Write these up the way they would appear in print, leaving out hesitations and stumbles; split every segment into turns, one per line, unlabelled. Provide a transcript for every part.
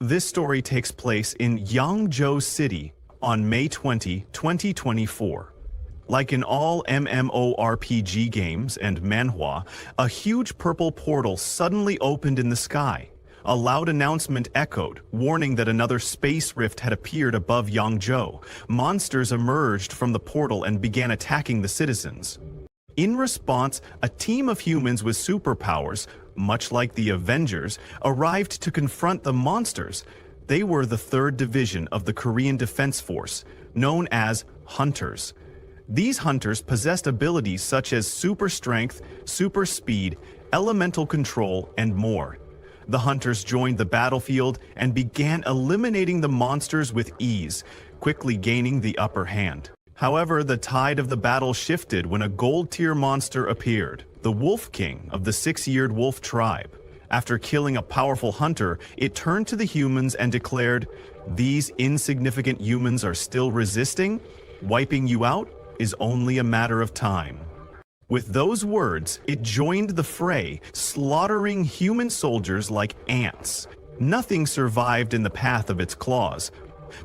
This story takes place in Yangzhou City on May 20, 2024. Like in all MMORPG games and Manhwa, a huge purple portal suddenly opened in the sky. A loud announcement echoed, warning that another space rift had appeared above Yangzhou. Monsters emerged from the portal and began attacking the citizens. In response, a team of humans with superpowers, much like the Avengers, arrived to confront the monsters. They were the 3rd Division of the Korean Defense Force, known as Hunters. These hunters possessed abilities such as super strength, super speed, elemental control, and more. The hunters joined the battlefield and began eliminating the monsters with ease, quickly gaining the upper hand. However, the tide of the battle shifted when a gold-tier monster appeared, the Wolf King of the 6-eared wolf tribe. After killing a powerful hunter, it turned to the humans and declared, "These insignificant humans are still resisting? Wiping you out is only a matter of time." With those words, it joined the fray, slaughtering human soldiers like ants. Nothing survived in the path of its claws.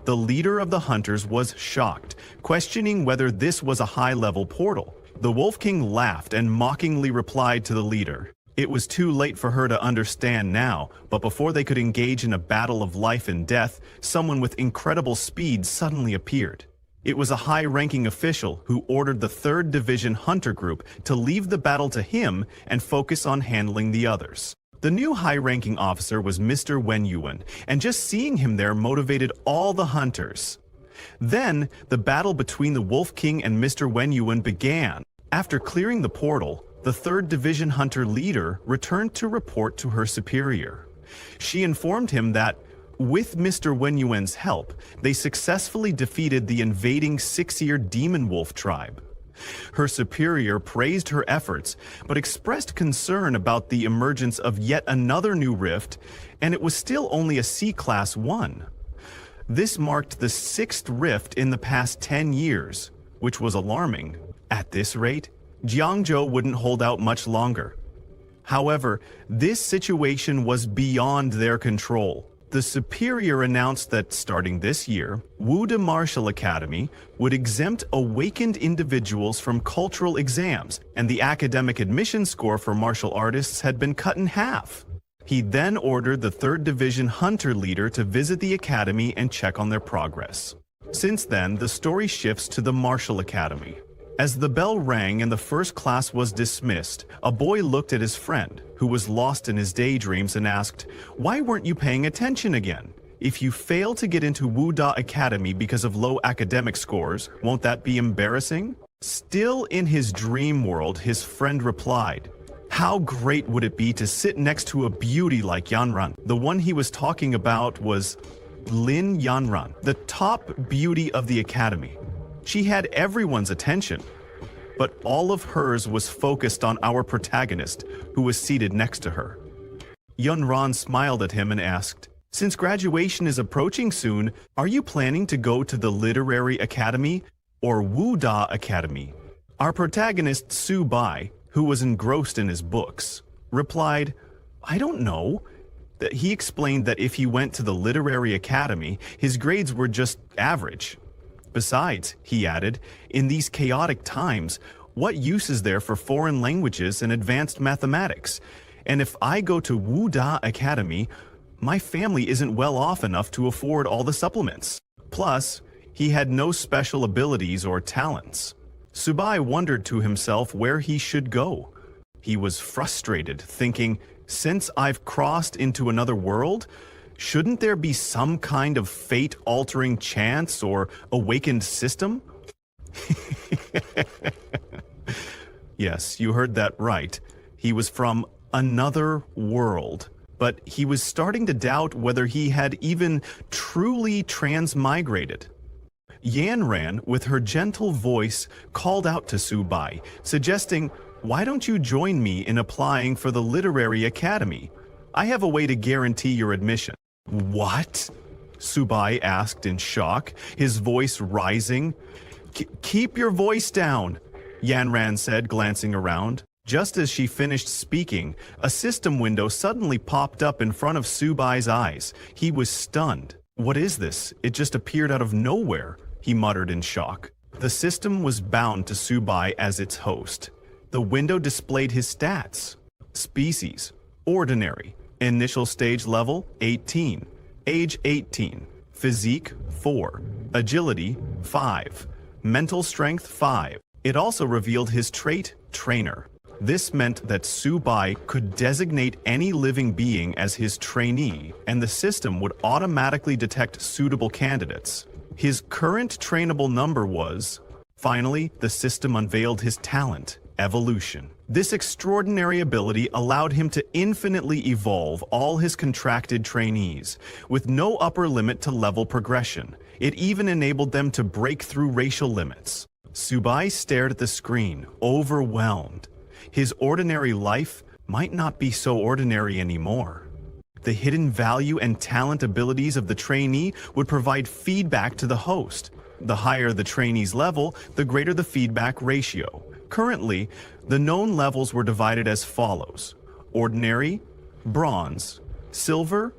The leader of the hunters was shocked, questioning whether this was a high-level portal. The Wolf King laughed and mockingly replied to the leader. It was too late for her to understand now, but before they could engage in a battle of life and death, someone with incredible speed suddenly appeared. It was a high-ranking official who ordered the 3rd Division Hunter Group to leave the battle to him and focus on handling the others. The new high-ranking officer was Mr. Wenyuan, and just seeing him there motivated all the hunters. Then, the battle between the Wolf King and Mr. Wenyuan began. After clearing the portal, the 3rd Division Hunter leader returned to report to her superior. She informed him that, with Mr. Wenyuan's help, they successfully defeated the invading 6-eared demon wolf tribe. Her superior praised her efforts, but expressed concern about the emergence of yet another new rift, and it was still only a C-Class 1. This marked the 6th rift in the past 10 years, which was alarming. At this rate, Jiangzhou wouldn't hold out much longer. However, this situation was beyond their control. The superior announced that starting this year, Wuda Martial Academy would exempt awakened individuals from cultural exams, and the academic admission score for martial artists had been cut in half. He then ordered the 3rd Division Hunter leader to visit the academy and check on their progress. Since then, the story shifts to the Martial Academy. As the bell rang and the first class was dismissed, a boy looked at his friend, who was lost in his daydreams, and asked, "Why weren't you paying attention again? If you fail to get into Wuda Academy because of low academic scores, won't that be embarrassing?" Still in his dream world, his friend replied, "How great would it be to sit next to a beauty like Yanran?" The one he was talking about was Lin Yanran, the top beauty of the academy. She had everyone's attention, but all of hers was focused on our protagonist, who was seated next to her. Yunran smiled at him and asked, "Since graduation is approaching soon, are you planning to go to the Literary Academy or Wuda Academy?" Our protagonist, Su Bai, who was engrossed in his books, replied, "I don't know." He explained that if he went to the Literary Academy, his grades were just average. Besides, he added, in these chaotic times, what use is there for foreign languages and advanced mathematics? And if I go to Wuda Academy, my family isn't well off enough to afford all the supplements. Plus, he had no special abilities or talents. Subai wondered to himself where he should go. He was frustrated, thinking, since I've crossed into another world, shouldn't there be some kind of fate-altering chance or awakened system? Yes, you heard that right. He was from another world, but he was starting to doubt whether he had even truly transmigrated. Yanran, with her gentle voice, called out to Subai, suggesting, "Why don't you join me in applying for the Literary Academy? I have a way to guarantee your admission." "What?" Subai asked in shock, his voice rising. Keep your voice down," Yanran said, glancing around. Just as she finished speaking, a system window suddenly popped up in front of Subai's eyes. He was stunned. "What is this? It just appeared out of nowhere," he muttered in shock. The system was bound to Subai as its host. The window displayed his stats. Species: ordinary. Initial stage level: 18. Age: 18. Physique: 4. Agility: 5. Mental strength: 5. It also revealed his trait: trainer. This meant that Subai could designate any living being as his trainee, and the system would automatically detect suitable candidates. His current trainable number was... Finally, the system unveiled his talent: evolution. This extraordinary ability allowed him to infinitely evolve all his contracted trainees, with no upper limit to level progression. It even enabled them to break through racial limits. Subai stared at the screen, overwhelmed. His ordinary life might not be so ordinary anymore. The hidden value and talent abilities of the trainee would provide feedback to the host. The higher the trainee's level, the greater the feedback ratio. Currently, the known levels were divided as follows: ordinary, bronze, silver,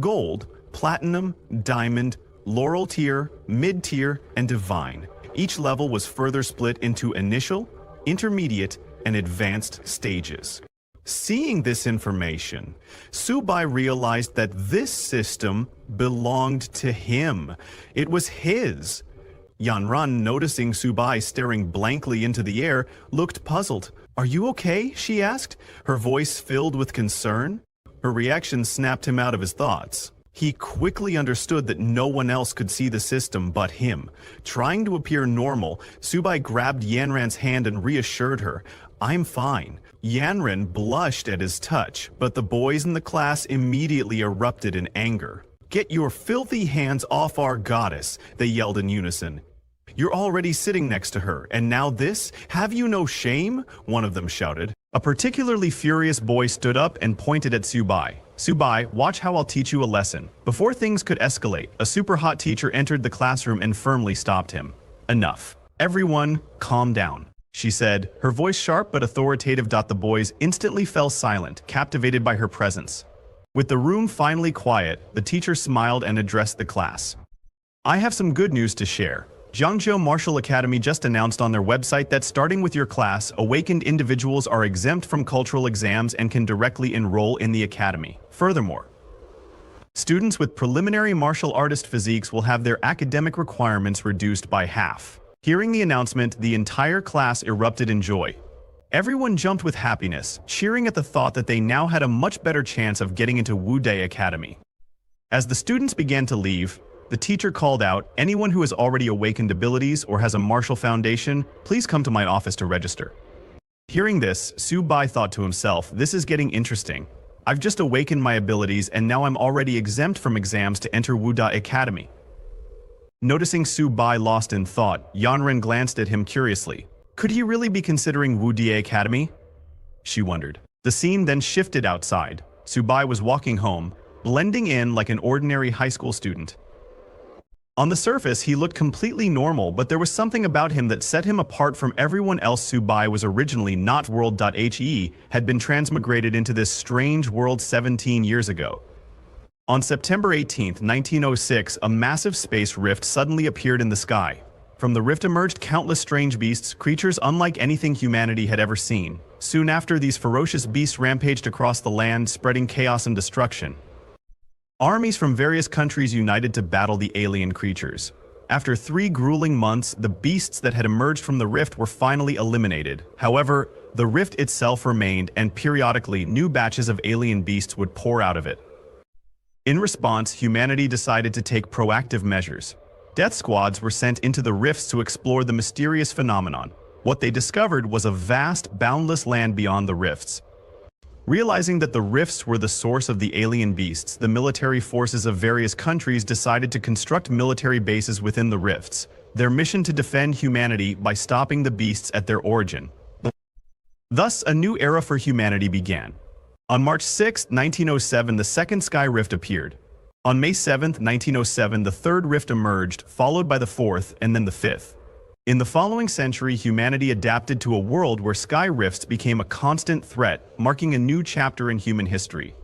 gold, platinum, diamond, laurel tier, mid-tier, and divine. Each level was further split into initial, intermediate, and advanced stages. Seeing this information, Subai realized that this system belonged to him. It was his. Yanran, noticing Subai staring blankly into the air, looked puzzled. "Are you okay?" she asked, her voice filled with concern. Her reaction snapped him out of his thoughts. He quickly understood that no one else could see the system but him. Trying to appear normal, Subai grabbed Yanran's hand and reassured her, "I'm fine." Yanran blushed at his touch, but the boys in the class immediately erupted in anger. "Get your filthy hands off our goddess," they yelled in unison. "You're already sitting next to her, and now this? Have you no shame?" one of them shouted. A particularly furious boy stood up and pointed at Subai. "Subai, watch how I'll teach you a lesson." Before things could escalate, a super hot teacher entered the classroom and firmly stopped him. "Enough. Everyone, calm down," she said, her voice sharp but authoritative. The boys instantly fell silent, captivated by her presence. With the room finally quiet, the teacher smiled and addressed the class. "I have some good news to share. Jiangzhou Martial Academy just announced on their website that starting with your class, awakened individuals are exempt from cultural exams and can directly enroll in the academy. Furthermore, students with preliminary martial artist physiques will have their academic requirements reduced by half." Hearing the announcement, the entire class erupted in joy. Everyone jumped with happiness, cheering at the thought that they now had a much better chance of getting into Wude Academy. As the students began to leave, the teacher called out, "Anyone who has already awakened abilities or has a martial foundation, please come to my office to register." Hearing this, Subai thought to himself, "This is getting interesting. I've just awakened my abilities and now I'm already exempt from exams to enter Wuda Academy." Noticing Subai lost in thought, Yanran glanced at him curiously. Could he really be considering Wuda Academy? She wondered. The scene then shifted outside. Subai was walking home, blending in like an ordinary high school student. On the surface, he looked completely normal, but there was something about him that set him apart from everyone else. Subai was originally not world.he, had been transmigrated into this strange world 17 years ago. On September 18, 1906, a massive space rift suddenly appeared in the sky. From the rift emerged countless strange beasts, creatures unlike anything humanity had ever seen. Soon after, these ferocious beasts rampaged across the land, spreading chaos and destruction. Armies from various countries united to battle the alien creatures. After 3 grueling months, the beasts that had emerged from the rift were finally eliminated. However, the rift itself remained, and periodically new batches of alien beasts would pour out of it. In response, humanity decided to take proactive measures. Death squads were sent into the rifts to explore the mysterious phenomenon. What they discovered was a vast, boundless land beyond the rifts. Realizing that the rifts were the source of the alien beasts, the military forces of various countries decided to construct military bases within the rifts, their mission to defend humanity by stopping the beasts at their origin. Thus, a new era for humanity began. On March 6, 1907, the second sky rift appeared. On May 7, 1907, the third rift emerged, followed by the fourth and then the fifth. In the following century, humanity adapted to a world where sky rifts became a constant threat, marking a new chapter in human history.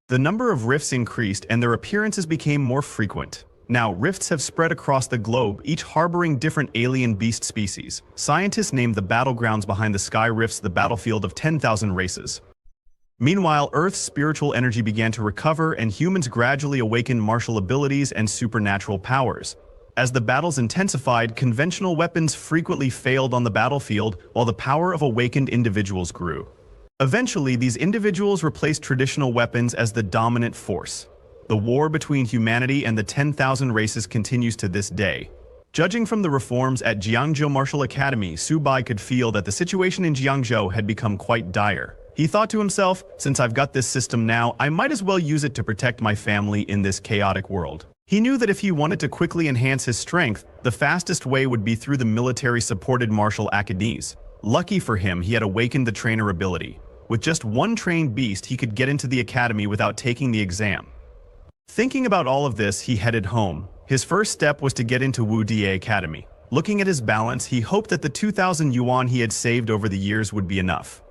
The number of rifts increased and their appearances became more frequent. Now, rifts have spread across the globe, each harboring different alien beast species. Scientists named the battlegrounds behind the sky rifts the battlefield of 10,000 races. Meanwhile, Earth's spiritual energy began to recover and humans gradually awakened martial abilities and supernatural powers. As the battles intensified, conventional weapons frequently failed on the battlefield while the power of awakened individuals grew. Eventually, these individuals replaced traditional weapons as the dominant force. The war between humanity and the 10,000 races continues to this day. Judging from the reforms at Jiangzhou Martial Academy, Su Bai could feel that the situation in Jiangzhou had become quite dire. He thought to himself, since I've got this system now, I might as well use it to protect my family in this chaotic world. He knew that if he wanted to quickly enhance his strength, the fastest way would be through the military-supported martial academies. Lucky for him, he had awakened the trainer ability. With just one trained beast, he could get into the academy without taking the exam. Thinking about all of this, he headed home. His first step was to get into Wu Die Academy. Looking at his balance, he hoped that the 2,000 yuan he had saved over the years would be enough.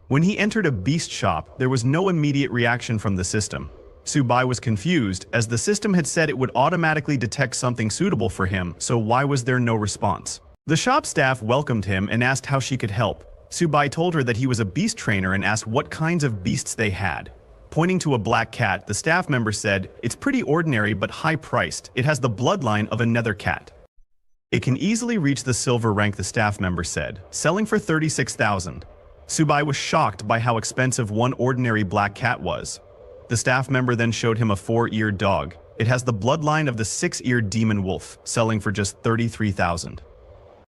When he entered a beast shop, there was no immediate reaction from the system. Su Bai was confused, as the system had said it would automatically detect something suitable for him, so why was there no response? The shop staff welcomed him and asked how she could help. Su Bai told her that he was a beast trainer and asked what kinds of beasts they had. Pointing to a black cat, the staff member said, "It's pretty ordinary but high-priced. It has the bloodline of a nether cat. It can easily reach the silver rank," the staff member said, selling for 36,000. Su Bai was shocked by how expensive one ordinary black cat was. The staff member then showed him a 4-eared dog. It has the bloodline of the 6-eared demon wolf, selling for just 33,000.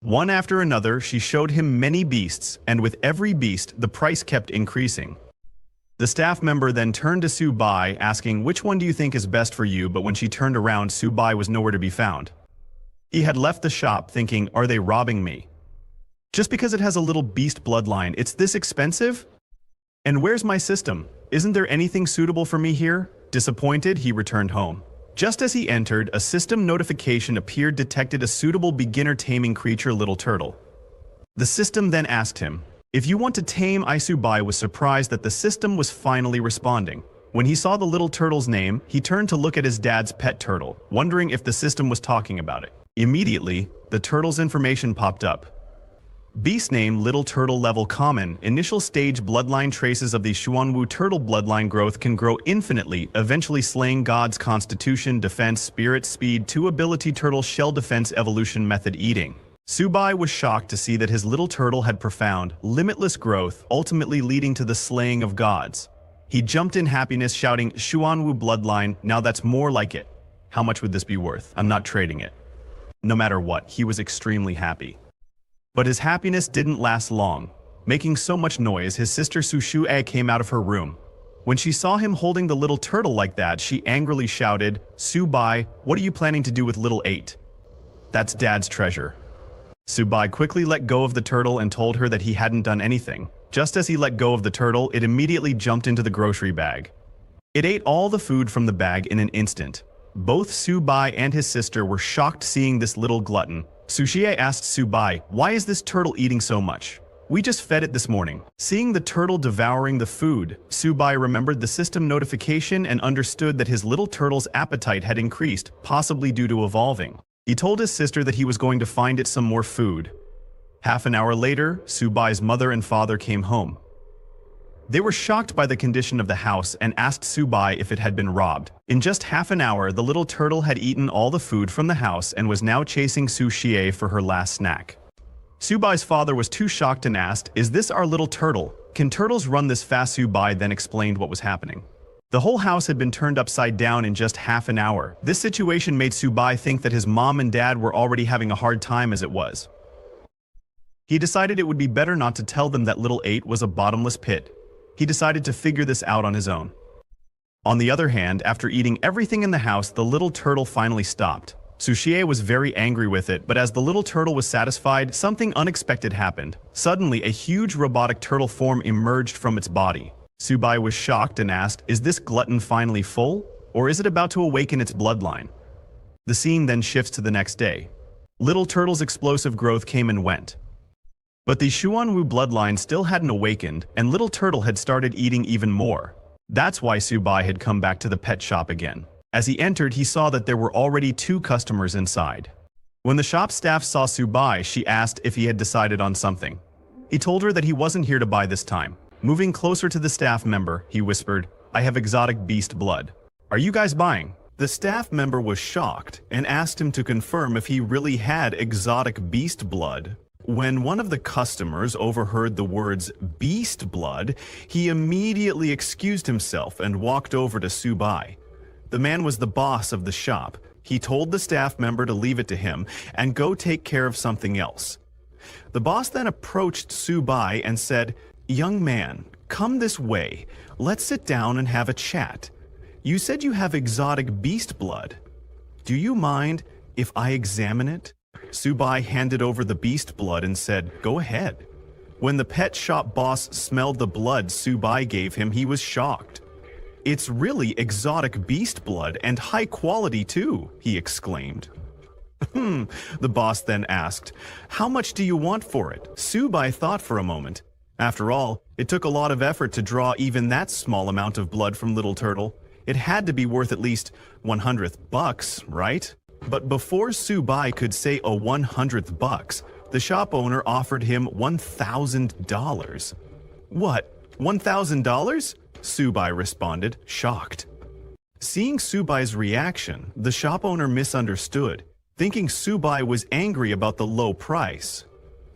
One after another, she showed him many beasts, and with every beast, the price kept increasing. The staff member then turned to Su Bai, asking, "Which one do you think is best for you?" But when she turned around, Su Bai was nowhere to be found. He had left the shop thinking, "Are they robbing me? Just because it has a little beast bloodline, it's this expensive? And where's my system? Isn't there anything suitable for me here?" Disappointed, he returned home. Just as he entered, a system notification appeared detected a suitable beginner taming creature, little turtle. The system then asked him, "If you want to tame," Su Bai was surprised that the system was finally responding. When he saw the little turtle's name, he turned to look at his dad's pet turtle, wondering if the system was talking about it. Immediately, the turtle's information popped up. Beast name Little Turtle, level common. Initial stage bloodline traces of the Xuanwu turtle bloodline growth can grow infinitely, eventually slaying gods. Constitution, defense, spirit, speed, 2 ability turtle shell defense evolution method eating. Su Bai was shocked to see that his little turtle had profound, limitless growth, ultimately leading to the slaying of gods. He jumped in happiness, shouting, "Xuanwu bloodline, now that's more like it. How much would this be worth? I'm not trading it." No matter what, he was extremely happy. But his happiness didn't last long. Making so much noise, his sister Su Shue came out of her room. When she saw him holding the little turtle like that, she angrily shouted, "Su Bai, what are you planning to do with little 8? That's Dad's treasure." Su Bai quickly let go of the turtle and told her that he hadn't done anything. Just as he let go of the turtle, it immediately jumped into the grocery bag. It ate all the food from the bag in an instant. Both Su Bai and his sister were shocked seeing this little glutton. Su Xie asked Su Bai, "Why is this turtle eating so much? We just fed it this morning." Seeing the turtle devouring the food, Su Bai remembered the system notification and understood that his little turtle's appetite had increased, possibly due to evolving. He told his sister that he was going to find it some more food. Half an hour later, Su Bai's mother and father came home. They were shocked by the condition of the house and asked Su Bai if it had been robbed. In just half an hour, the little turtle had eaten all the food from the house and was now chasing Su Xie for her last snack. Su Bai's father was too shocked and asked, "Is this our little turtle? Can turtles run this fast?" Su Bai then explained what was happening. The whole house had been turned upside down in just half an hour. This situation made Su Bai think that his mom and dad were already having a hard time as it was. He decided it would be better not to tell them that little 8 was a bottomless pit. He decided to figure this out on his own. On the other hand, after eating everything in the house, the little turtle finally stopped. Su Xie was very angry with it, but as the little turtle was satisfied, something unexpected happened. Suddenly, a huge robotic turtle form emerged from its body. Su Bai was shocked and asked, "Is this glutton finally full? Or is it about to awaken its bloodline?" The scene then shifts to the next day. Little Turtle's explosive growth came and went. But the Xuanwu bloodline still hadn't awakened, and Little Turtle had started eating even more. That's why Subai had come back to the pet shop again. As he entered, he saw that there were already 2 customers inside. When the shop staff saw Subai, she asked if he had decided on something. He told her that he wasn't here to buy this time. Moving closer to the staff member, he whispered, "I have exotic beast blood. Are you guys buying?" The staff member was shocked and asked him to confirm if he really had exotic beast blood. When one of the customers overheard the words beast blood, he immediately excused himself and walked over to Subai. The man was the boss of the shop. He told the staff member to leave it to him and go take care of something else. The boss then approached Subai and said, "Young man, come this way. Let's sit down and have a chat. You said you have exotic beast blood. Do you mind if I examine it?" Subai handed over the beast blood and said, "Go ahead." When the pet shop boss smelled the blood Subai gave him, he was shocked. "It's really exotic beast blood and high quality too," he exclaimed. The boss then asked, "How much do you want for it?" Subai thought for a moment. After all, it took a lot of effort to draw even that small amount of blood from Little Turtle. It had to be worth at least $100, right? But before Subai could say a $100, the shop owner offered him $1,000. "What, $1,000? Subai responded, shocked. Seeing Subai's reaction, the shop owner misunderstood, thinking Subai was angry about the low price.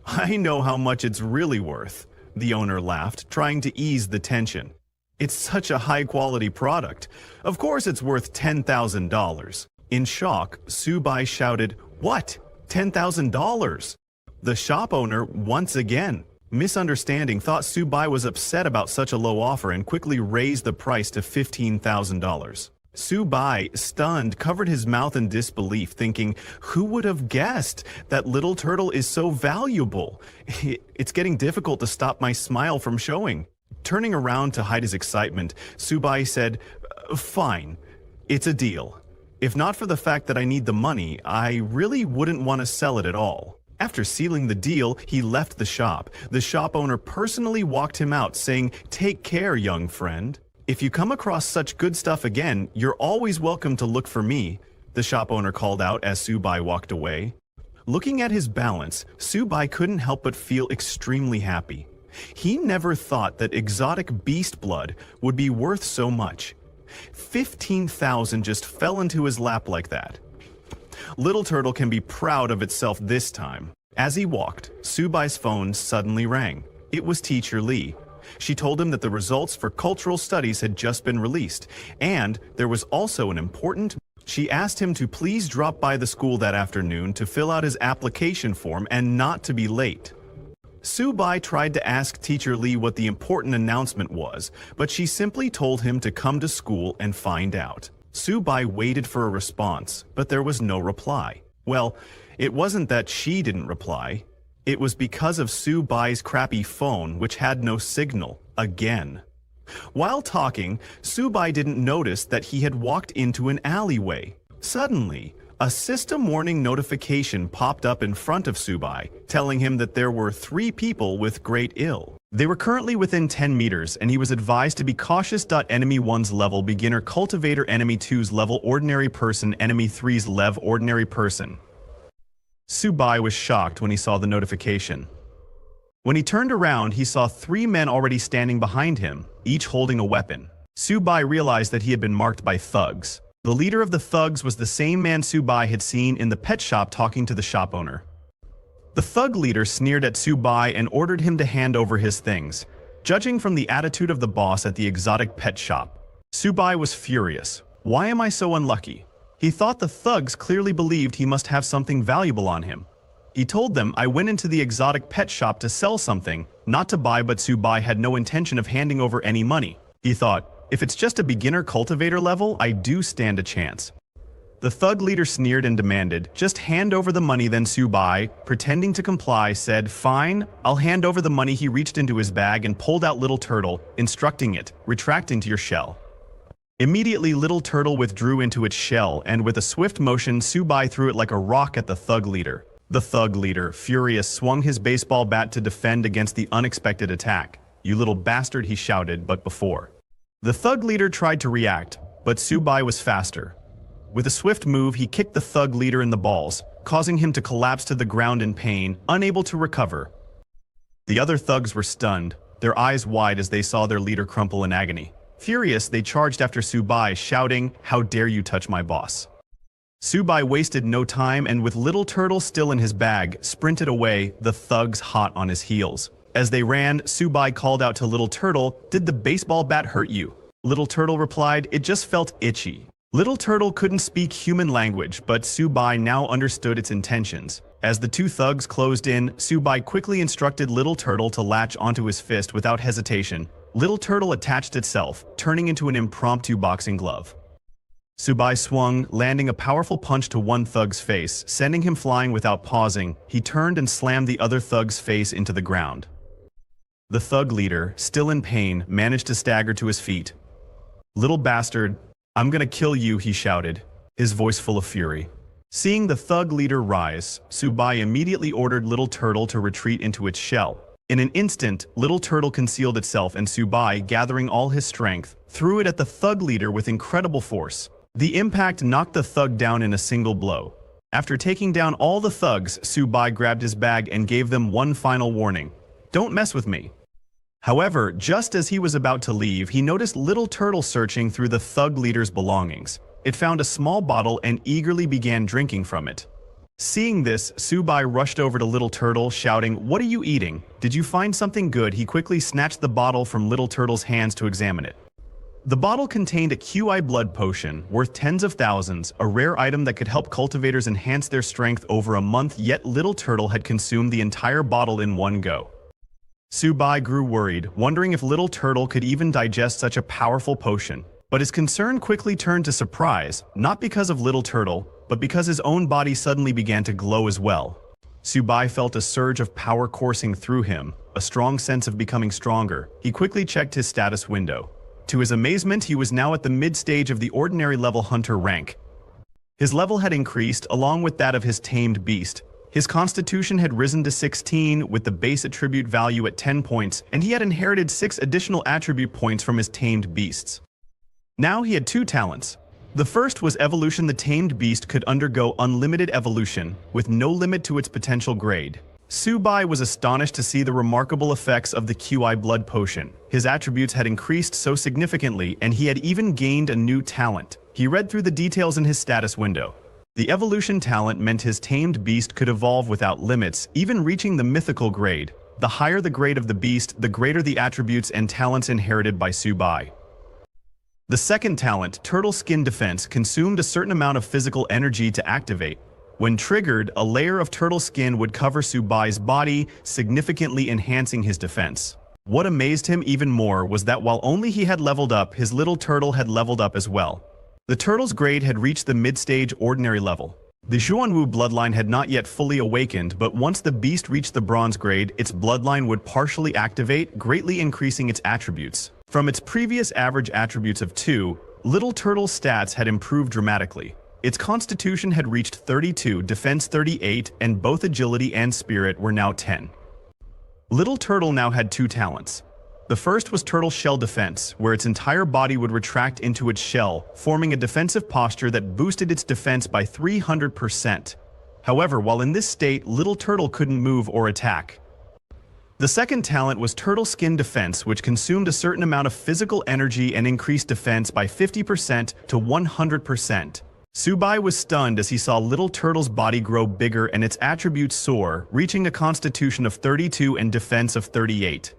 "I know how much it's really worth," the owner laughed, trying to ease the tension. "It's such a high-quality product. Of course it's worth $10,000. In shock, Subai shouted, "What? $10,000? The shop owner, once again, misunderstanding, thought Subai was upset about such a low offer and quickly raised the price to $15,000. Subai, stunned, covered his mouth in disbelief, thinking, "Who would have guessed that Little Turtle is so valuable? It's getting difficult to stop my smile from showing." Turning around to hide his excitement, Subai said, "Fine, it's a deal. If not for the fact that I need the money, I really wouldn't want to sell it at all." After sealing the deal, he left the shop. The shop owner personally walked him out, saying, "Take care, young friend. If you come across such good stuff again, you're always welcome to look for me," the shop owner called out as Subai walked away. Looking at his balance, Subai couldn't help but feel extremely happy. He never thought that exotic beast blood would be worth so much. 15,000 just fell into his lap like that. Little Turtle can be proud of itself this time. As he walked, Subai's phone suddenly rang. It was Teacher Lee. She told him that the results for cultural studies had just been released, and there was also an important... She asked him to please drop by the school that afternoon to fill out his application form and not to be late. Subai tried to ask Teacher Lee what the important announcement was, but she simply told him to come to school and find out. Subai waited for a response, but there was no reply. Well, it wasn't that she didn't reply. It was because of Subai's crappy phone, which had no signal, again. While talking, Subai didn't notice that he had walked into an alleyway. Suddenly, a system warning notification popped up in front of Subai, telling him that there were 3 people with great ill. They were currently within 10 meters, and he was advised to be cautious. Enemy 1's level beginner cultivator, enemy 2's level ordinary person, enemy 3's lev ordinary person. Subai was shocked when he saw the notification. When he turned around, he saw 3 men already standing behind him, each holding a weapon. Subai realized that he had been marked by thugs. The leader of the thugs was the same man Subai had seen in the pet shop talking to the shop owner. The thug leader sneered at Subai and ordered him to hand over his things. Judging from the attitude of the boss at the exotic pet shop, Subai was furious. Why am I so unlucky? He thought the thugs clearly believed he must have something valuable on him. He told them, "I went into the exotic pet shop to sell something, not to buy," but Subai had no intention of handing over any money. He thought, "If it's just a beginner cultivator level, I do stand a chance." The thug leader sneered and demanded, "Just hand over the money." Then Subai, pretending to comply, said, "Fine, I'll hand over the money." He reached into his bag and pulled out Little Turtle, instructing it, "Retract into your shell." Immediately, Little Turtle withdrew into its shell, and with a swift motion, Subai threw it like a rock at the thug leader. The thug leader, furious, swung his baseball bat to defend against the unexpected attack. "You little bastard," he shouted, but before. The thug leader tried to react, but Subai was faster. With a swift move, he kicked the thug leader in the balls, causing him to collapse to the ground in pain, unable to recover. The other thugs were stunned, their eyes wide as they saw their leader crumple in agony. Furious, they charged after Subai, shouting, "How dare you touch my boss!" Subai wasted no time and with Little Turtle still in his bag, sprinted away, the thugs hot on his heels. As they ran, Subai called out to Little Turtle, "Did the baseball bat hurt you?" Little Turtle replied, "It just felt itchy." Little Turtle couldn't speak human language, but Subai now understood its intentions. As the two thugs closed in, Subai quickly instructed Little Turtle to latch onto his fist without hesitation. Little Turtle attached itself, turning into an impromptu boxing glove. Subai swung, landing a powerful punch to one thug's face, sending him flying without pausing. He turned and slammed the other thug's face into the ground. The thug leader, still in pain, managed to stagger to his feet. "Little bastard, I'm gonna kill you," he shouted, his voice full of fury. Seeing the thug leader rise, Subai immediately ordered Little Turtle to retreat into its shell. In an instant, Little Turtle concealed itself and Subai, gathering all his strength, threw it at the thug leader with incredible force. The impact knocked the thug down in a single blow. After taking down all the thugs, Subai grabbed his bag and gave them one final warning. "Don't mess with me." However, just as he was about to leave, he noticed Little Turtle searching through the thug leader's belongings. It found a small bottle and eagerly began drinking from it. Seeing this, Subai rushed over to Little Turtle, shouting, "What are you eating? Did you find something good?" He quickly snatched the bottle from Little Turtle's hands to examine it. The bottle contained a QI blood potion, worth tens of thousands, a rare item that could help cultivators enhance their strength over a month, yet Little Turtle had consumed the entire bottle in one go. Subai grew worried, wondering if Little Turtle could even digest such a powerful potion. But his concern quickly turned to surprise, not because of Little Turtle, but because his own body suddenly began to glow as well. Subai felt a surge of power coursing through him, a strong sense of becoming stronger. He quickly checked his status window. To his amazement, he was now at the mid-stage of the ordinary level hunter rank. His level had increased, along with that of his tamed beast. His constitution had risen to 16, with the base attribute value at 10 points, and he had inherited 6 additional attribute points from his tamed beasts. Now he had 2 talents. The first was evolution. The tamed beast could undergo unlimited evolution, with no limit to its potential grade. Subai was astonished to see the remarkable effects of the QI blood potion. His attributes had increased so significantly, and he had even gained a new talent. He read through the details in his status window. The evolution talent meant his tamed beast could evolve without limits, even reaching the mythical grade. The higher the grade of the beast, the greater the attributes and talents inherited by Subai. The second talent, Turtle Skin Defense, consumed a certain amount of physical energy to activate. When triggered, a layer of turtle skin would cover Subai's body, significantly enhancing his defense. What amazed him even more was that while only he had leveled up, his little turtle had leveled up as well. The turtle's grade had reached the mid-stage ordinary level. The Xuanwu bloodline had not yet fully awakened, but once the beast reached the bronze grade, its bloodline would partially activate, greatly increasing its attributes. From its previous average attributes of 2, Little Turtle's stats had improved dramatically. Its constitution had reached 32, defense 38, and both agility and spirit were now 10. Little Turtle now had 2 talents. The first was Turtle Shell Defense, where its entire body would retract into its shell, forming a defensive posture that boosted its defense by 300%. However, while in this state, Little Turtle couldn't move or attack. The second talent was Turtle Skin Defense, which consumed a certain amount of physical energy and increased defense by 50% to 100%. Subai was stunned as he saw Little Turtle's body grow bigger and its attributes soar, reaching a constitution of 32 and defense of 38.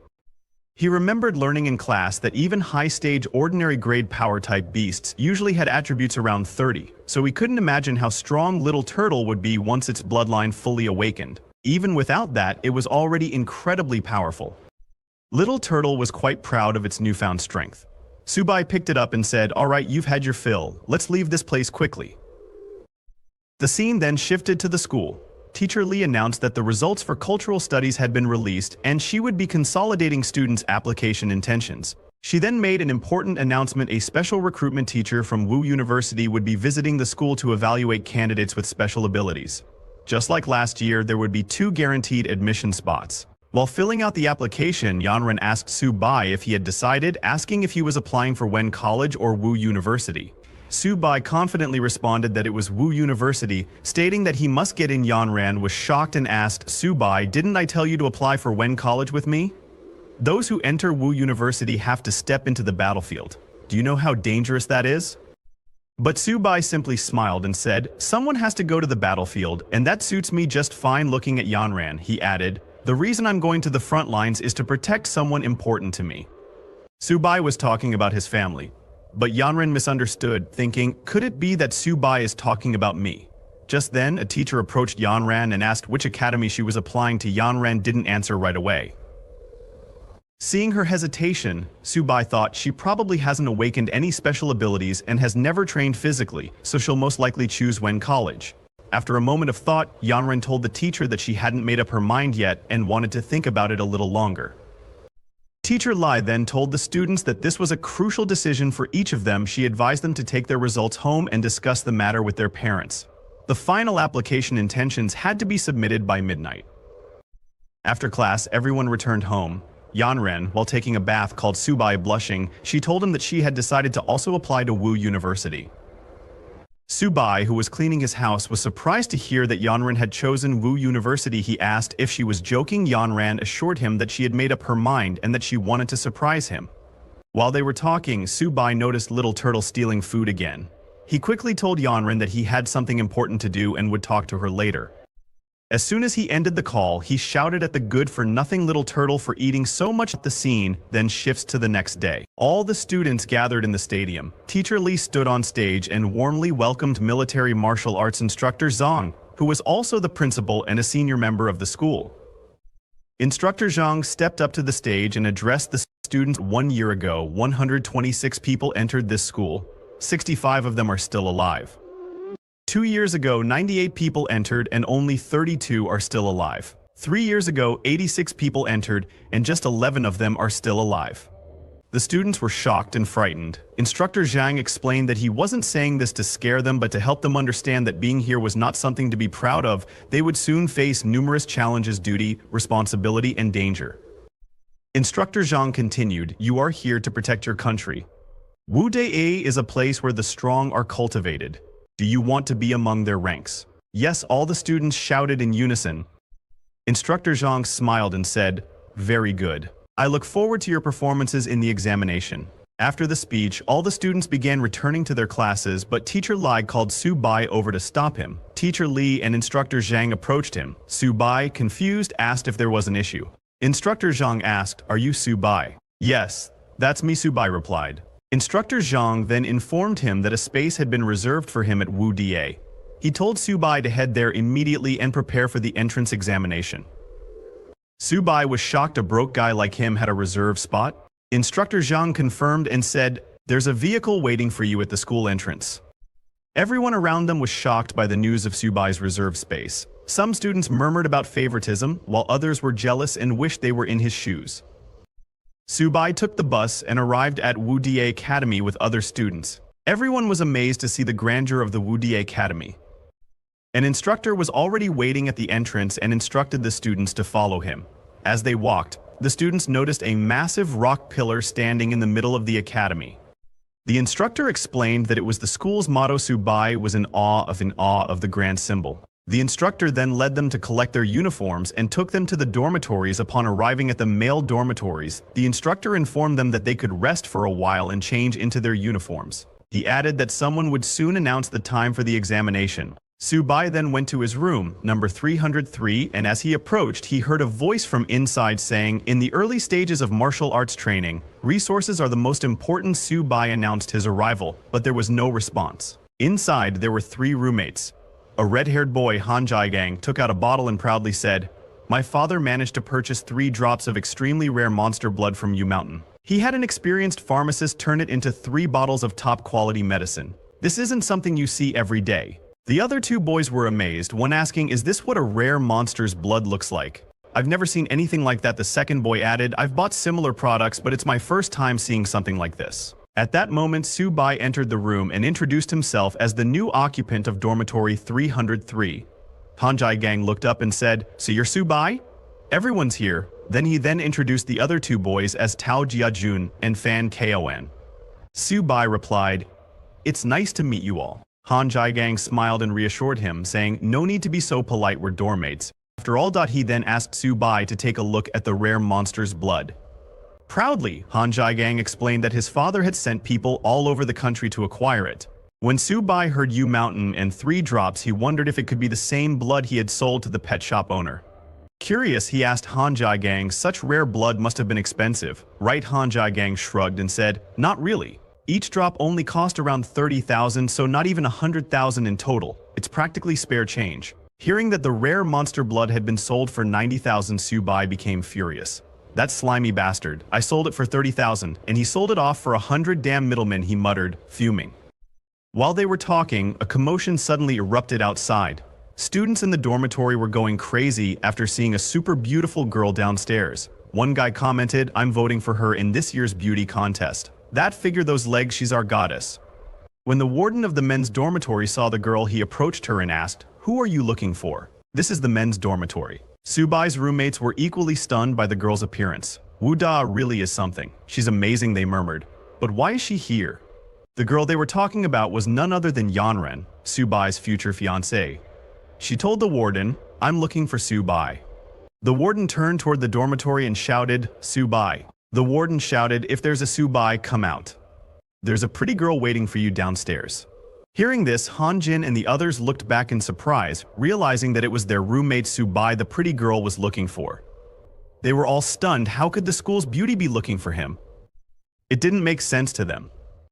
He remembered learning in class that even high-stage ordinary grade power-type beasts usually had attributes around 30, so he couldn't imagine how strong Little Turtle would be once its bloodline fully awakened. Even without that, it was already incredibly powerful. Little Turtle was quite proud of its newfound strength. Subai picked it up and said, "All right, you've had your fill. Let's leave this place quickly." The scene then shifted to the school. Teacher Lee announced that the results for cultural studies had been released and she would be consolidating students' application intentions. She then made an important announcement: a special recruitment teacher from Wu University would be visiting the school to evaluate candidates with special abilities. Just like last year, there would be 2 guaranteed admission spots. While filling out the application, Yanren asked Su-bai if he had decided, asking if he was applying for Wen College or Wu University. Su-bai confidently responded that it was Wu University, stating that he must get in. Yanren was shocked and asked, Su-bai, didn't I tell you to apply for Wen College with me? Those who enter Wu University have to step into the battlefield. Do you know how dangerous that is? But Su-bai simply smiled and said, someone has to go to the battlefield, and that suits me just fine. Looking at Yanren, he added, the reason I'm going to the front lines is to protect someone important to me. Su-bai was talking about his family, but Yanren misunderstood, thinking, could it be that Su-bai is talking about me? Just then, a teacher approached Yanren and asked which academy she was applying to. Yanren didn't answer right away. Seeing her hesitation, Su-bai thought she probably hasn't awakened any special abilities and has never trained physically, so she'll most likely choose Wen College. After a moment of thought, Yanren told the teacher that she hadn't made up her mind yet and wanted to think about it a little longer. Teacher Lai then told the students that this was a crucial decision for each of them. She advised them to take their results home and discuss the matter with their parents. The final application intentions had to be submitted by midnight. After class, everyone returned home. Yanren, while taking a bath, called Su-bai blushing. She told him that she had decided to also apply to Wu University. Su-bai, who was cleaning his house, was surprised to hear that Yanren had chosen Wu University. He asked if she was joking. Yanren assured him that she had made up her mind and that she wanted to surprise him. While they were talking, Su-bai noticed Little Turtle stealing food again. He quickly told Yanren that he had something important to do and would talk to her later. As soon as he ended the call, he shouted at the good-for-nothing Little Turtle for eating so much. The scene then shifts to the next day. All the students gathered in the stadium. Teacher Li stood on stage and warmly welcomed military martial arts instructor Zhang, who was also the principal and a senior member of the school. Instructor Zhang stepped up to the stage and addressed the students. 1 year ago, 126 people entered this school. 65 of them are still alive. 2 years ago, 98 people entered and only 32 are still alive. 3 years ago, 86 people entered and just 11 of them are still alive. The students were shocked and frightened. Instructor Zhang explained that he wasn't saying this to scare them but to help them understand that being here was not something to be proud of. They would soon face numerous challenges, duty, responsibility, and danger. Instructor Zhang continued, you are here to protect your country. Wu Dai is a place where the strong are cultivated. Do you want to be among their ranks? Yes, all the students shouted in unison. Instructor Zhang smiled and said, very good. I look forward to your performances in the examination. After the speech, all the students began returning to their classes, but Teacher Lai called Su-bai over to stop him. Teacher Li and Instructor Zhang approached him. Su-bai, confused, asked if there was an issue. Instructor Zhang asked, are you Su-bai? Yes, that's me, Su-bai replied. Instructor Zhang then informed him that a space had been reserved for him at Wu Da. He told Su-bai to head there immediately and prepare for the entrance examination. Su-bai was shocked a broke guy like him had a reserve spot. Instructor Zhang confirmed and said, there's a vehicle waiting for you at the school entrance. Everyone around them was shocked by the news of Su-bai's reserve space. Some students murmured about favoritism, while others were jealous and wished they were in his shoes. Su-bai took the bus and arrived at Wu Da Academy with other students. Everyone was amazed to see the grandeur of the Wu Da Academy. An instructor was already waiting at the entrance and instructed the students to follow him. As they walked, the students noticed a massive rock pillar standing in the middle of the academy. The instructor explained that it was the school's motto. Su-bai was in awe of the grand symbol. The instructor then led them to collect their uniforms and took them to the dormitories. Upon arriving at the male dormitories, the instructor informed them that they could rest for a while and change into their uniforms. He added that someone would soon announce the time for the examination. Su-bai then went to his room, number 303, and as he approached, he heard a voice from inside saying, in the early stages of martial arts training, resources are the most important. Su-bai announced his arrival, but there was no response. Inside, there were 3 roommates. A red-haired boy, Han Jigang, took out a bottle and proudly said, my father managed to purchase 3 drops of extremely rare monster blood from Yu Mountain. He had an experienced pharmacist turn it into 3 bottles of top-quality medicine. This isn't something you see every day. The other 2 boys were amazed, one asking, is this what a rare monster's blood looks like? I've never seen anything like that. The second boy added, I've bought similar products, but it's my first time seeing something like this. At that moment, Su-bai entered the room and introduced himself as the new occupant of dormitory 303. Han Gang looked up and said, "So you're Su-bai?" "Everyone's here." He then introduced the other two boys as Tao Jiajun and Fan Kon. Su-bai replied, "It's nice to meet you all." Han Gang smiled and reassured him, saying, "No need to be so polite, we're dorm mates." After all, he then asked Su-bai to take a look at the rare monster's blood. Proudly, Han Gang explained that his father had sent people all over the country to acquire it. When Su-bai heard Yu Mountain and 3 drops, he wondered if it could be the same blood he had sold to the pet shop owner. Curious, he asked Han Gang, "Such rare blood must have been expensive, right?" Han Gang shrugged and said, "Not really. Each drop only cost around 30,000, so not even 100,000 in total. It's practically spare change." Hearing that the rare monster blood had been sold for 90,000, Su-bai became furious. "That slimy bastard. I sold it for 30,000, and he sold it off for 100 damn middlemen," he muttered, fuming. While they were talking, a commotion suddenly erupted outside. Students in the dormitory were going crazy after seeing a super beautiful girl downstairs. One guy commented, "I'm voting for her in this year's beauty contest. That figure, those legs, she's our goddess." When the warden of the men's dormitory saw the girl, he approached her and asked, "Who are you looking for?" "This is the men's dormitory." Su-bai's roommates were equally stunned by the girl's appearance. "Wu Da really is something. She's amazing," they murmured. "But why is she here?" The girl they were talking about was none other than Yanren, Su-bai's future fiancée. She told the warden, "I'm looking for Su-bai." The warden turned toward the dormitory and shouted, "Su-bai." The warden shouted, "If there's a Su-bai, come out. There's a pretty girl waiting for you downstairs." Hearing this, Han Jin and the others looked back in surprise, realizing that it was their roommate Su-bai the pretty girl was looking for. They were all stunned. How could the school's beauty be looking for him? It didn't make sense to them.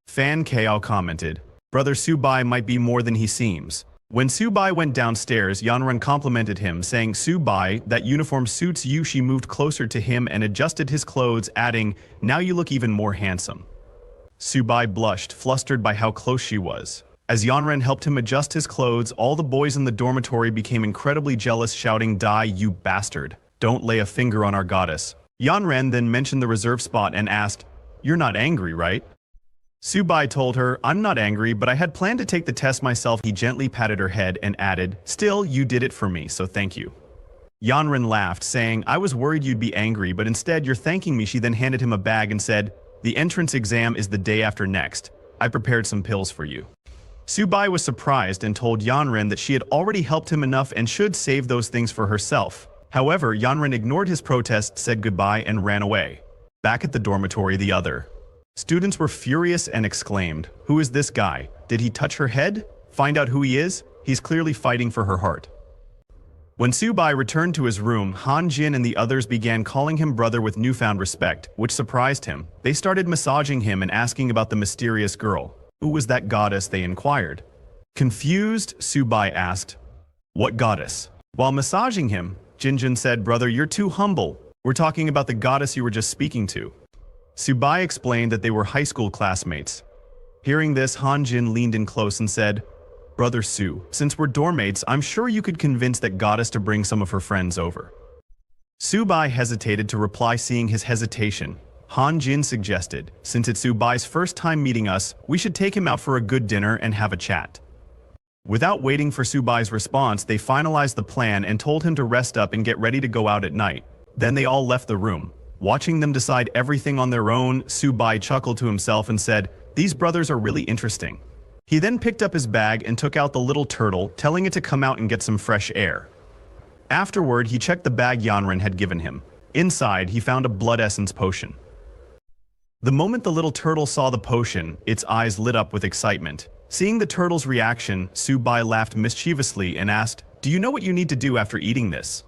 Fan Kao commented, "Brother Su-bai might be more than he seems." When Su-bai went downstairs, Yanren complimented him, saying, "Su-bai, that uniform suits you." She moved closer to him and adjusted his clothes, adding, "Now you look even more handsome." Su-bai blushed, flustered by how close she was. As Yanren helped him adjust his clothes, all the boys in the dormitory became incredibly jealous, shouting, "Die, you bastard. Don't lay a finger on our goddess." Yanren then mentioned the reserve spot and asked, "You're not angry, right?" Su-bai told her, "I'm not angry, but I had planned to take the test myself." He gently patted her head and added, "Still, you did it for me, so thank you." Yanren laughed, saying, "I was worried you'd be angry, but instead you're thanking me." She then handed him a bag and said, "The entrance exam is the day after next. I prepared some pills for you." Su-bai was surprised and told Yanren that she had already helped him enough and should save those things for herself. However, Yanren ignored his protest, said goodbye, and ran away. Back at the dormitory, the other students were furious and exclaimed, "Who is this guy? Did he touch her head? Find out who he is. He's clearly fighting for her heart." When Su-bai returned to his room, Han Jin and the others began calling him brother with newfound respect, which surprised him. They started massaging him and asking about the mysterious girl. Who was that goddess, they inquired. Confused, Su-bai asked, "What goddess?" While massaging him, Jinjin said, "Brother, you're too humble. We're talking about the goddess you were just speaking to." Su-bai explained that they were high school classmates. Hearing this, Han Jin leaned in close and said, "Brother Su, since we're dorm mates, I'm sure you could convince that goddess to bring some of her friends over." Su-bai hesitated to reply. Seeing his hesitation, Han Jin suggested, "Since it's Su-bai's first time meeting us, we should take him out for a good dinner and have a chat." Without waiting for Su-bai's response, they finalized the plan and told him to rest up and get ready to go out at night. Then they all left the room. Watching them decide everything on their own, Su-bai chuckled to himself and said, "These brothers are really interesting." He then picked up his bag and took out the little turtle, telling it to come out and get some fresh air. Afterward, he checked the bag Yanren had given him. Inside, he found a blood essence potion. The moment the little turtle saw the potion, its eyes lit up with excitement. Seeing the turtle's reaction, Su-bai laughed mischievously and asked, "Do you know what you need to do after eating this?"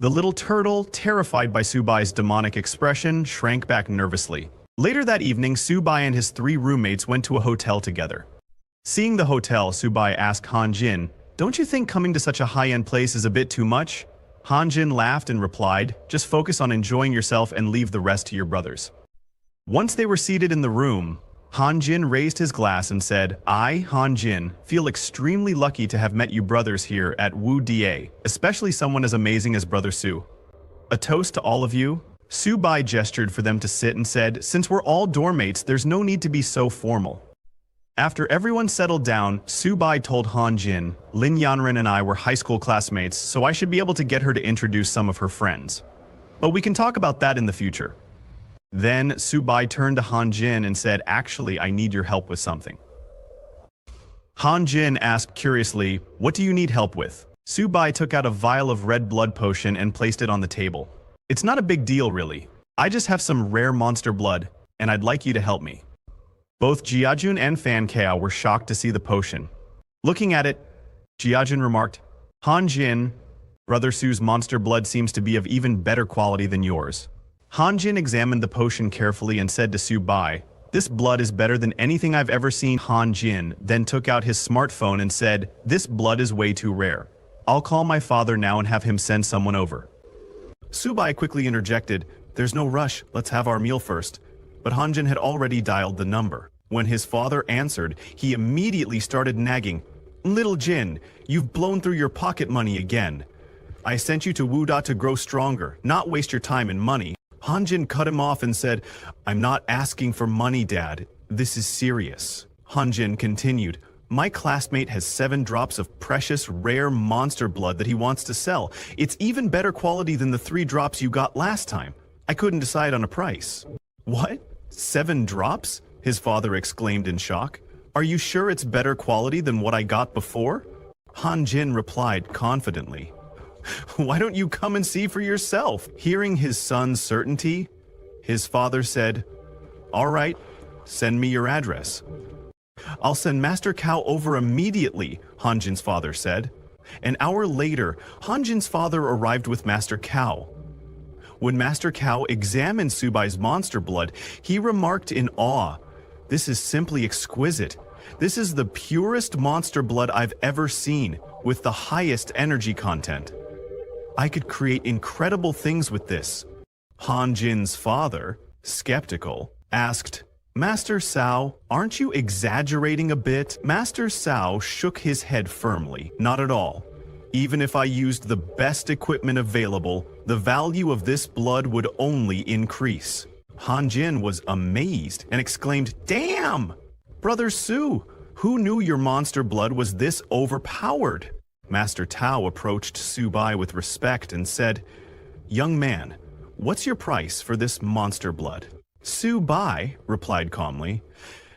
The little turtle, terrified by Su-bai's demonic expression, shrank back nervously. Later that evening, Su-bai and his 3 roommates went to a hotel together. Seeing the hotel, Su-bai asked Han Jin, "Don't you think coming to such a high-end place is a bit too much?" Han Jin laughed and replied, "Just focus on enjoying yourself and leave the rest to your brothers." Once they were seated in the room, Han Jin raised his glass and said, "I, Han Jin, feel extremely lucky to have met you brothers here at Wu Da, especially someone as amazing as Brother Su. A toast to all of you." Su-bai gestured for them to sit and said, "Since we're all dorm mates, there's no need to be so formal." After everyone settled down, Subai told Han Jin, Lin Yanren and I were high school classmates, so I should be able to get her to introduce some of her friends. But we can talk about that in the future. Then Subai turned to Han Jin and said, actually, I need your help with something. Han Jin asked curiously, what do you need help with? Subai took out a vial of red blood potion and placed it on the table. It's not a big deal, really. I just have some rare monster blood, and I'd like you to help me. Both Jiajun and Fan Kao were shocked to see the potion. Looking at it, Jiajun remarked, Han Jin, Brother Su's monster blood seems to be of even better quality than yours. Han Jin examined the potion carefully and said to Subai, this blood is better than anything I've ever seen. Han Jin then took out his smartphone and said, this blood is way too rare. I'll call my father now and have him send someone over. Subai quickly interjected, there's no rush, let's have our meal first. But Han Jin had already dialed the number. When his father answered, he immediately started nagging, Little Jin, you've blown through your pocket money again. I sent you to Wuda to grow stronger, not waste your time and money. Han Jin cut him off and said, I'm not asking for money, Dad. This is serious. Han Jin continued, my classmate has 7 drops of precious, rare monster blood that he wants to sell. It's even better quality than the 3 drops you got last time. I couldn't decide on a price. What? 7 drops? His father exclaimed in shock. Are you sure it's better quality than what I got before? Han Jin replied confidently. Why don't you come and see for yourself? Hearing his son's certainty, his father said, all right, send me your address. I'll send Master Kao over immediately, Han Jin's father said. An hour later, Han Jin's father arrived with Master Kao. When Master Kao examined Subai's monster blood, he remarked in awe, this is simply exquisite. This is the purest monster blood I've ever seen, with the highest energy content. I could create incredible things with this. Han Jin's father, skeptical, asked, Master Cao, aren't you exaggerating a bit? Master Cao shook his head firmly. Not at all. Even if I used the best equipment available, the value of this blood would only increase. Han Jin was amazed and exclaimed, damn! Brother Su, who knew your monster blood was this overpowered? Master Tao approached Subai with respect and said, young man, what's your price for this monster blood? Subai replied calmly,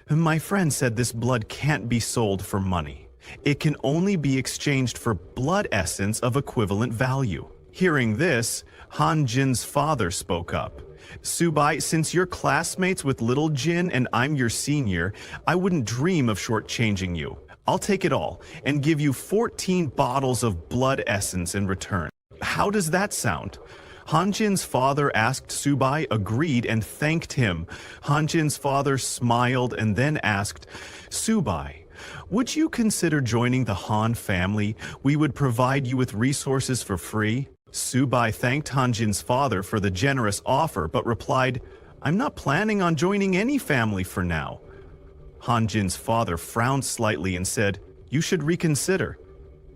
my friend said this blood can't be sold for money. It can only be exchanged for blood essence of equivalent value. Hearing this, Han Jin's father spoke up. Subai, since you're classmates with Little Jin and I'm your senior, I wouldn't dream of shortchanging you. I'll take it all and give you 14 bottles of blood essence in return. How does that sound? Han Jin's father asked Subai, agreed, and thanked him. Han Jin's father smiled and then asked, Subai, would you consider joining the Han family? We would provide you with resources for free. Subai thanked Han Jin's father for the generous offer, but replied, I'm not planning on joining any family for now. Han Jin's father frowned slightly and said, you should reconsider.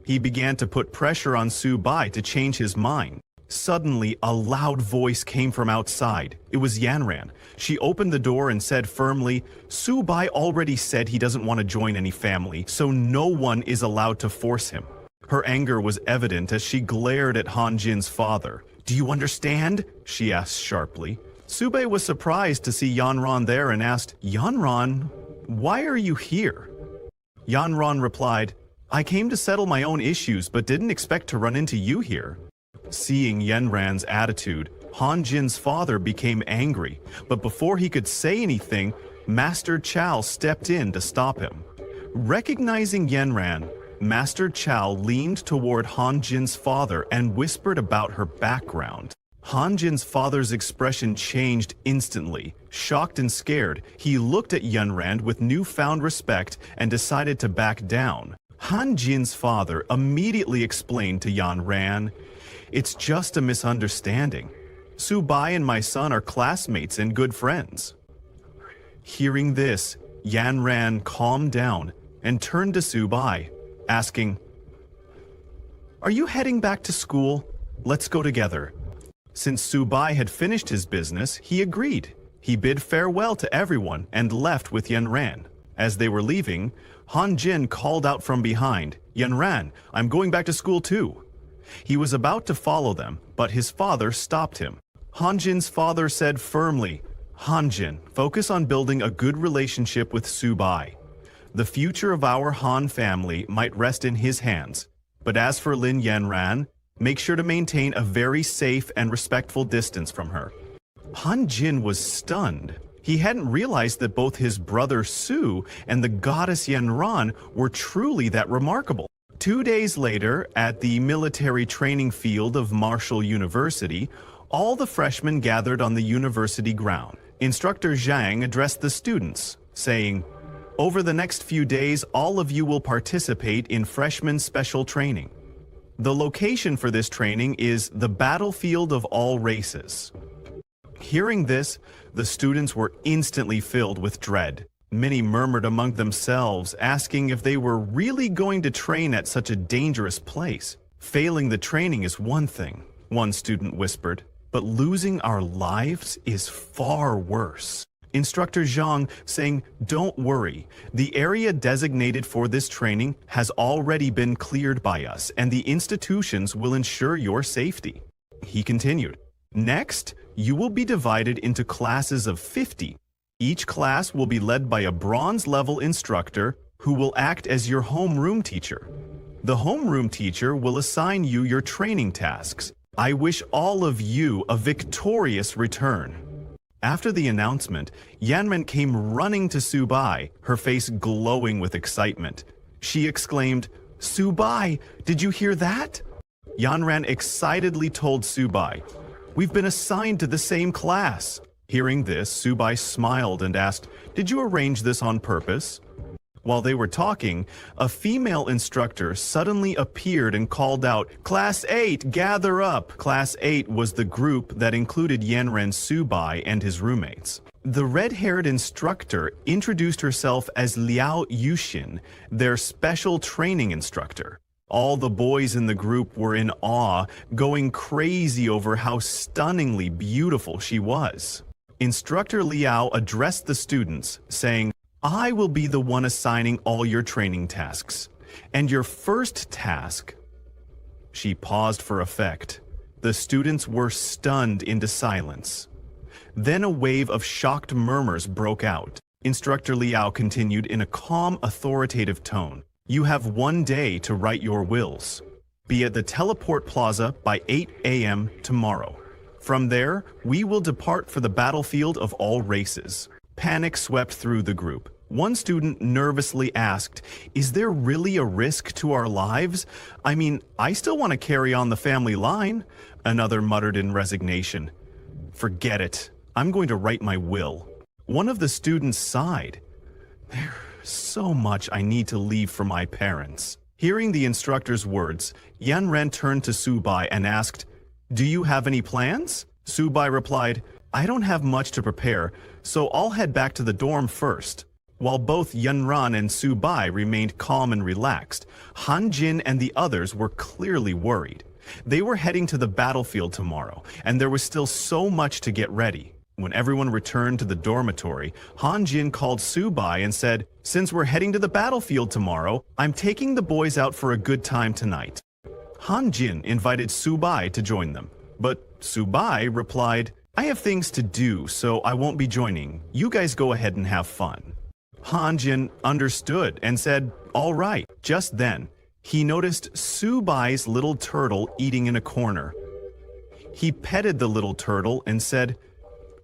He began to put pressure on Subai to change his mind. Suddenly, a loud voice came from outside. It was Yanran. She opened the door and said firmly, Subai already said he doesn't want to join any family, so no one is allowed to force him. Her anger was evident as she glared at Han Jin's father. Do you understand? She asked sharply. Subai was surprised to see Yanran there and asked, Yanran, why are you here? Yanran replied, I came to settle my own issues but didn't expect to run into you here. Seeing Yanran's attitude, Han Jin's father became angry, but before he could say anything, Master Chow stepped in to stop him. Recognizing Yanran, Master Chow leaned toward Han Jin's father and whispered about her background. Han Jin's father's expression changed instantly. Shocked and scared, he looked at Yanran with newfound respect and decided to back down. Han Jin's father immediately explained to Yanran, it's just a misunderstanding. Subai and my son are classmates and good friends. Hearing this, Yanran calmed down and turned to Subai, asking, are you heading back to school? Let's go together. Since Subai had finished his business, he agreed. He bid farewell to everyone and left with Yanran. As they were leaving, Han Jin called out from behind, "Yanran, I'm going back to school too." He was about to follow them, but his father stopped him. Han Jin's father said firmly, "Han Jin, focus on building a good relationship with Subai. The future of our Han family might rest in his hands, but as for Lin Yanran, make sure to maintain a very safe and respectful distance from her." Han Jin was stunned. He hadn't realized that both his brother Su and the goddess Yanran were truly that remarkable. 2 days later, at the military training field of Marshall University, all the freshmen gathered on the university ground. Instructor Zhang addressed the students, saying, "Over the next few days, all of you will participate in freshman special training. The location for this training is the battlefield of all races." Hearing this, the students were instantly filled with dread. Many murmured among themselves, asking if they were really going to train at such a dangerous place. "Failing the training is one thing," one student whispered, "but losing our lives is far worse." Instructor Zhang saying, "Don't worry, the area designated for this training has already been cleared by us, and the institutions will ensure your safety." He continued, "Next, you will be divided into classes of 50. Each class will be led by a bronze-level instructor who will act as your homeroom teacher. The homeroom teacher will assign you your training tasks. I wish all of you a victorious return." After the announcement, Yanran came running to Subai, her face glowing with excitement. She exclaimed, "Subai, did you hear that?" Yanran excitedly told Subai, "We've been assigned to the same class." Hearing this, Subai smiled and asked, "Did you arrange this on purpose?" While they were talking, a female instructor suddenly appeared and called out, "Class 8, gather up!" Class 8 was the group that included Yanran Subai and his roommates. The red-haired instructor introduced herself as Liao Yushin, their special training instructor. All the boys in the group were in awe, going crazy over how stunningly beautiful she was. Instructor Liao addressed the students, saying, "I will be the one assigning all your training tasks. And your first task..." She paused for effect. The students were stunned into silence. Then a wave of shocked murmurs broke out. Instructor Liao continued in a calm, authoritative tone. "You have 1 day to write your wills. Be at the teleport plaza by 8 a.m. tomorrow. From there, we will depart for the battlefield of all races." Panic swept through the group. One student nervously asked, "Is there really a risk to our lives? I mean, I still want to carry on the family line." Another muttered in resignation, "Forget it. I'm going to write my will." One of the students sighed, "There's so much I need to leave for my parents." Hearing the instructor's words, Yanran turned to Subai and asked, "Do you have any plans?" Subai replied, "I don't have much to prepare, so I'll head back to the dorm first." While both Yanran and Subai remained calm and relaxed, Han Jin and the others were clearly worried. They were heading to the battlefield tomorrow, and there was still so much to get ready. When everyone returned to the dormitory, Han Jin called Subai and said, "Since we're heading to the battlefield tomorrow, I'm taking the boys out for a good time tonight." Han Jin invited Subai to join them, but Subai replied, "I have things to do, so I won't be joining. You guys go ahead and have fun." Han Jin understood and said, "All right." Just then, he noticed Subai's little turtle eating in a corner. He petted the little turtle and said,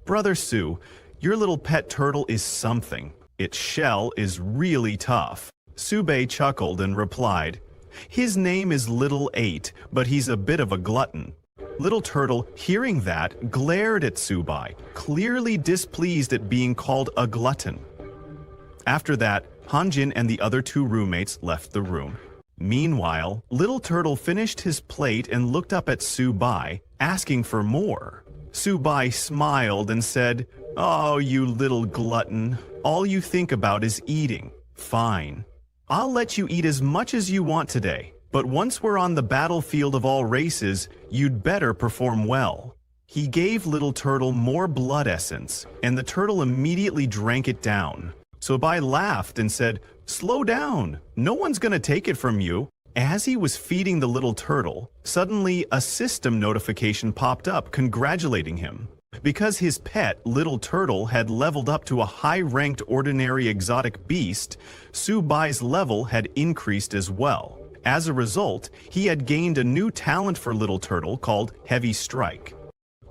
"Brother Su, your little pet turtle is something. Its shell is really tough." Subai chuckled and replied, "His name is Little 8, but he's a bit of a glutton." Little Turtle, hearing that, glared at Subai, clearly displeased at being called a glutton. After that, Han Jin and the other 2 roommates left the room. Meanwhile, Little Turtle finished his plate and looked up at Subai, asking for more. Subai smiled and said, "Oh, you little glutton. All you think about is eating. Fine. I'll let you eat as much as you want today, but once we're on the battlefield of all races, you'd better perform well." He gave Little Turtle more blood essence, and the turtle immediately drank it down. Subai laughed and said, "Slow down, no one's gonna take it from you." As he was feeding the little turtle, suddenly a system notification popped up congratulating him. Because his pet, little turtle, had leveled up to a high-ranked ordinary exotic beast, Subai's level had increased as well. As a result, he had gained a new talent for little turtle called Heavy Strike.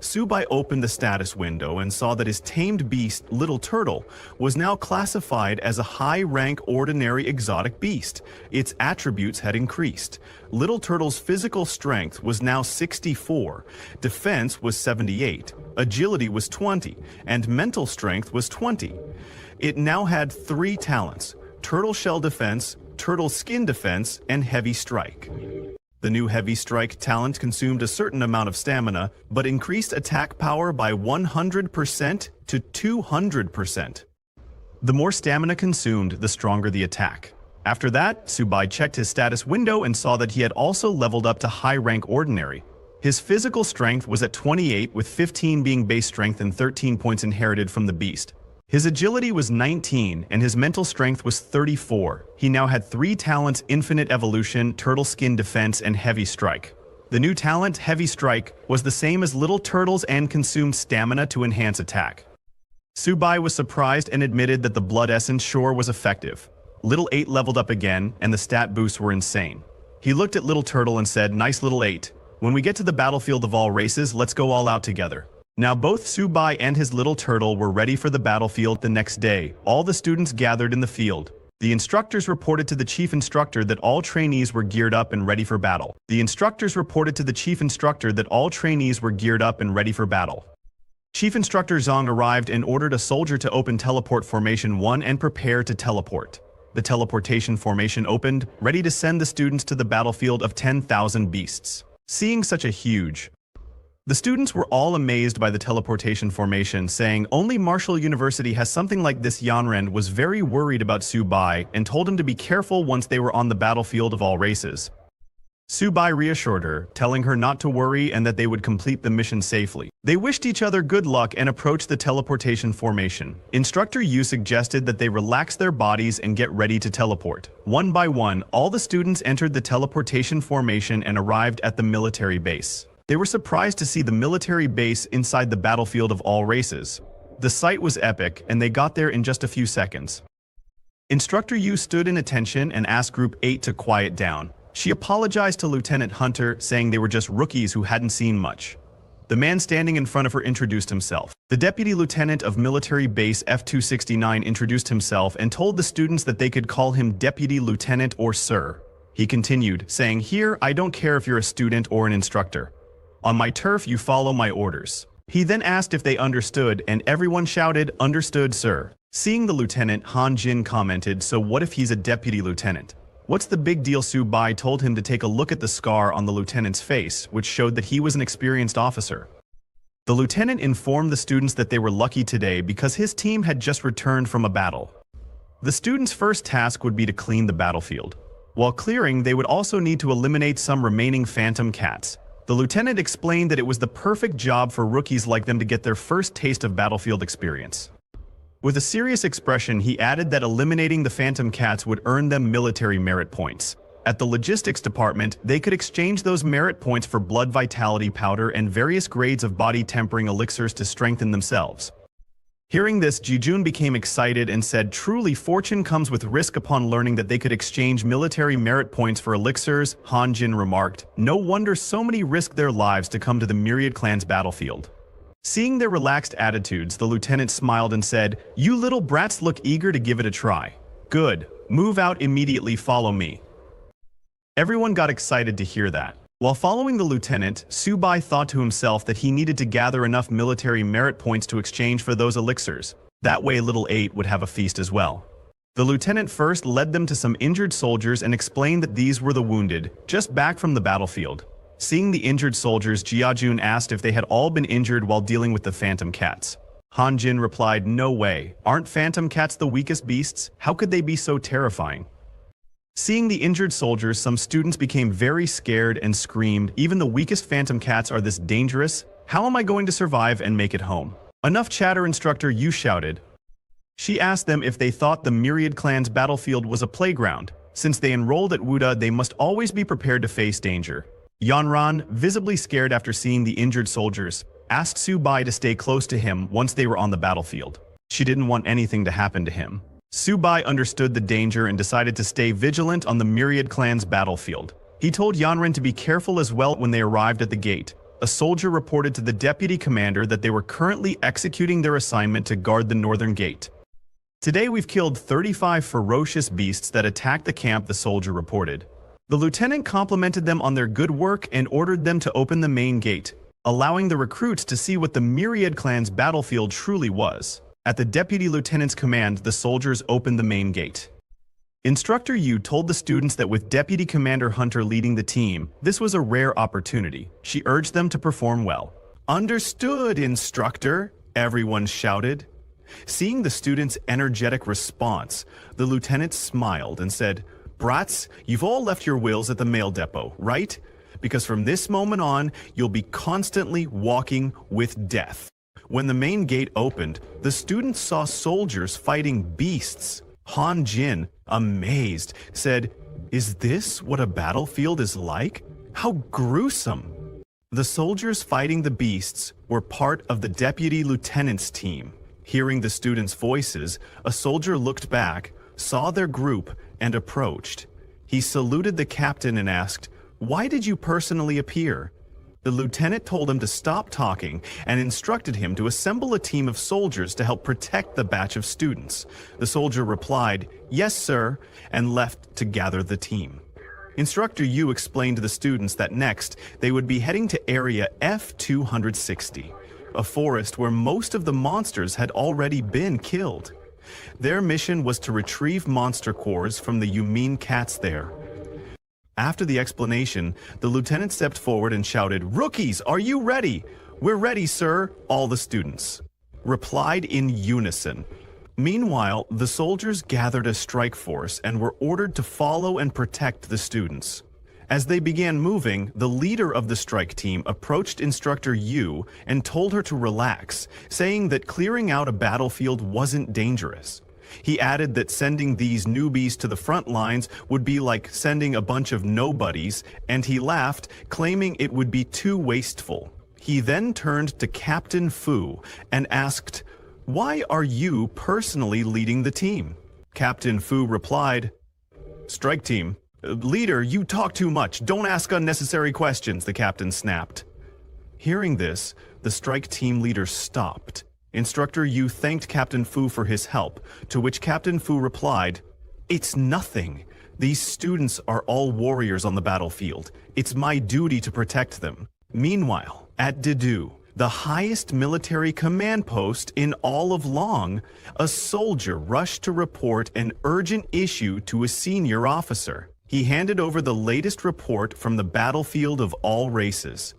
Subai opened the status window and saw that his tamed beast, Little Turtle, was now classified as a high-rank ordinary exotic beast. Its attributes had increased. Little Turtle's physical strength was now 64, defense was 78, agility was 20, and mental strength was 20. It now had 3 talents: Turtle Shell Defense, Turtle Skin Defense, and Heavy Strike. The new Heavy Strike talent consumed a certain amount of stamina, but increased attack power by 100% to 200%. The more stamina consumed, the stronger the attack. After that, Subai checked his status window and saw that he had also leveled up to high rank ordinary. His physical strength was at 28, with 15 being base strength and 13 points inherited from the beast. His agility was 19, and his mental strength was 34. He now had 3 talents: Infinite Evolution, Turtle Skin Defense, and Heavy Strike. The new talent, Heavy Strike, was the same as Little Turtle's and consumed stamina to enhance attack. Subai was surprised and admitted that the Blood Essence sure was effective. Little 8 leveled up again, and the stat boosts were insane. He looked at Little Turtle and said, "Nice Little 8. When we get to the battlefield of all races, let's go all out together." Now both Subai and his little turtle were ready for the battlefield the next day. All the students gathered in the field. The instructors reported to the chief instructor that all trainees were geared up and ready for battle. Chief instructor Zhang arrived and ordered a soldier to open teleport formation 1 and prepare to teleport. The teleportation formation opened, ready to send the students to the battlefield of 10,000 beasts. Seeing such a huge The students were all amazed by the teleportation formation, saying only Martial University has something like this. Yanren was very worried about Subai and told him to be careful once they were on the battlefield of all races. Subai reassured her, telling her not to worry and that they would complete the mission safely. They wished each other good luck and approached the teleportation formation. Instructor Yu suggested that they relax their bodies and get ready to teleport. One by one, all the students entered the teleportation formation and arrived at the military base. They were surprised to see the military base inside the battlefield of all races. The sight was epic, and they got there in just a few seconds. Instructor Yu stood in attention and asked Group 8 to quiet down. She apologized to Lieutenant Hunter, saying they were just rookies who hadn't seen much. The man standing in front of her introduced himself. The Deputy Lieutenant of Military Base F-269 introduced himself and told the students that they could call him Deputy Lieutenant or Sir. He continued, saying, "Here, I don't care if you're a student or an instructor. On my turf, you follow my orders." He then asked if they understood, and everyone shouted, "Understood, sir." Seeing the lieutenant, Han Jin commented, "So what if he's a deputy lieutenant? What's the big deal?" Subai told him to take a look at the scar on the lieutenant's face, which showed that he was an experienced officer. The lieutenant informed the students that they were lucky today because his team had just returned from a battle. The students' first task would be to clean the battlefield. While clearing, they would also need to eliminate some remaining phantom cats. The lieutenant explained that it was the perfect job for rookies like them to get their first taste of battlefield experience. With a serious expression, he added that eliminating the phantom cats would earn them military merit points. At the logistics department, they could exchange those merit points for blood vitality powder and various grades of body tempering elixirs to strengthen themselves. Hearing this, Jijun became excited and said, "Truly, fortune comes with risk." Upon learning that they could exchange military merit points for elixirs, Han Jin remarked, "No wonder so many risked their lives to come to the Myriad Clan's battlefield." Seeing their relaxed attitudes, the lieutenant smiled and said, "You little brats look eager to give it a try. Good. Move out immediately, follow me." Everyone got excited to hear that. While following the lieutenant, Subai thought to himself that he needed to gather enough military merit points to exchange for those elixirs. That way Little 8 would have a feast as well. The lieutenant first led them to some injured soldiers and explained that these were the wounded, just back from the battlefield. Seeing the injured soldiers, Jiajun asked if they had all been injured while dealing with the phantom cats. Han Jin replied, "No way. Aren't phantom cats the weakest beasts? How could they be so terrifying?" Seeing the injured soldiers, some students became very scared and screamed, "Even the weakest phantom cats are this dangerous? How am I going to survive and make it home?" "Enough chatter," Instructor Yu shouted. She asked them if they thought the Myriad Clan's battlefield was a playground. Since they enrolled at Wuda, they must always be prepared to face danger. Yanran, visibly scared after seeing the injured soldiers, asked Subai to stay close to him once they were on the battlefield. She didn't want anything to happen to him. Subai understood the danger and decided to stay vigilant on the Myriad Clan's battlefield. He told Yanran to be careful as well. When they arrived at the gate, a soldier reported to the deputy commander that they were currently executing their assignment to guard the northern gate. Today we've killed 35 ferocious beasts that attacked the camp, the soldier reported. The lieutenant complimented them on their good work and ordered them to open the main gate, allowing the recruits to see what the Myriad Clan's battlefield truly was. At the deputy lieutenant's command, the soldiers opened the main gate. Instructor Yu told the students that with Deputy Commander Hunter leading the team, this was a rare opportunity. She urged them to perform well. "Understood, Instructor," everyone shouted. Seeing the students' energetic response, the lieutenant smiled and said, "Brats, you've all left your wills at the mail depot, right? Because from this moment on, you'll be constantly walking with death." When the main gate opened, the students saw soldiers fighting beasts. Han Jin, amazed, said, "Is this what a battlefield is like? How gruesome!" The soldiers fighting the beasts were part of the deputy lieutenant's team. Hearing the students' voices, a soldier looked back, saw their group, and approached. He saluted the captain and asked, "Why did you personally appear?" The lieutenant told him to stop talking and instructed him to assemble a team of soldiers to help protect the batch of students. The soldier replied, "Yes, sir," and left to gather the team. Instructor Yu explained to the students that next they would be heading to area F-260, a forest where most of the monsters had already been killed. Their mission was to retrieve monster cores from the Yumin cats there. After the explanation, the lieutenant stepped forward and shouted, "Rookies, are you ready?" "We're ready, sir," all the students replied in unison. Meanwhile, the soldiers gathered a strike force and were ordered to follow and protect the students. As they began moving, the leader of the strike team approached Instructor Yu and told her to relax, saying that clearing out a battlefield wasn't dangerous. He added that sending these newbies to the front lines would be like sending a bunch of nobodies, and he laughed, claiming it would be too wasteful. He then turned to Captain Fu and asked, "Why are you personally leading the team?" Captain Fu replied, "Strike team. Leader, you talk too much. Don't ask unnecessary questions," the captain snapped. Hearing this, the strike team leader stopped. Instructor Yu thanked Captain Fu for his help, to which Captain Fu replied, "It's nothing. These students are all warriors on the battlefield. It's my duty to protect them." Meanwhile, at Dedu, the highest military command post in all of Long, a soldier rushed to report an urgent issue to a senior officer. He handed over the latest report from the battlefield of all races.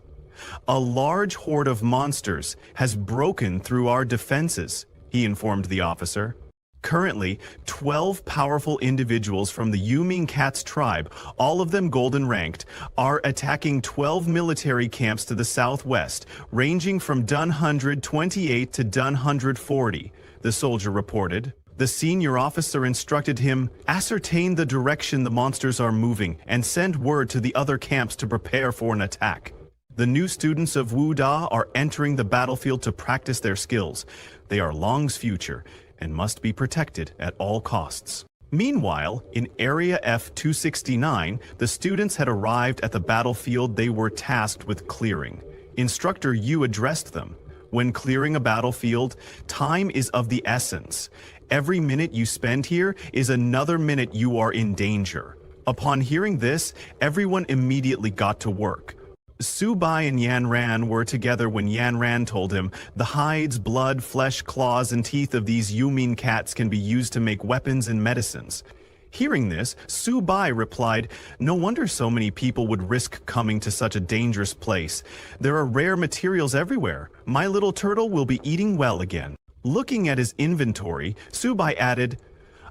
"A large horde of monsters has broken through our defenses," he informed the officer. Currently, 12 powerful individuals from the Yumin Cats tribe, all of them golden ranked, are attacking 12 military camps to the southwest, ranging from Dun 128 to Dun 140, the soldier reported. The senior officer instructed him, "Ascertain the direction the monsters are moving and send word to the other camps to prepare for an attack." The new students of Wuda are entering the battlefield to practice their skills. They are Long's future and must be protected at all costs. Meanwhile, in Area F-269, the students had arrived at the battlefield they were tasked with clearing. Instructor Yu addressed them. When clearing a battlefield, time is of the essence. Every minute you spend here is another minute you are in danger. Upon hearing this, everyone immediately got to work. Subai and Yanran were together when Yanran told him the hides, blood, flesh, claws, and teeth of these Yumin cats can be used to make weapons and medicines. Hearing this, Subai replied, "No wonder so many people would risk coming to such a dangerous place. There are rare materials everywhere. My little turtle will be eating well again." Looking at his inventory, Subai added,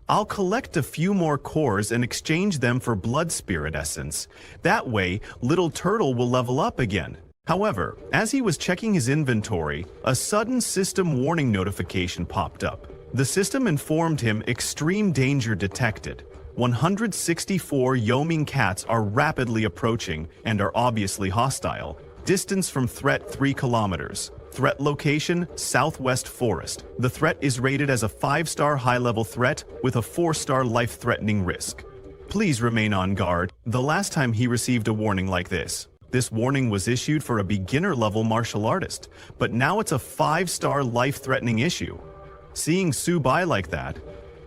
"I'll collect a few more cores and exchange them for blood spirit essence. That way, Little Turtle will level up again." However, as he was checking his inventory, a sudden system warning notification popped up. The system informed him extreme danger detected. 164 Yoming cats are rapidly approaching and are obviously hostile. Distance from threat 3 kilometers. Threat location, Southwest Forest. The threat is rated as a 5-star high-level threat with a 4-star life-threatening risk. Please remain on guard. The last time he received a warning like this warning was issued for a beginner-level martial artist, but now it's a 5-star life-threatening issue. Seeing Subai like that,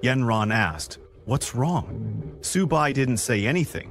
Yenron asked, "What's wrong?" Subai didn't say anything,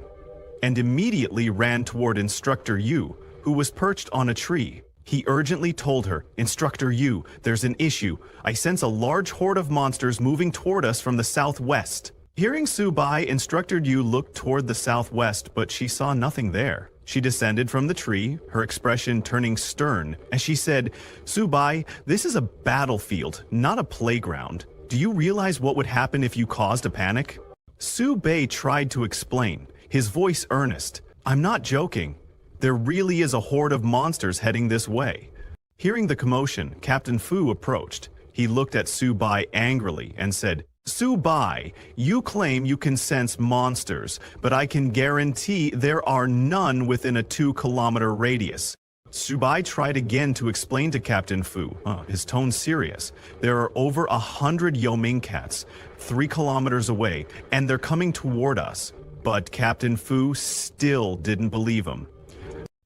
and immediately ran toward Instructor Yu, who was perched on a tree. He urgently told her, "Instructor Yu, there's an issue. I sense a large horde of monsters moving toward us from the southwest." Hearing Subai, Instructor Yu looked toward the southwest, but she saw nothing there. She descended from the tree, her expression turning stern, as she said, "Subai, this is a battlefield, not a playground. Do you realize what would happen if you caused a panic?" Subai tried to explain, his voice earnest. "I'm not joking. There really is a horde of monsters heading this way." Hearing the commotion, Captain Fu approached. He looked at Subai angrily and said, "Subai, you claim you can sense monsters, but I can guarantee there are none within a 2-kilometer radius." Subai tried again to explain to Captain Fu, his tone serious. "There are over 100 Yoming cats, 3 kilometers away, and they're coming toward us." But Captain Fu still didn't believe him.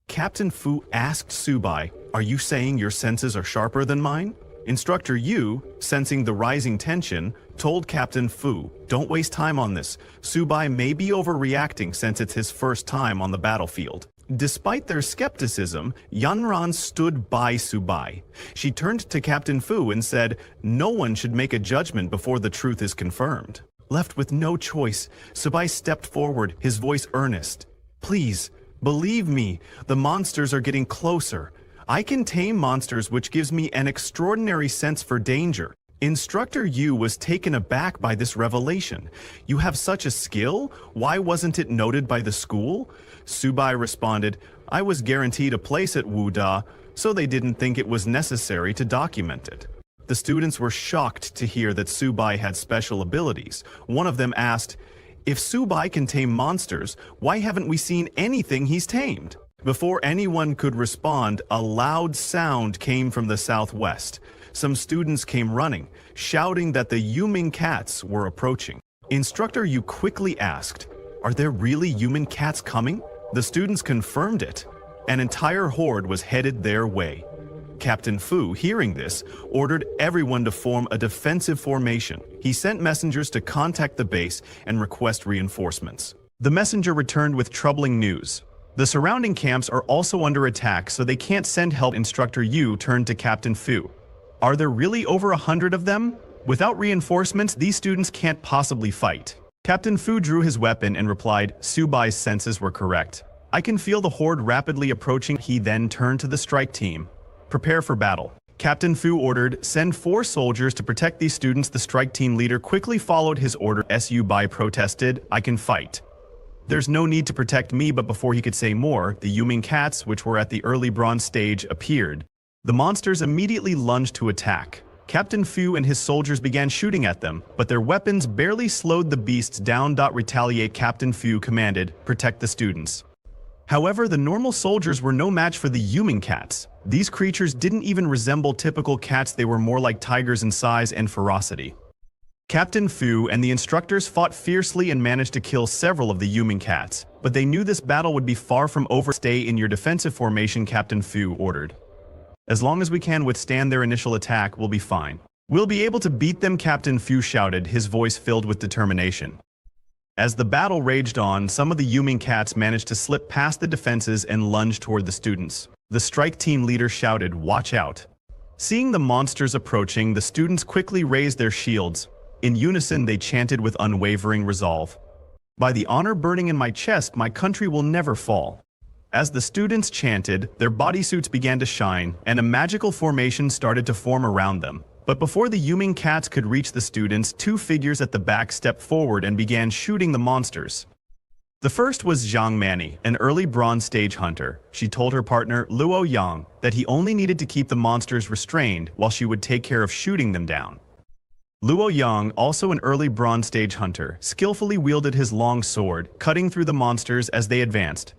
Captain Fu asked Subai, "Are you saying your senses are sharper than mine?" Instructor Yu, sensing the rising tension, told Captain Fu, "Don't waste time on this. Subai may be overreacting since it's his first time on the battlefield." Despite their skepticism, Yanran stood by Subai. She turned to Captain Fu and said, "No one should make a judgment before the truth is confirmed." Left with no choice, Subai stepped forward, his voice earnest. "Please, believe me, the monsters are getting closer. I can tame monsters, which gives me an extraordinary sense for danger." Instructor Yu was taken aback by this revelation. "You have such a skill? Why wasn't it noted by the school?" Subai responded, "I was guaranteed a place at Wuda, so they didn't think it was necessary to document it." The students were shocked to hear that Subai had special abilities. One of them asked, "If Subai can tame monsters, why haven't we seen anything he's tamed?" Before anyone could respond, a loud sound came from the southwest. Some students came running, shouting that the Yuming cats were approaching. Instructor Yu quickly asked, "Are there really human cats coming?" The students confirmed it. An entire horde was headed their way. Captain Fu, hearing this, ordered everyone to form a defensive formation. He sent messengers to contact the base and request reinforcements. The messenger returned with troubling news. The surrounding camps are also under attack, so they can't send help. Instructor Yu turned to Captain Fu. "Are there really over 100 of them? Without reinforcements, these students can't possibly fight." Captain Fu drew his weapon and replied, "Subai's senses were correct. I can feel the horde rapidly approaching." He then turned to the strike team. "Prepare for battle." Captain Fu ordered, "Send 4 soldiers to protect these students." The strike team leader quickly followed his order. Subai protested, "I can fight. There's no need to protect me." But before he could say more, the Yuming cats, which were at the early bronze stage, appeared. The monsters immediately lunged to attack. Captain Fu and his soldiers began shooting at them, but their weapons barely slowed the beasts down. "Retaliate," Captain Fu commanded, "protect the students." However, the normal soldiers were no match for the Yuming cats. These creatures didn't even resemble typical cats, they were more like tigers in size and ferocity. Captain Fu and the instructors fought fiercely and managed to kill several of the Yuming cats, but they knew this battle would be far from over. "Stay in your defensive formation," Captain Fu ordered. "As long as we can withstand their initial attack, we'll be fine. We'll be able to beat them," Captain Fu shouted, his voice filled with determination. As the battle raged on, some of the Yuming cats managed to slip past the defenses and lunge toward the students. The strike team leader shouted, "Watch out." Seeing the monsters approaching, the students quickly raised their shields. In unison, they chanted with unwavering resolve, "By the honor burning in my chest, my country will never fall." As the students chanted, their bodysuits began to shine, and a magical formation started to form around them. But before the Yuming cats could reach the students, 2 figures at the back stepped forward and began shooting the monsters. The first was Zhang Mani, an early bronze stage hunter. She told her partner, Luo Yang, that he only needed to keep the monsters restrained while she would take care of shooting them down. Luo Yang, also an early Bronze Stage hunter, skillfully wielded his long sword, cutting through the monsters as they advanced.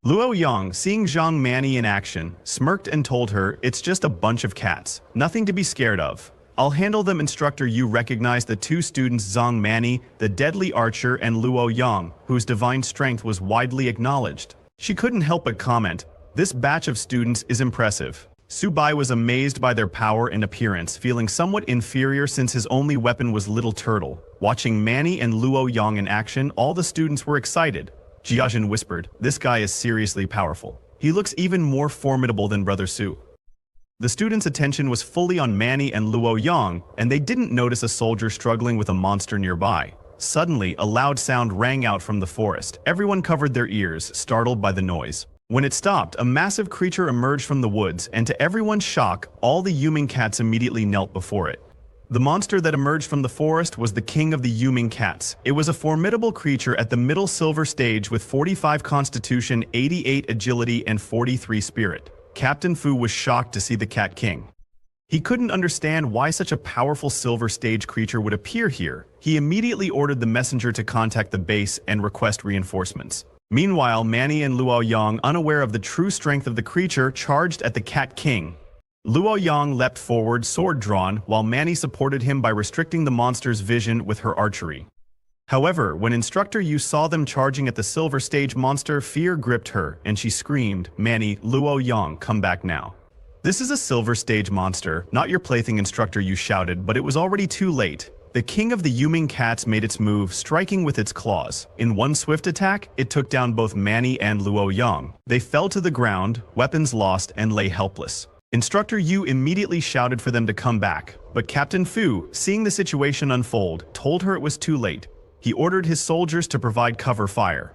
Luo Yang, seeing Zhang Manny in action, smirked and told her, "It's just a bunch of cats, nothing to be scared of. I'll handle them." Instructor Yu recognized the two students, Zhang Manny, the deadly archer, and Luo Yang, whose divine strength was widely acknowledged. She couldn't help but comment, "This batch of students is impressive." Su Bai was amazed by their power and appearance, feeling somewhat inferior since his only weapon was Little Turtle. Watching Manny and Luo Yang in action, all the students were excited. Jiajin whispered, "This guy is seriously powerful. He looks even more formidable than Brother Su." The students' attention was fully on Manny and Luo Yang, and they didn't notice a soldier struggling with a monster nearby. Suddenly, a loud sound rang out from the forest. Everyone covered their ears, startled by the noise. When it stopped, a massive creature emerged from the woods, and to everyone's shock, all the Yuming cats immediately knelt before it. The monster that emerged from the forest was the king of the Yuming cats. It was a formidable creature at the middle silver stage with 45 constitution, 88 agility, and 43 spirit. Captain Fu was shocked to see the Cat King. He couldn't understand why such a powerful silver stage creature would appear here. He immediately ordered the messenger to contact the base and request reinforcements. Meanwhile, Manny and Luo Yang, unaware of the true strength of the creature, charged at the Cat King. Luo Yang leapt forward, sword drawn, while Manny supported him by restricting the monster's vision with her archery. However, when Instructor Yu saw them charging at the silver stage monster, fear gripped her, and she screamed, "Manny, Luo Yang, come back now." "This is a silver stage monster, not your plaything," Instructor Yu shouted, but it was already too late. The king of the Yuming cats made its move, striking with its claws. In one swift attack, it took down both Manny and Luo Yang. They fell to the ground, weapons lost, and lay helpless. Instructor Yu immediately shouted for them to come back, but Captain Fu, seeing the situation unfold, told her it was too late. He ordered his soldiers to provide cover fire.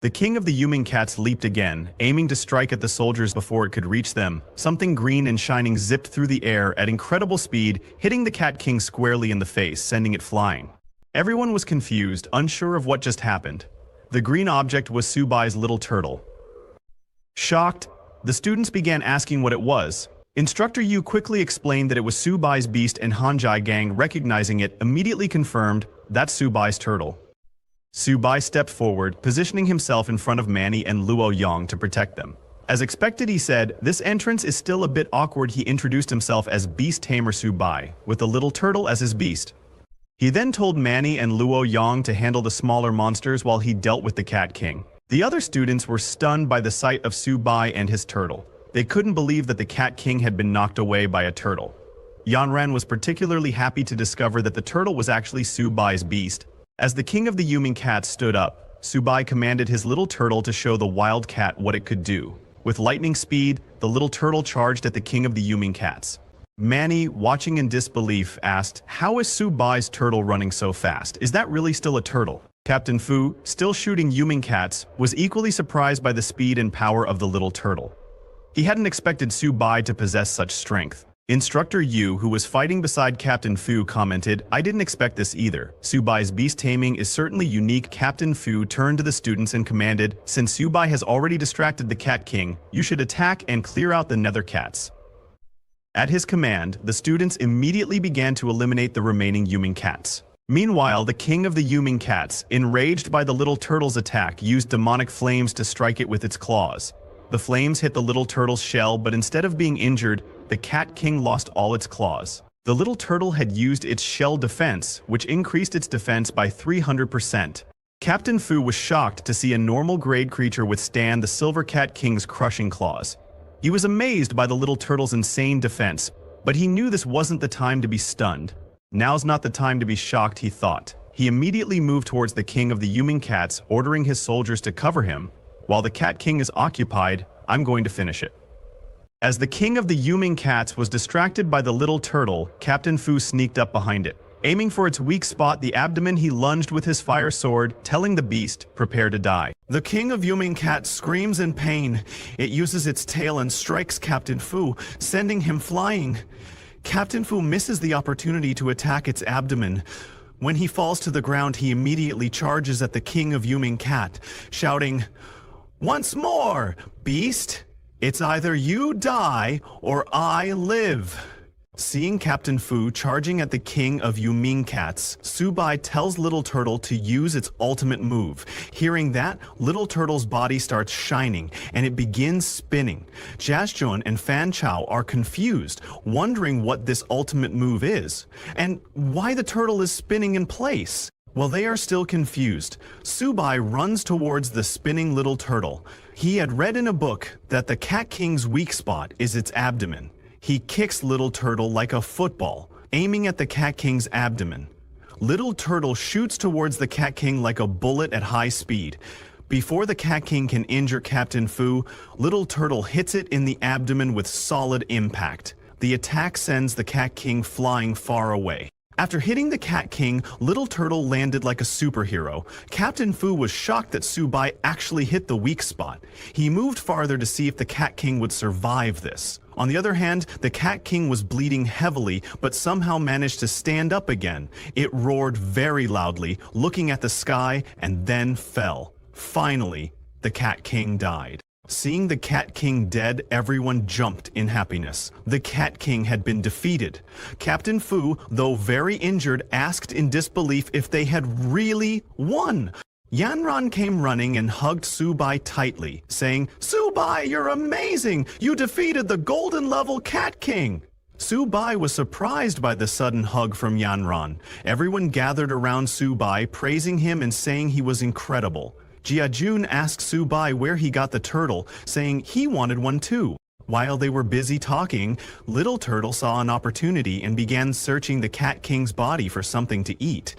The king of the Yuming cats leaped again, aiming to strike at the soldiers before it could reach them. Something green and shining zipped through the air at incredible speed, hitting the Cat King squarely in the face, sending it flying. Everyone was confused, unsure of what just happened. The green object was Su Bai's Little Turtle. Shocked, the students began asking what it was. Instructor Yu quickly explained that it was Su Bai's beast, and Hanjai Gang, recognizing it, immediately confirmed, "That's Su Bai's turtle." Su Bai stepped forward, positioning himself in front of Manny and Luo Yang to protect them. As expected, he said, "This entrance is still a bit awkward." He introduced himself as Beast Tamer Su Bai, with the Little Turtle as his beast. He then told Manny and Luo Yang to handle the smaller monsters while he dealt with the Cat King. The other students were stunned by the sight of Su Bai and his turtle. They couldn't believe that the Cat King had been knocked away by a turtle. Yanran was particularly happy to discover that the turtle was actually Su Bai's beast. As the king of the Yuming cats stood up, Su Bai commanded his little turtle to show the wild cat what it could do. With lightning speed, the little turtle charged at the king of the Yuming cats. Manny, watching in disbelief, asked, "How is Su Bai's turtle running so fast? Is that really still a turtle?" Captain Fu, still shooting Yuming cats, was equally surprised by the speed and power of the little turtle. He hadn't expected Su Bai to possess such strength. Instructor Yu, who was fighting beside Captain Fu, commented, "I didn't expect this either. Su Bai's beast taming is certainly unique." Captain Fu turned to the students and commanded, "Since Su Bai has already distracted the Cat King, you should attack and clear out the nether cats." At his command, the students immediately began to eliminate the remaining Yuming cats. Meanwhile, the king of the Yuming cats, enraged by the little turtle's attack, used demonic flames to strike it with its claws. The flames hit the little turtle's shell, but instead of being injured, the Cat King lost all its claws. The little turtle had used its shell defense, which increased its defense by 300%. Captain Fu was shocked to see a normal grade creature withstand the Silver Cat King's crushing claws. He was amazed by the little turtle's insane defense, but he knew this wasn't the time to be stunned. Now's not the time to be shocked, he thought. He immediately moved towards the king of the Yuming cats, ordering his soldiers to cover him. "While the Cat King is occupied, I'm going to finish it." As the king of the Yuming cats was distracted by the little turtle, Captain Fu sneaked up behind it. Aiming for its weak spot, the abdomen, he lunged with his fire sword, telling the beast, "Prepare to die." The king of Yuming cats screams in pain. It uses its tail and strikes Captain Fu, sending him flying. Captain Fu misses the opportunity to attack its abdomen. When he falls to the ground, he immediately charges at the king of Yuming cat, shouting, "Once more, beast! It's either you die or I live." Seeing Captain Fu charging at the king of Yuming cats, Subai tells Little Turtle to use its ultimate move. Hearing that, Little Turtle's body starts shining and it begins spinning. Jiazhun and Fan Chao are confused, wondering what this ultimate move is, and why the turtle is spinning in place. While they are still confused, Subai runs towards the spinning Little Turtle. He had read in a book that the Cat King's weak spot is its abdomen. He kicks Little Turtle like a football, aiming at the Cat King's abdomen. Little Turtle shoots towards the Cat King like a bullet at high speed. Before the Cat King can injure Captain Fu, Little Turtle hits it in the abdomen with solid impact. The attack sends the Cat King flying far away. After hitting the Cat King, Little Turtle landed like a superhero. Captain Fu was shocked that Subai actually hit the weak spot. He moved farther to see if the Cat King would survive this. On the other hand, the Cat King was bleeding heavily, but somehow managed to stand up again. It roared very loudly, looking at the sky, and then fell. Finally, the Cat King died. Seeing the Cat King dead, everyone jumped in happiness. The Cat King had been defeated. Captain Fu, though very injured, asked in disbelief if they had really won. Yanran came running and hugged Subai tightly, saying, "Subai, you're amazing! You defeated the golden level Cat King!" Subai was surprised by the sudden hug from Yanran. Everyone gathered around Subai, praising him and saying he was incredible. Jiajun asked Subai where he got the turtle, saying he wanted one too. While they were busy talking, Little Turtle saw an opportunity and began searching the Cat King's body for something to eat.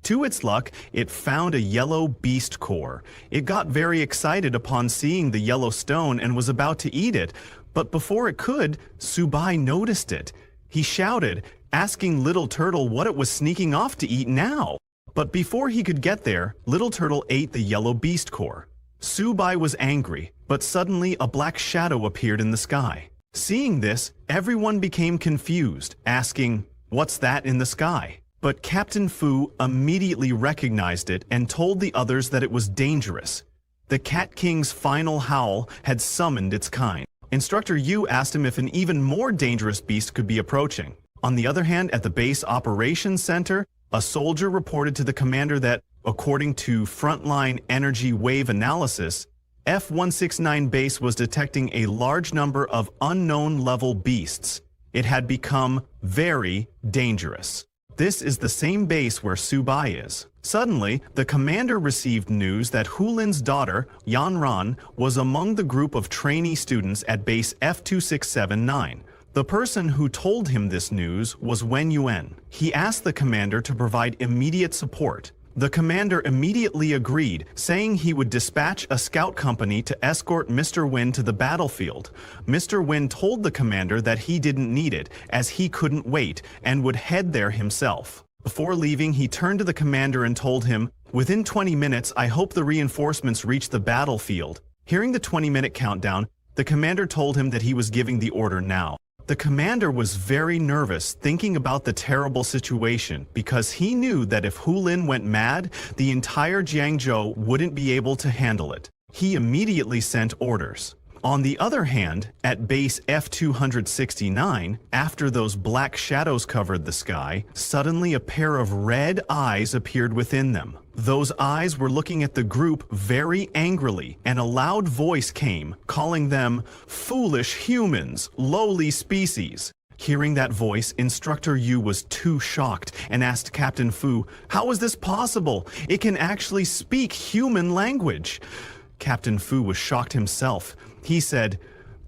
To its luck, it found a yellow beast core. It got very excited upon seeing the yellow stone and was about to eat it, but before it could, Subai noticed it. He shouted, asking Little Turtle what it was sneaking off to eat now. But before he could get there, Little Turtle ate the yellow beast core. Subai was angry, but suddenly a black shadow appeared in the sky. Seeing this, everyone became confused, asking, "What's that in the sky?" But Captain Fu immediately recognized it and told the others that it was dangerous. The Cat King's final howl had summoned its kind. Instructor Yu asked him if an even more dangerous beast could be approaching. On the other hand, at the base operations center, a soldier reported to the commander that, according to frontline energy wave analysis, F-169 base was detecting a large number of unknown level beasts. It had become very dangerous. This is the same base where Subai is. Suddenly, the commander received news that Hulin's daughter, Yanran, was among the group of trainee students at base F-2679. The person who told him this news was Wen Yuan. He asked the commander to provide immediate support. The commander immediately agreed, saying he would dispatch a scout company to escort Mr. Wen to the battlefield. Mr. Wen told the commander that he didn't need it, as he couldn't wait, and would head there himself. Before leaving, he turned to the commander and told him, "Within 20 minutes, I hope the reinforcements reach the battlefield." Hearing the 20-minute countdown, the commander told him that he was giving the order now. The commander was very nervous, thinking about the terrible situation, because he knew that if Hulin went mad, the entire Jiangzhou wouldn't be able to handle it. He immediately sent orders. On the other hand, at base F-269, after those black shadows covered the sky, suddenly a pair of red eyes appeared within them. Those eyes were looking at the group very angrily, and a loud voice came, calling them foolish humans, lowly species. Hearing that voice, Instructor Yu was too shocked and asked Captain Fu, "How is this possible? It can actually speak human language." Captain Fu was shocked himself. He said,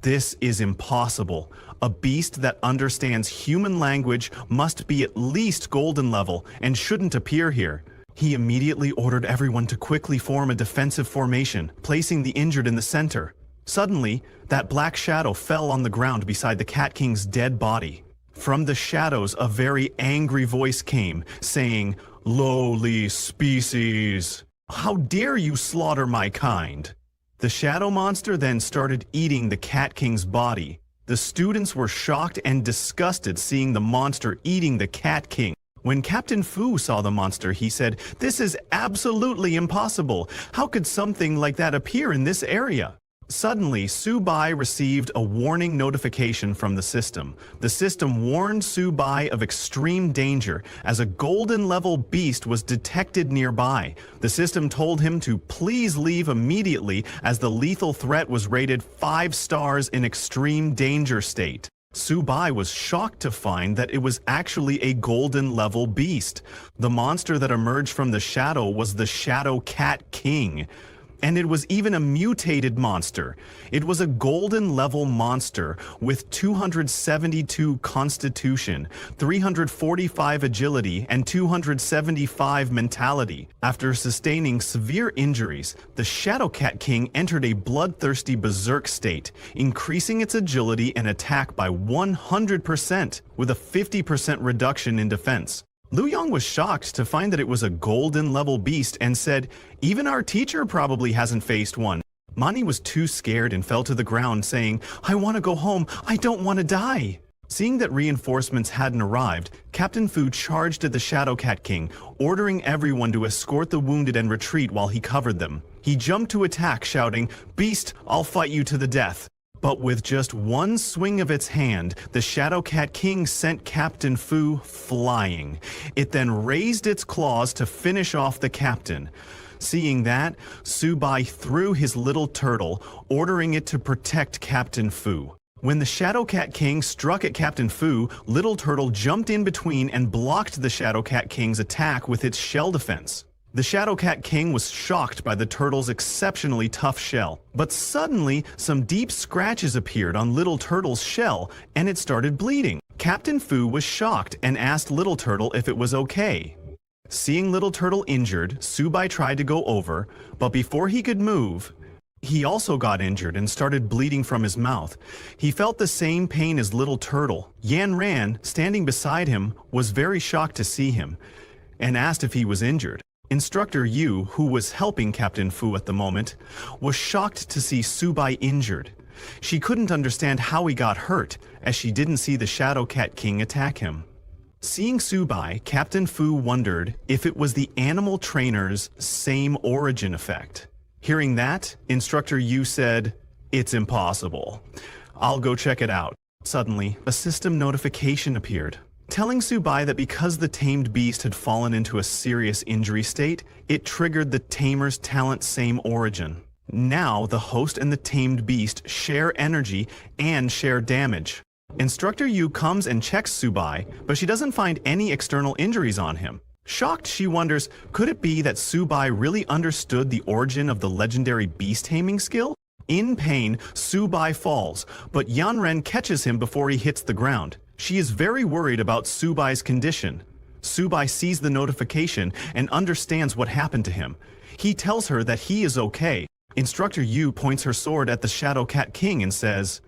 "This is impossible. A beast that understands human language must be at least golden level and shouldn't appear here." He immediately ordered everyone to quickly form a defensive formation, placing the injured in the center. Suddenly, that black shadow fell on the ground beside the Cat King's dead body. From the shadows, a very angry voice came, saying, "Lowly species! How dare you slaughter my kind?" The shadow monster then started eating the Cat King's body. The students were shocked and disgusted seeing the monster eating the Cat King. When Captain Fu saw the monster, he said, "This is absolutely impossible. How could something like that appear in this area?" Suddenly, Subai received a warning notification from the system. The system warned Subai of extreme danger as a golden-level beast was detected nearby. The system told him to please leave immediately as the lethal threat was rated 5 stars in extreme danger state. Subai was shocked to find that it was actually a golden-level beast. The monster that emerged from the shadow was the Shadow Cat King. And it was even a mutated monster. It was a golden-level monster with 272 constitution, 345 agility, and 275 mentality. After sustaining severe injuries, the Shadow Cat King entered a bloodthirsty berserk state, increasing its agility and attack by 100%, with a 50% reduction in defense. Liu Yang was shocked to find that it was a golden-level beast and said, "Even our teacher probably hasn't faced one." Mani was too scared and fell to the ground saying, "I want to go home, I don't want to die." Seeing that reinforcements hadn't arrived, Captain Fu charged at the Shadow Cat King, ordering everyone to escort the wounded and retreat while he covered them. He jumped to attack, shouting, "Beast, I'll fight you to the death." But with just one swing of its hand, the Shadow Cat King sent Captain Fu flying. It then raised its claws to finish off the captain. Seeing that, Subai threw his little turtle, ordering it to protect Captain Fu. When the Shadow Cat King struck at Captain Fu, Little Turtle jumped in between and blocked the Shadow Cat King's attack with its shell defense. The Shadow Cat King was shocked by the turtle's exceptionally tough shell, but suddenly some deep scratches appeared on Little Turtle's shell and it started bleeding. Captain Fu was shocked and asked Little Turtle if it was okay. Seeing Little Turtle injured, Subai tried to go over, but before he could move, he also got injured and started bleeding from his mouth. He felt the same pain as Little Turtle. Yan Ran, standing beside him, was very shocked to see him and asked if he was injured. Instructor Yu, who was helping Captain Fu at the moment, was shocked to see Subai injured. She couldn't understand how he got hurt, as she didn't see the Shadow Cat King attack him. Seeing Subai, Captain Fu wondered if it was the animal trainer's same origin effect. Hearing that, Instructor Yu said, "It's impossible. I'll go check it out." Suddenly, a system notification appeared, telling Subai that because the tamed beast had fallen into a serious injury state, it triggered the tamer's talent same origin. Now, the host and the tamed beast share energy and share damage. Instructor Yu comes and checks Subai, but she doesn't find any external injuries on him. Shocked, she wonders, could it be that Subai really understood the origin of the legendary beast taming skill? In pain, Subai falls, but Yanren catches him before he hits the ground. She is very worried about Subai's condition. Subai sees the notification and understands what happened to him. He tells her that he is okay. Instructor Yu points her sword at the Shadow Cat King and says,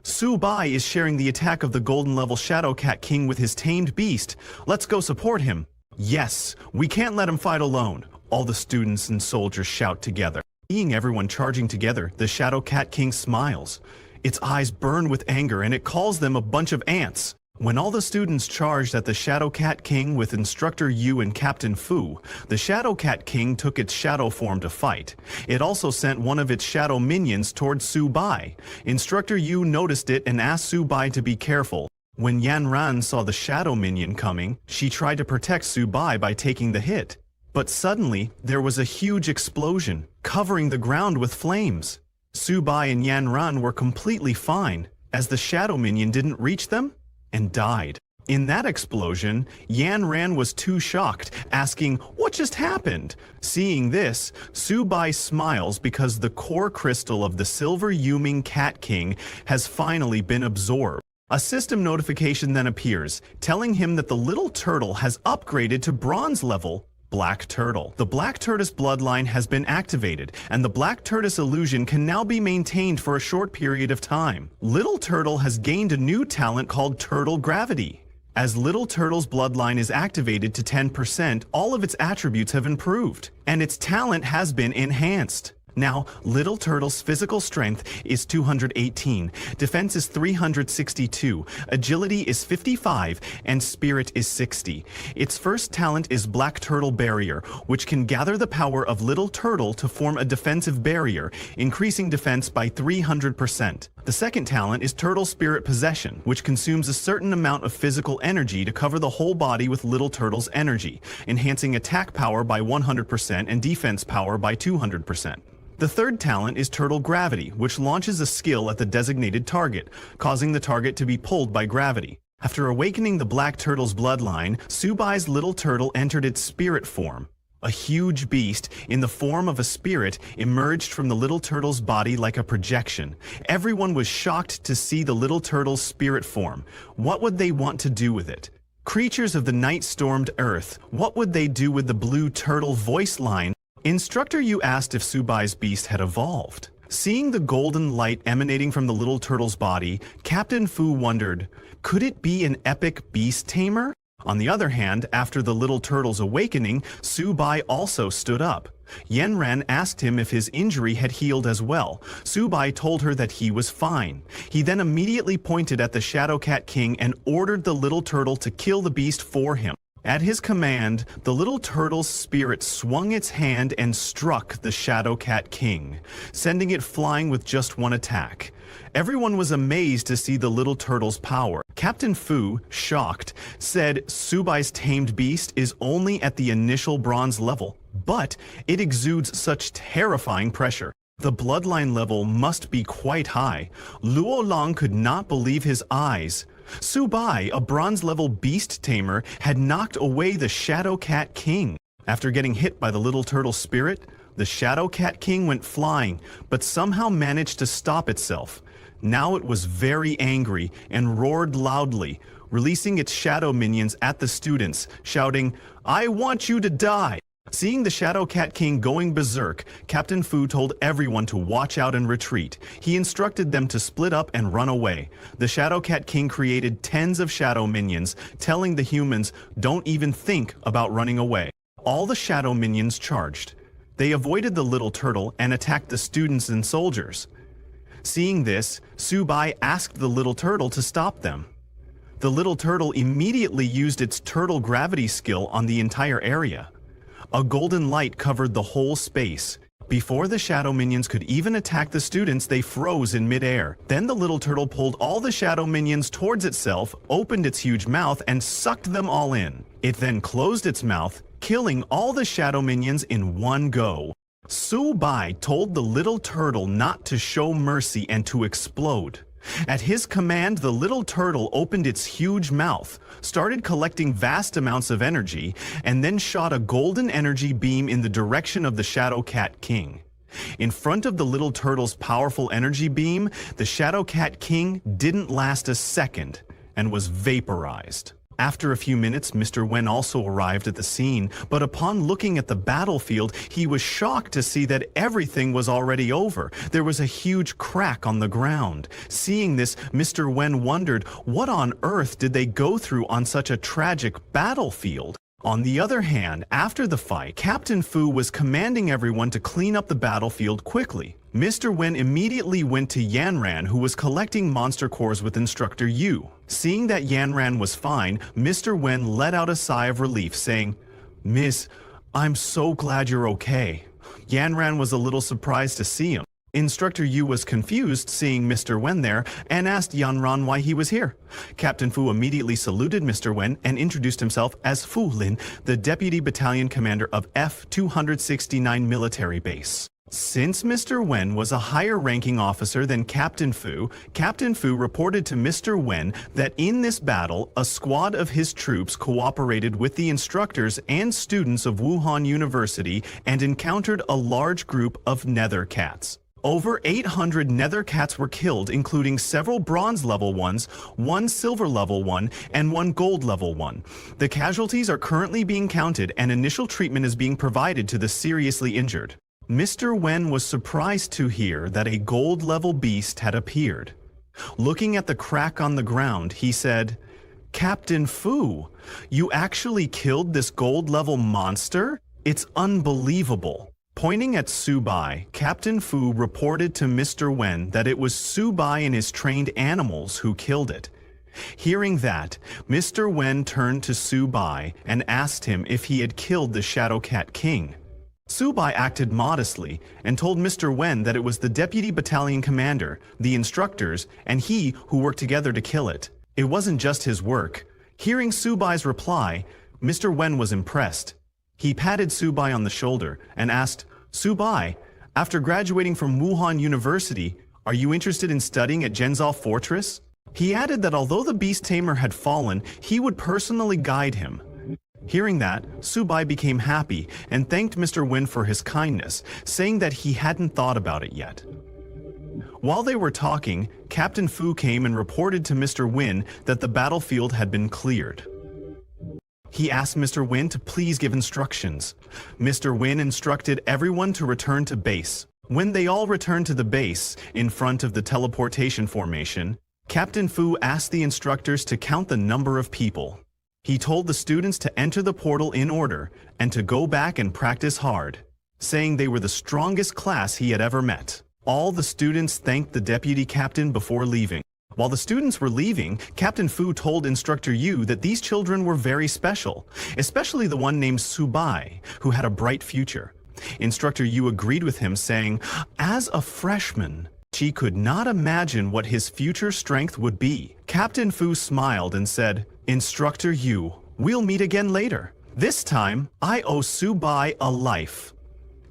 "Subai is sharing the attack of the golden-level Shadow Cat King with his tamed beast. Let's go support him." "Yes, we can't let him fight alone," all the students and soldiers shout together. Seeing everyone charging together, the Shadow Cat King smiles. Its eyes burn with anger and it calls them a bunch of ants. When all the students charged at the Shadow Cat King with Instructor Yu and Captain Fu, the Shadow Cat King took its shadow form to fight. It also sent one of its shadow minions towards Subai. Instructor Yu noticed it and asked Subai to be careful. When Yanran saw the shadow minion coming, she tried to protect Subai by taking the hit. But suddenly, there was a huge explosion, covering the ground with flames. Subai and Yanran were completely fine, as the shadow minion didn't reach them and died. In that explosion, Yanran was too shocked, asking, "What just happened?" Seeing this, Subai smiles because the core crystal of the Silver Yuming Cat King has finally been absorbed. A system notification then appears, telling him that the little turtle has upgraded to bronze level Black Turtle. The Black Tortoise bloodline has been activated, and the Black Tortoise illusion can now be maintained for a short period of time. Little Turtle has gained a new talent called Turtle Gravity. As Little Turtle's bloodline is activated to 10%, all of its attributes have improved, and its talent has been enhanced. Now, Little Turtle's physical strength is 218, defense is 362, agility is 55, and spirit is 60. Its first talent is Black Turtle Barrier, which can gather the power of Little Turtle to form a defensive barrier, increasing defense by 300%. The second talent is Turtle Spirit Possession, which consumes a certain amount of physical energy to cover the whole body with Little Turtle's energy, enhancing attack power by 100% and defense power by 200%. The third talent is Turtle Gravity, which launches a skill at the designated target, causing the target to be pulled by gravity. After awakening the Black Turtle's bloodline, Subai's Little Turtle entered its spirit form. A huge beast, in the form of a spirit, emerged from the Little Turtle's body like a projection. Everyone was shocked to see the Little Turtle's spirit form. What would they want to do with it? Creatures of the night stormed Earth. What would they do with the Blue Turtle voice line? Instructor Yu asked if Subai's beast had evolved. Seeing the golden light emanating from the Little Turtle's body, Captain Fu wondered, could it be an epic beast tamer? On the other hand, after the Little Turtle's awakening, Subai also stood up. Yanran asked him if his injury had healed as well. Subai told her that he was fine. He then immediately pointed at the Shadow Cat King and ordered the Little Turtle to kill the beast for him. At his command, the Little Turtle's spirit swung its hand and struck the Shadow Cat King, sending it flying with just one attack. Everyone was amazed to see the Little Turtle's power. Captain Fu, shocked, said Subai's tamed beast is only at the initial bronze level, but it exudes such terrifying pressure. The bloodline level must be quite high. Luo Long could not believe his eyes. Subai, a bronze-level beast tamer, had knocked away the Shadow Cat King. After getting hit by the Little Turtle spirit, the Shadow Cat King went flying, but somehow managed to stop itself. Now it was very angry and roared loudly, releasing its shadow minions at the students, shouting, "I want you to die!" Seeing the Shadow Cat King going berserk, Captain Fu told everyone to watch out and retreat. He instructed them to split up and run away. The Shadow Cat King created tens of shadow minions, telling the humans, don't even think about running away. All the shadow minions charged. They avoided the Little Turtle and attacked the students and soldiers. Seeing this, Subai asked the Little Turtle to stop them. The Little Turtle immediately used its turtle gravity skill on the entire area. A golden light covered the whole space. Before the shadow minions could even attack the students, they froze in midair. Then the Little Turtle pulled all the shadow minions towards itself, opened its huge mouth, and sucked them all in. It then closed its mouth, killing all the shadow minions in one go. Subai told the Little Turtle not to show mercy and to explode. At his command, the Little Turtle opened its huge mouth, started collecting vast amounts of energy, and then shot a golden energy beam in the direction of the Shadow Cat King. In front of the Little Turtle's powerful energy beam, the Shadow Cat King didn't last a second and was vaporized. After a few minutes, Mr. Wen also arrived at the scene, but upon looking at the battlefield, he was shocked to see that everything was already over. There was a huge crack on the ground. Seeing this, Mr. Wen wondered, what on earth did they go through on such a tragic battlefield? On the other hand, after the fight, Captain Fu was commanding everyone to clean up the battlefield quickly. Mr. Wen immediately went to Yanran, who was collecting monster cores with Instructor Yu. Seeing that Yanran was fine, Mr. Wen let out a sigh of relief, saying, "Miss, I'm so glad you're okay." Yanran was a little surprised to see him. Instructor Yu was confused seeing Mr. Wen there and asked Yanran why he was here. Captain Fu immediately saluted Mr. Wen and introduced himself as Fu Lin, the Deputy Battalion Commander of F-269 Military Base. Since Mr. Wen was a higher-ranking officer than Captain Fu reported to Mr. Wen that in this battle, a squad of his troops cooperated with the instructors and students of Wuhan University and encountered a large group of nether cats. Over 800 nether cats were killed, including several bronze level ones, one silver level one, and one gold level one. The casualties are currently being counted and initial treatment is being provided to the seriously injured. Mr. Wen was surprised to hear that a gold-level beast had appeared. Looking at the crack on the ground, he said, "Captain Fu, you actually killed this gold-level monster? It's unbelievable." Pointing at Subai, Captain Fu reported to Mr. Wen that it was Subai and his trained animals who killed it. Hearing that, Mr. Wen turned to Subai and asked him if he had killed the Shadow Cat King. Subai acted modestly and told Mr. Wen that it was the deputy battalion commander, the instructors, and he who worked together to kill it. It wasn't just his work. Hearing Subai's reply, Mr. Wen was impressed. He patted Subai on the shoulder and asked, "Subai, after graduating from Wuhan University, are you interested in studying at Zhenzhou Fortress?" He added that although the beast tamer had fallen, he would personally guide him. Hearing that, Subai became happy and thanked Mr. Wen for his kindness, saying that he hadn't thought about it yet. While they were talking, Captain Fu came and reported to Mr. Wen that the battlefield had been cleared. He asked Mr. Wen to please give instructions. Mr. Wen instructed everyone to return to base. When they all returned to the base, in front of the teleportation formation, Captain Fu asked the instructors to count the number of people. He told the students to enter the portal in order and to go back and practice hard, saying they were the strongest class he had ever met. All the students thanked the deputy captain before leaving. While the students were leaving, Captain Fu told Instructor Yu that these children were very special, especially the one named Subai, who had a bright future. Instructor Yu agreed with him, saying, as a freshman, she could not imagine what his future strength would be. Captain Fu smiled and said, Instructor Yu, we'll meet again later. This time, I owe Subai a life.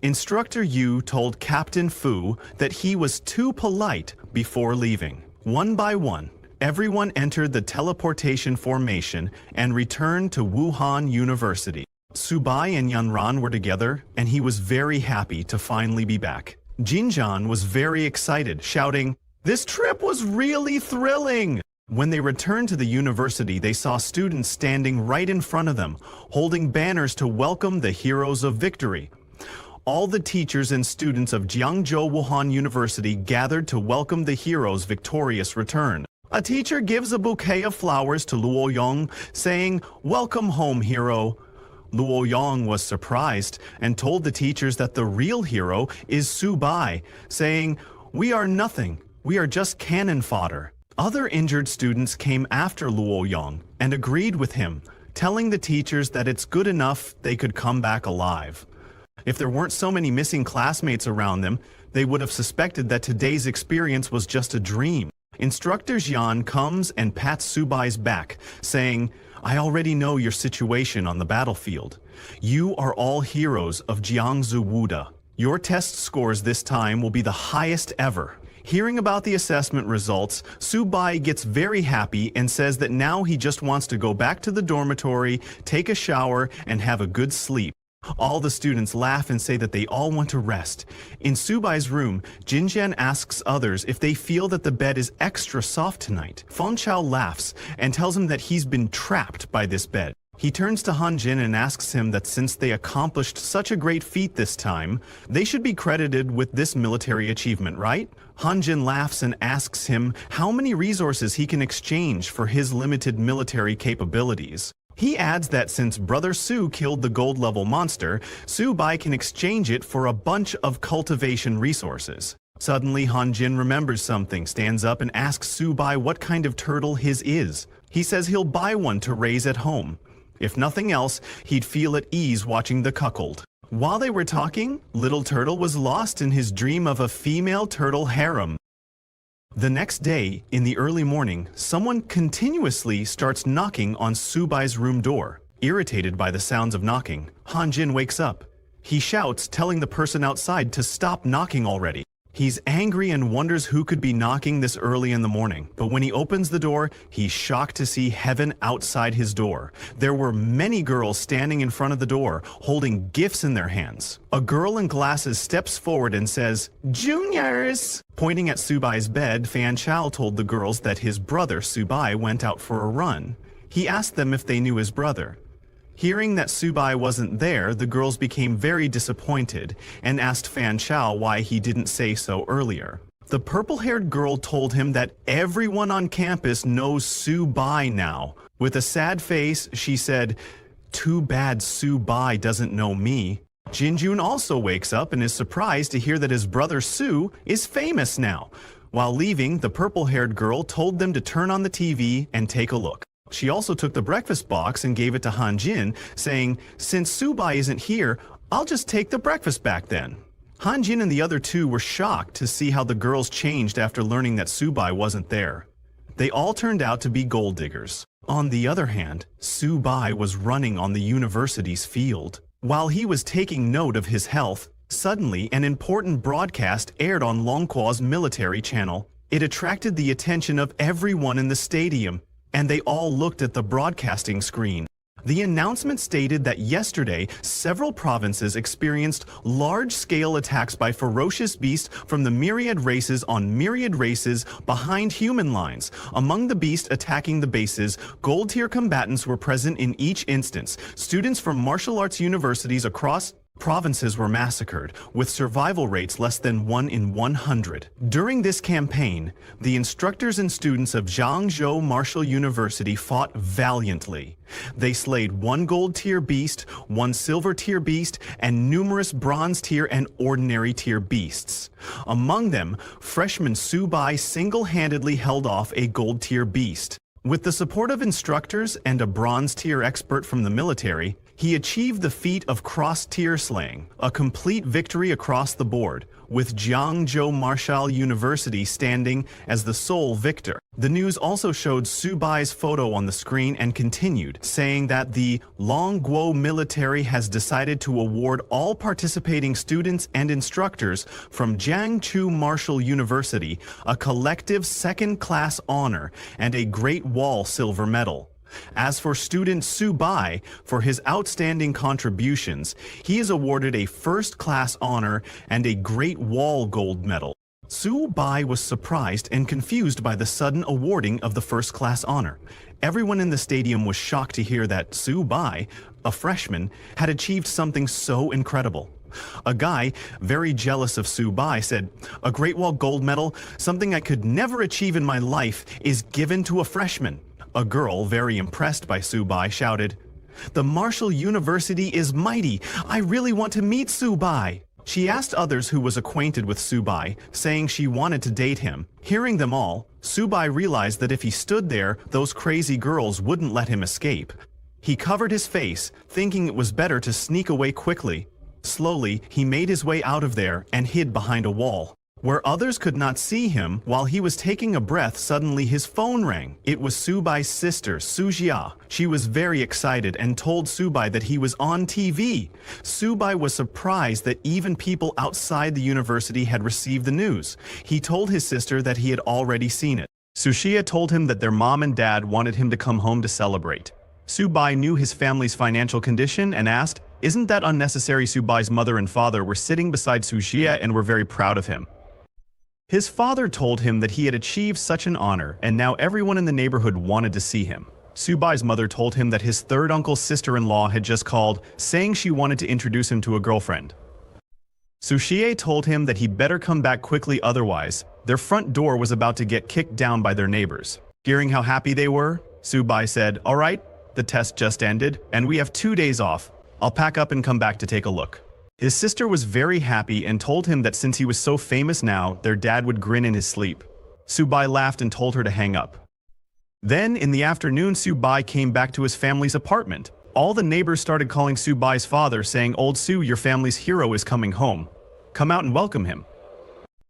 Instructor Yu told Captain Fu that he was too polite before leaving. One by one, everyone entered the teleportation formation and returned to Wuhan University. Subai and Yanran were together, and he was very happy to finally be back. Jinjian was very excited, shouting, "This trip was really thrilling!" When they returned to the university, they saw students standing right in front of them, holding banners to welcome the heroes of victory. All the teachers and students of Jiangzhou Wuhan University gathered to welcome the hero's victorious return. A teacher gives a bouquet of flowers to Luo Yong, saying, "Welcome home, hero." Luo Yong was surprised and told the teachers that the real hero is Subai, saying, "We are nothing, we are just cannon fodder." Other injured students came after Luo Yong and agreed with him, telling the teachers that it's good enough they could come back alive. If there weren't so many missing classmates around them, they would have suspected that today's experience was just a dream. Instructor Jian comes and pats Subai's back, saying, "I already know your situation on the battlefield. You are all heroes of Jiangsu Wuda. Your test scores this time will be the highest ever." Hearing about the assessment results, Subai gets very happy and says that now he just wants to go back to the dormitory, take a shower, and have a good sleep. All the students laugh and say that they all want to rest. In Subai's room, Jinjian asks others if they feel that the bed is extra soft tonight. Feng Chao laughs and tells him that he's been trapped by this bed. He turns to Han Jin and asks him that since they accomplished such a great feat this time, they should be credited with this military achievement, right? Han Jin laughs and asks him how many resources he can exchange for his limited military capabilities. He adds that since Brother Su killed the gold-level monster, Subai can exchange it for a bunch of cultivation resources. Suddenly, Han Jin remembers something, stands up and asks Subai what kind of turtle his is. He says he'll buy one to raise at home. If nothing else, he'd feel at ease watching the cuckold. While they were talking, Little Turtle was lost in his dream of a female turtle harem. The next day, in the early morning, someone continuously starts knocking on Subai's room door. Irritated by the sounds of knocking, Han Jin wakes up. He shouts, telling the person outside to stop knocking already. He's angry and wonders who could be knocking this early in the morning, but when he opens the door, he's shocked to see heaven outside his door. There were many girls standing in front of the door, holding gifts in their hands. A girl in glasses steps forward and says, "Juniors!" Pointing at Subai's bed, Fan Chao told the girls that his brother Subai went out for a run. He asked them if they knew his brother. Hearing that Subai wasn't there, the girls became very disappointed and asked Fan Chao why he didn't say so earlier. The purple-haired girl told him that everyone on campus knows Subai now. With a sad face, she said, "Too bad Subai doesn't know me." Jinjun also wakes up and is surprised to hear that his brother Sue is famous now. While leaving, the purple-haired girl told them to turn on the TV and take a look. She also took the breakfast box and gave it to Hanjin, saying, "Since Subai isn't here, I'll just take the breakfast back then." Hanjin and the other two were shocked to see how the girls changed after learning that Subai wasn't there. They all turned out to be gold diggers. On the other hand, Subai was running on the university's field. While he was taking note of his health, suddenly an important broadcast aired on Longqua's military channel. It attracted the attention of everyone in the stadium, and they all looked at the broadcasting screen. The announcement stated that yesterday, several provinces experienced large-scale attacks by ferocious beasts from the myriad races on myriad races behind human lines. Among the beasts attacking the bases, gold-tier combatants were present in each instance. Students from martial arts universities across provinces were massacred, with survival rates less than 1 in 100. During this campaign, the instructors and students of Zhangzhou Martial University fought valiantly. They slayed 1 gold-tier beast, 1 silver-tier beast, and numerous bronze-tier and ordinary-tier beasts. Among them, freshman Subai single-handedly held off a gold-tier beast. With the support of instructors and a bronze-tier expert from the military, he achieved the feat of cross-tier slaying, a complete victory across the board, with Jiangzhou Martial University standing as the sole victor. The news also showed Subai's photo on the screen and continued, saying that the Longguo military has decided to award all participating students and instructors from Jiangchu Martial University a collective second-class honor and a Great Wall silver medal. As for student Subai, for his outstanding contributions, he is awarded a first-class honor and a Great Wall gold medal. Subai was surprised and confused by the sudden awarding of the first-class honor. Everyone in the stadium was shocked to hear that Subai, a freshman, had achieved something so incredible. A guy, very jealous of Subai, said, "A Great Wall gold medal, something I could never achieve in my life, is given to a freshman." A girl, very impressed by Subai, shouted, "The Martial University is mighty. I really want to meet Subai." She asked others who was acquainted with Subai, saying she wanted to date him. Hearing them all, Subai realized that if he stood there, those crazy girls wouldn't let him escape. He covered his face, thinking it was better to sneak away quickly. Slowly, he made his way out of there and hid behind a wall. Where others could not see him, while he was taking a breath, suddenly his phone rang. It was Subai's sister, Sujia. She was very excited and told Subai that he was on TV. Subai was surprised that even people outside the university had received the news. He told his sister that he had already seen it. Sushia told him that their mom and dad wanted him to come home to celebrate. Subai knew his family's financial condition and asked, "Isn't that unnecessary?" Subai's mother and father were sitting beside Sushia and were very proud of him. His father told him that he had achieved such an honor, and now everyone in the neighborhood wanted to see him. Subai's mother told him that his third uncle's sister-in-law had just called, saying she wanted to introduce him to a girlfriend. Sushie told him that he better come back quickly, otherwise, their front door was about to get kicked down by their neighbors. Hearing how happy they were, Subai said, "All right, the test just ended, and we have 2 days off. I'll pack up and come back to take a look." His sister was very happy and told him that since he was so famous now, their dad would grin in his sleep. Subai laughed and told her to hang up. Then, in the afternoon, Subai came back to his family's apartment. All the neighbors started calling Subai's father, saying, "Old Su, your family's hero is coming home. Come out and welcome him."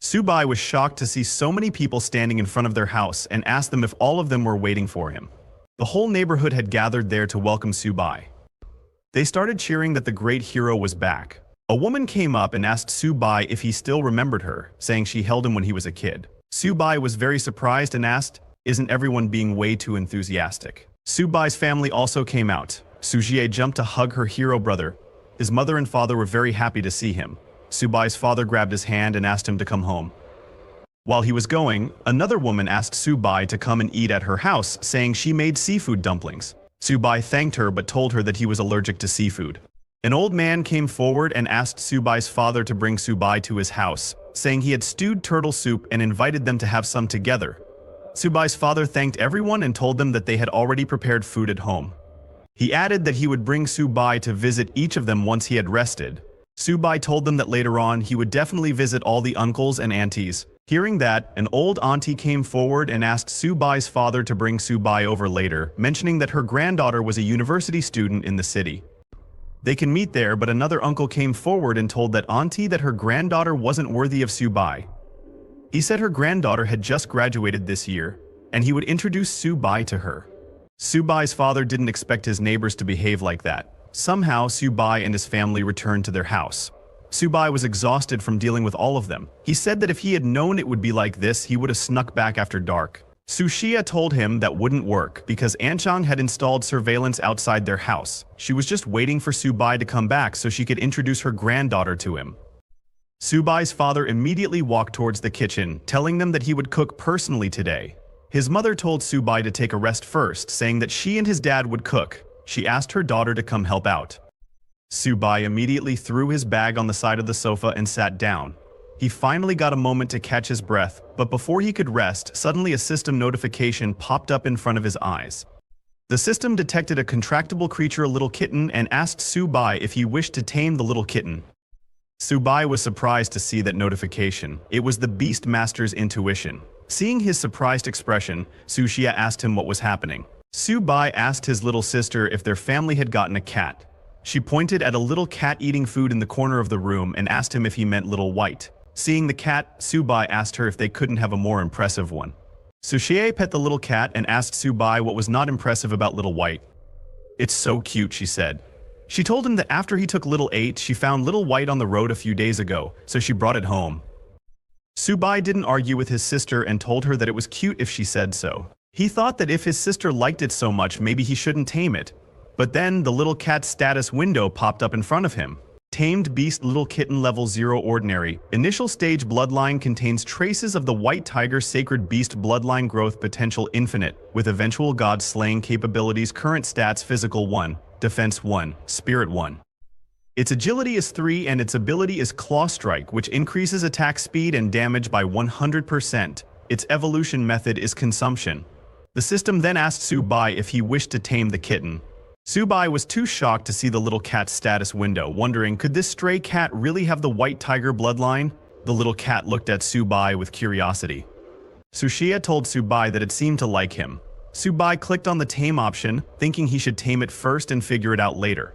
Subai was shocked to see so many people standing in front of their house and asked them if all of them were waiting for him. The whole neighborhood had gathered there to welcome Subai. They started cheering that the great hero was back. A woman came up and asked Subai if he still remembered her, saying she held him when he was a kid. Subai was very surprised and asked, "Isn't everyone being way too enthusiastic?" Subai's family also came out. Sujie jumped to hug her hero brother. His mother and father were very happy to see him. Subai's father grabbed his hand and asked him to come home. While he was going, another woman asked Subai to come and eat at her house, saying she made seafood dumplings. Subai thanked her but told her that he was allergic to seafood. An old man came forward and asked Subai's father to bring Subai to his house, saying he had stewed turtle soup and invited them to have some together. Subai's father thanked everyone and told them that they had already prepared food at home. He added that he would bring Subai to visit each of them once he had rested. Subai told them that later on he would definitely visit all the uncles and aunties. Hearing that, an old auntie came forward and asked Subai's father to bring Subai over later, mentioning that her granddaughter was a university student in the city. They can meet there, but another uncle came forward and told that auntie that her granddaughter wasn't worthy of Subai. He said her granddaughter had just graduated this year, and he would introduce Subai to her. Subai's father didn't expect his neighbors to behave like that. Somehow, Subai and his family returned to their house. Subai was exhausted from dealing with all of them. He said that if he had known it would be like this, he would have snuck back after dark. Sushia told him that wouldn't work because Anchang had installed surveillance outside their house. She was just waiting for Subai to come back so she could introduce her granddaughter to him. Subai's father immediately walked towards the kitchen, telling them that he would cook personally today. His mother told Subai to take a rest first, saying that she and his dad would cook. She asked her daughter to come help out. Subai immediately threw his bag on the side of the sofa and sat down. He finally got a moment to catch his breath, but before he could rest, suddenly a system notification popped up in front of his eyes. The system detected a contractable creature, a little kitten, and asked Subai if he wished to tame the little kitten. Subai was surprised to see that notification. It was the Beast Master's intuition. Seeing his surprised expression, Sushia asked him what was happening. Subai asked his little sister if their family had gotten a cat. She pointed at a little cat eating food in the corner of the room and asked him if he meant Little White. Seeing the cat, Subai asked her if they couldn't have a more impressive one. Sushie pet the little cat and asked Subai what was not impressive about Little White. "It's so cute," she said. She told him that after he took Little 8, she found Little White on the road a few days ago, so she brought it home. Subai didn't argue with his sister and told her that it was cute if she said so. He thought that if his sister liked it so much, maybe he shouldn't tame it. But then the little cat's status window popped up in front of him. Tamed Beast Little Kitten Level 0 Ordinary. Initial stage bloodline contains traces of the White Tiger Sacred Beast bloodline growth potential infinite, with eventual god slaying capabilities. Current stats: Physical 1, Defense 1, Spirit 1. Its agility is 3 and its ability is Claw Strike, which increases attack speed and damage by 100%. Its evolution method is consumption. The system then asked Subai if he wished to tame the kitten. Subai was too shocked to see the little cat's status window, wondering, could this stray cat really have the White Tiger bloodline? The little cat looked at Subai with curiosity. Sushia told Subai that it seemed to like him. Subai clicked on the tame option, thinking he should tame it first and figure it out later.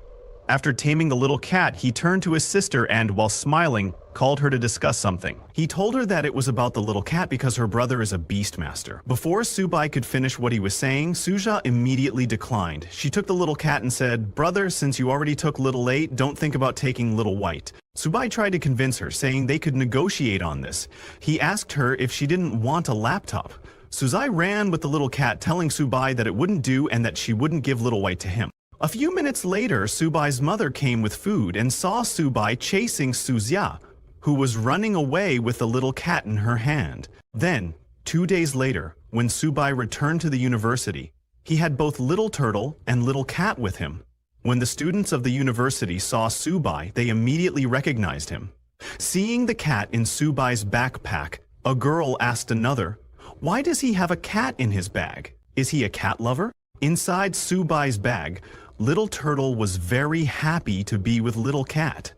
After taming the little cat, he turned to his sister and, while smiling, called her to discuss something. He told her that it was about the little cat because her brother is a beast master. Before Subai could finish what he was saying, Suja immediately declined. She took the little cat and said, "Brother, since you already took Little 8, don't think about taking Little White." Subai tried to convince her, saying they could negotiate on this. He asked her if she didn't want a laptop. Suzai ran with the little cat, telling Subai that it wouldn't do and that she wouldn't give Little White to him. A few minutes later, Subai's mother came with food and saw Subai chasing Suzia, who was running away with the little cat in her hand. Then, 2 days later, when Subai returned to the university, he had both Little Turtle and Little Cat with him. When the students of the university saw Subai, they immediately recognized him. Seeing the cat in Subai's backpack, a girl asked another, "Why does he have a cat in his bag? Is he a cat lover?" Inside Subai's bag, Little Turtle was very happy to be with Little Cat.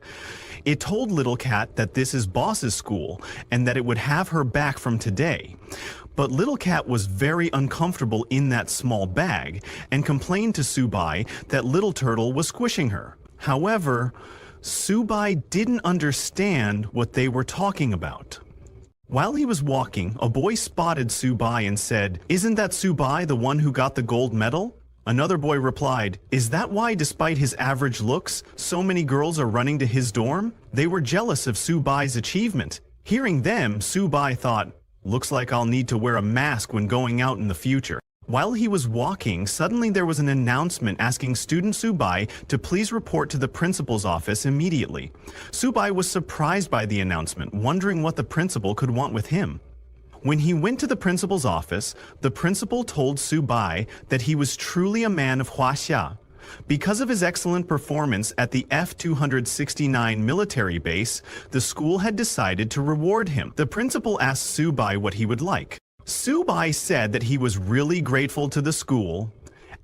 It told Little Cat that this is Boss's school and that it would have her back from today. But Little Cat was very uncomfortable in that small bag and complained to Subai that Little Turtle was squishing her. However, Subai didn't understand what they were talking about. While he was walking, a boy spotted Subai and said, "Isn't that Subai the one who got the gold medal?" Another boy replied, "Is that why, despite his average looks, so many girls are running to his dorm?" They were jealous of Subai's achievement. Hearing them, Subai thought, "Looks like I'll need to wear a mask when going out in the future." While he was walking, suddenly there was an announcement asking student Subai to please report to the principal's office immediately. Subai was surprised by the announcement, wondering what the principal could want with him. When he went to the principal's office, the principal told Subai that he was truly a man of Huaxia. Because of his excellent performance at the F-269 military base, the school had decided to reward him. The principal asked Subai what he would like. Subai said that he was really grateful to the school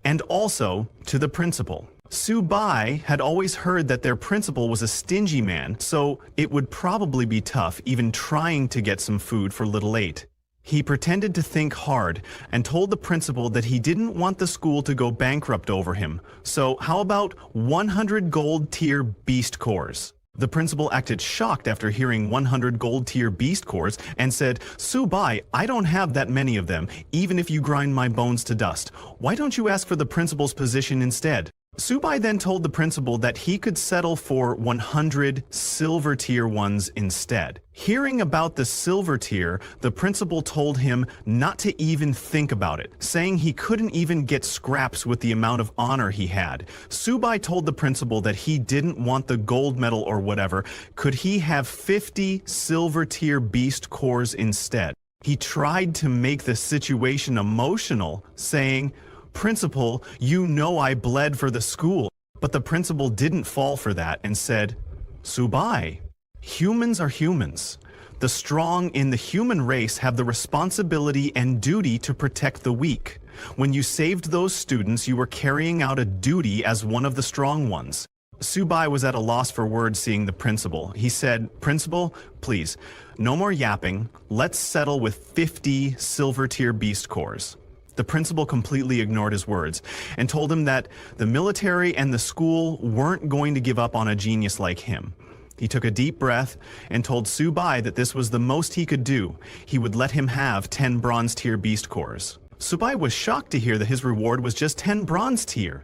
and also to the principal. Subai had always heard that their principal was a stingy man, so it would probably be tough even trying to get some food for little 8. He pretended to think hard and told the principal that he didn't want the school to go bankrupt over him. So how about 100 gold tier beast cores? The principal acted shocked after hearing 100 gold tier beast cores and said, "Subai, I don't have that many of them, even if you grind my bones to dust. Why don't you ask for the principal's position instead?" Subai then told the principal that he could settle for 100 silver tier ones instead. Hearing about the silver tier, the principal told him not to even think about it, saying he couldn't even get scraps with the amount of honor he had. Subai told the principal that he didn't want the gold medal or whatever. Could he have 50 silver tier beast cores instead? He tried to make the situation emotional, saying, "Principal, you know I bled for the school." But the principal didn't fall for that and said, "Subai, humans are humans. The strong in the human race have the responsibility and duty to protect the weak. When you saved those students, you were carrying out a duty as one of the strong ones." Subai was at a loss for words seeing the principal. He said, "Principal, please, no more yapping. Let's settle with 50 silver tier beast cores." The principal completely ignored his words and told him that the military and the school weren't going to give up on a genius like him. He took a deep breath and told Subai that this was the most he could do. He would let him have 10 bronze tier beast cores. Subai was shocked to hear that his reward was just 10 bronze tier.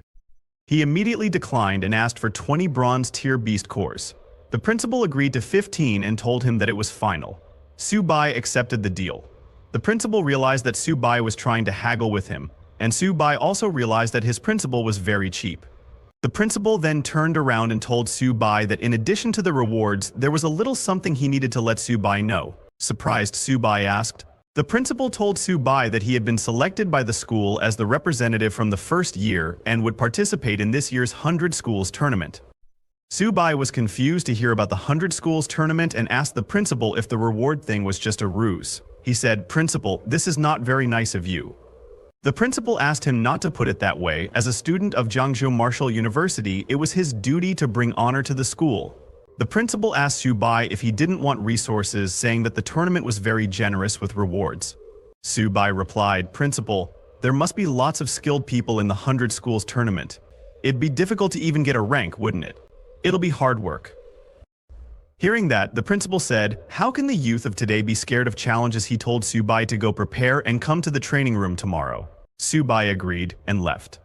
He immediately declined and asked for 20 bronze tier beast cores. The principal agreed to 15 and told him that it was final. Subai accepted the deal. The principal realized that Subai was trying to haggle with him, and Subai also realized that his principal was very cheap. The principal then turned around and told Subai that in addition to the rewards, there was a little something he needed to let Subai know. Surprised, Subai asked. The principal told Subai that he had been selected by the school as the representative from the first year and would participate in this year's 100 Schools tournament. Subai was confused to hear about the 100 Schools tournament and asked the principal if the reward thing was just a ruse. He said, "Principal, this is not very nice of you." The principal asked him not to put it that way. As a student of Jiangzhou Martial University, it was his duty to bring honor to the school. The principal asked Subai if he didn't want resources, saying that the tournament was very generous with rewards. Subai replied, "Principal, there must be lots of skilled people in the 100 Schools tournament. It'd be difficult to even get a rank, wouldn't it? It'll be hard work." Hearing that, the principal said, "How can the youth of today be scared of challenges?" He told Subai to go prepare and come to the training room tomorrow. Subai agreed and left.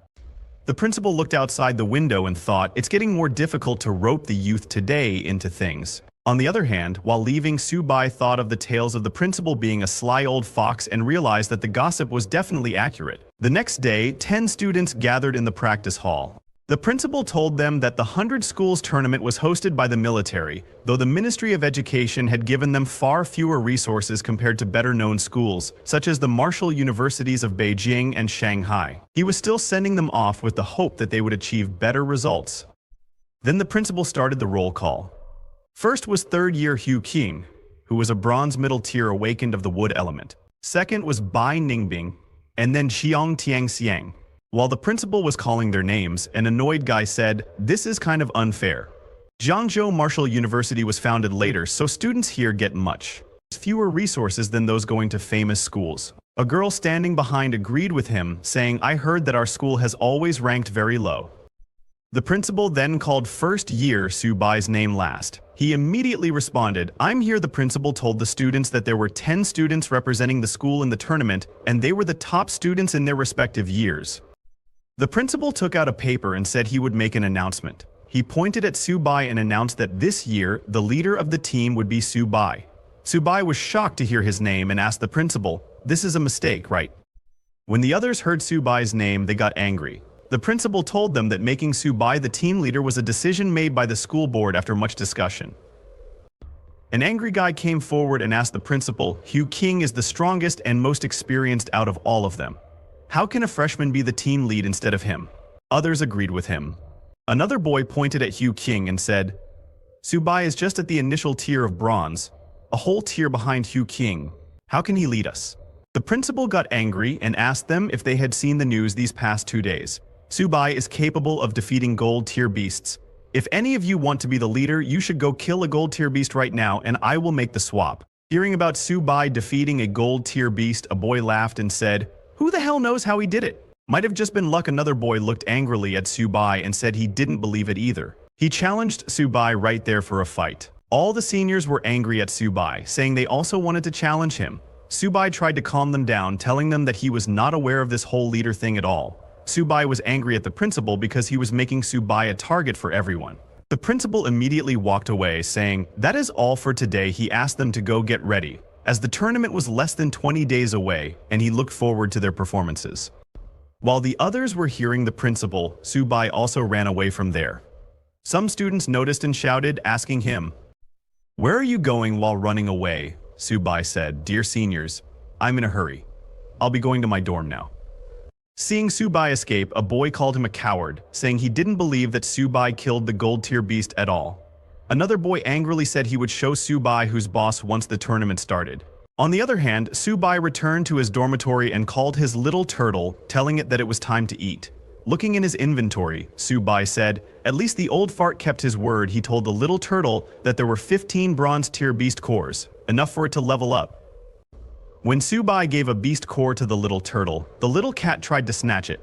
The principal looked outside the window and thought, it's getting more difficult to rope the youth today into things. On the other hand, while leaving, Subai thought of the tales of the principal being a sly old fox and realized that the gossip was definitely accurate. The next day, 10 students gathered in the practice hall. The principal told them that the 100 Schools tournament was hosted by the military, though the Ministry of Education had given them far fewer resources compared to better-known schools, such as the martial universities of Beijing and Shanghai. He was still sending them off with the hope that they would achieve better results. Then the principal started the roll call. First was third-year Hu Qing, who was a bronze middle tier awakened of the wood element. Second was Bai Ningbing, and then Xiong Tiangxiang. While the principal was calling their names, an annoyed guy said, "This is kind of unfair. Jiangzhou Martial University was founded later, so students here get much fewer resources than those going to famous schools." A girl standing behind agreed with him, saying, "I heard that our school has always ranked very low." The principal then called first year Subai's name last. He immediately responded, "I'm here." The principal told the students that there were 10 students representing the school in the tournament, and they were the top students in their respective years. The principal took out a paper and said he would make an announcement. He pointed at Subai and announced that this year, the leader of the team would be Subai. Subai was shocked to hear his name and asked the principal, "This is a mistake, right?" When the others heard Subai's name, they got angry. The principal told them that making Subai the team leader was a decision made by the school board after much discussion. An angry guy came forward and asked the principal, "Hu Qing is the strongest and most experienced out of all of them. How can a freshman be the team lead instead of him?" Others agreed with him. Another boy pointed at Hu Qing and said, "Subai is just at the initial tier of bronze, a whole tier behind Hu Qing. How can he lead us?" The principal got angry and asked them if they had seen the news these past 2 days. Subai is capable of defeating gold-tier beasts. If any of you want to be the leader, you should go kill a gold-tier beast right now, and I will make the swap." Hearing about Subai defeating a gold-tier beast, a boy laughed and said, "Who the hell knows how he did it? Might have just been luck." Another boy looked angrily at Subai and said he didn't believe it either. He challenged Subai right there for a fight. All the seniors were angry at Subai, saying they also wanted to challenge him. Subai tried to calm them down, telling them that he was not aware of this whole leader thing at all. Subai was angry at the principal because he was making Subai a target for everyone. The principal immediately walked away, saying, "That is all for today." He asked them to go get ready, as the tournament was less than 20 days away, and he looked forward to their performances. While the others were hearing the principal, Subai also ran away from there. Some students noticed and shouted, asking him, "Where are you going while running away?" Subai said, "Dear seniors, I'm in a hurry. I'll be going to my dorm now." Seeing Subai escape, a boy called him a coward, saying he didn't believe that Subai killed the gold-tier beast at all. Another boy angrily said he would show Subai who's boss once the tournament started. On the other hand, Subai returned to his dormitory and called his little turtle, telling it that it was time to eat. Looking in his inventory, Subai said, "At least the old fart kept his word." He told the little turtle that there were 15 bronze-tier beast cores, enough for it to level up. When Subai gave a beast core to the little turtle, the little cat tried to snatch it.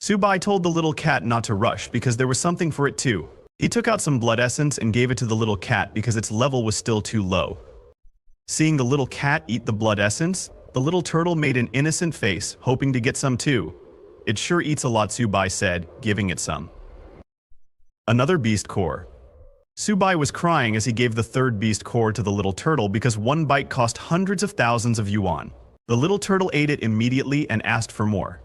Subai told the little cat not to rush because there was something for it too. He took out some blood essence and gave it to the little cat because its level was still too low. Seeing the little cat eat the blood essence, the little turtle made an innocent face, hoping to get some too. "It sure eats a lot," Subai said, giving it some. Another beast core. Subai was crying as he gave the third beast core to the little turtle because one bite cost hundreds of thousands of yuan. The little turtle ate it immediately and asked for more.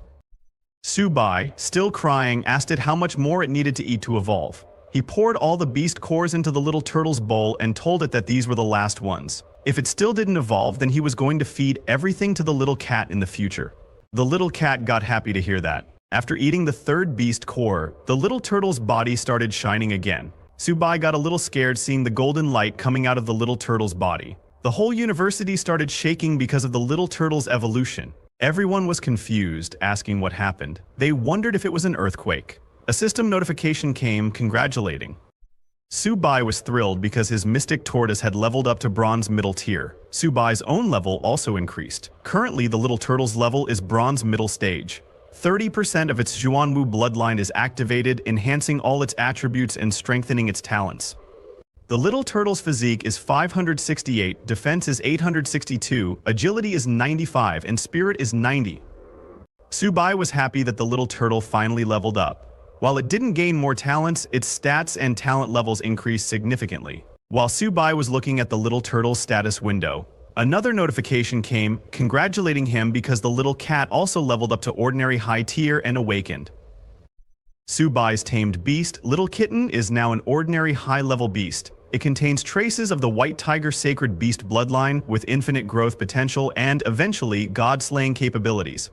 Subai, still crying, asked it how much more it needed to eat to evolve. He poured all the beast cores into the little turtle's bowl and told it that these were the last ones. If it still didn't evolve, then he was going to feed everything to the little cat in the future. The little cat got happy to hear that. After eating the third beast core, the little turtle's body started shining again. Subai got a little scared seeing the golden light coming out of the little turtle's body. The whole university started shaking because of the little turtle's evolution. Everyone was confused, asking what happened. They wondered if it was an earthquake. A system notification came congratulating. Subai was thrilled because his mystic tortoise had leveled up to bronze middle tier. Subai's own level also increased. Currently, the little turtle's level is bronze middle stage. 30% of its Xuanwu bloodline is activated, enhancing all its attributes and strengthening its talents. The little turtle's physique is 568, defense is 862, agility is 95, and spirit is 90. Subai was happy that the little turtle finally leveled up. While it didn't gain more talents, its stats and talent levels increased significantly. While Subai was looking at the little turtle's status window, another notification came, congratulating him because the little cat also leveled up to ordinary high tier and awakened. Subai's tamed beast, Little Kitten, is now an ordinary high-level beast. It contains traces of the White Tiger Sacred Beast bloodline with infinite growth potential and, eventually, god-slaying capabilities.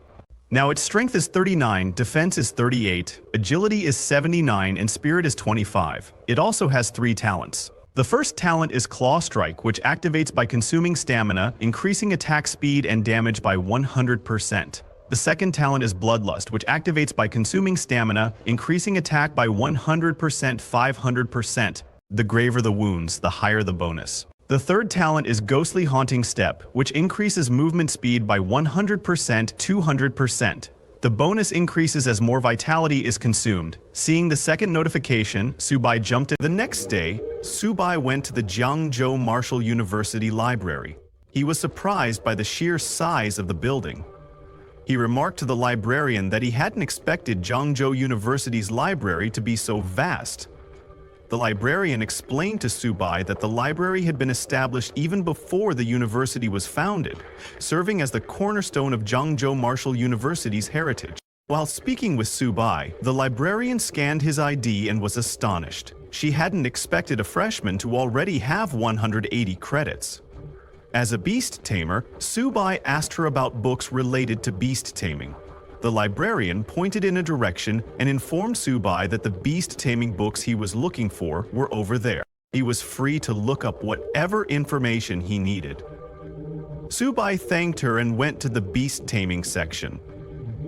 Now its strength is 39, defense is 38, agility is 79, and spirit is 25. It also has 3 talents. The first talent is Claw Strike, which activates by consuming stamina, increasing attack speed and damage by 100%. The second talent is Bloodlust, which activates by consuming stamina, increasing attack by 100%, 500%. The graver the wounds, the higher the bonus. The third talent is Ghostly Haunting Step, which increases movement speed by 100%, 200%. The bonus increases as more vitality is consumed. Seeing the second notification, Subai jumped in. The next day, Subai went to the Jiangzhou Martial University library. He was surprised by the sheer size of the building. He remarked to the librarian that he hadn't expected Jiangzhou University's library to be so vast. The librarian explained to Subai that the library had been established even before the university was founded, serving as the cornerstone of Jiangzhou Martial University's heritage. While speaking with Subai, the librarian scanned his ID and was astonished. She hadn't expected a freshman to already have 180 credits. As a beast tamer, Subai asked her about books related to beast taming. The librarian pointed in a direction and informed Subai that the beast taming books he was looking for were over there. He was free to look up whatever information he needed. Subai thanked her and went to the beast taming section.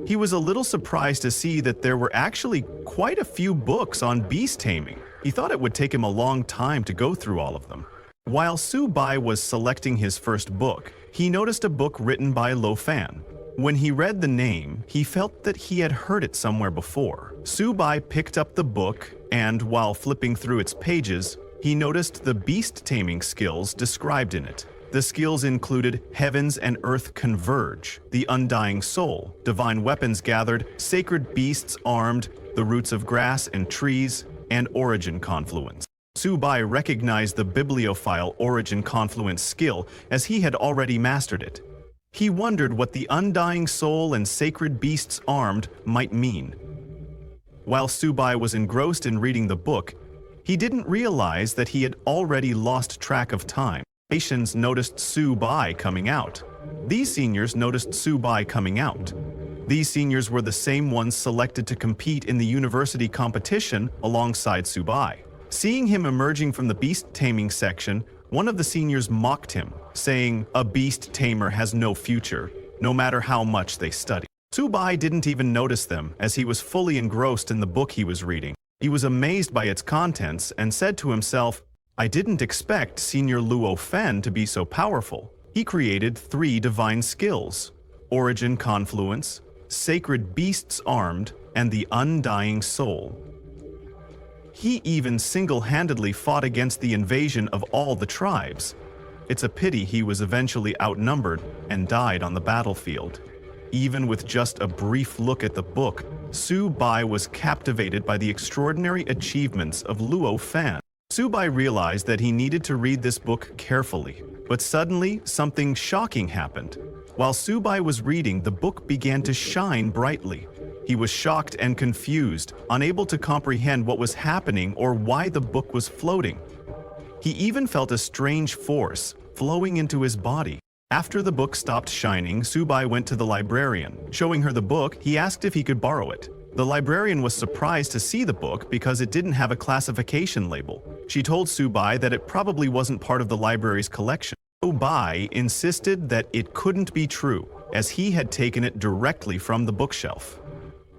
He was a little surprised to see that there were actually quite a few books on beast taming. He thought it would take him a long time to go through all of them. While Su-bai was selecting his first book, he noticed a book written by Lo Fan. When he read the name, he felt that he had heard it somewhere before. Su-bai picked up the book, and while flipping through its pages, he noticed the beast taming skills described in it. The skills included Heavens and Earth Converge, the Undying Soul, Divine Weapons Gathered, Sacred Beasts Armed, the Roots of Grass and Trees, and Origin Confluence. Su-bai recognized the bibliophile Origin Confluence skill as he had already mastered it. He wondered what the Undying Soul and Sacred Beasts Armed might mean. While Su-bai was engrossed in reading the book, he didn't realize that he had already lost track of time. Nations noticed Su-bai coming out. These seniors noticed Su-bai coming out. These seniors were the same ones selected to compete in the university competition alongside Su-bai. Seeing him emerging from the beast taming section, one of the seniors mocked him, saying, "A beast tamer has no future, no matter how much they study." Su-bai didn't even notice them as he was fully engrossed in the book he was reading. He was amazed by its contents and said to himself, "I didn't expect Senior Luo Fen to be so powerful." He created 3 divine skills: Origin Confluence, Sacred Beasts Armed, and the Undying Soul. He even single-handedly fought against the invasion of all the tribes. It's a pity he was eventually outnumbered and died on the battlefield. Even with just a brief look at the book, Su-bai was captivated by the extraordinary achievements of Luo Fan. Su-bai realized that he needed to read this book carefully, but suddenly something shocking happened. While Su-bai was reading, the book began to shine brightly. He was shocked and confused, unable to comprehend what was happening or why the book was floating. He even felt a strange force flowing into his body. After the book stopped shining, Su-bai went to the librarian. Showing her the book, he asked if he could borrow it. The librarian was surprised to see the book because it didn't have a classification label. She told Su-bai that it probably wasn't part of the library's collection. Su-bai insisted that it couldn't be true, as he had taken it directly from the bookshelf.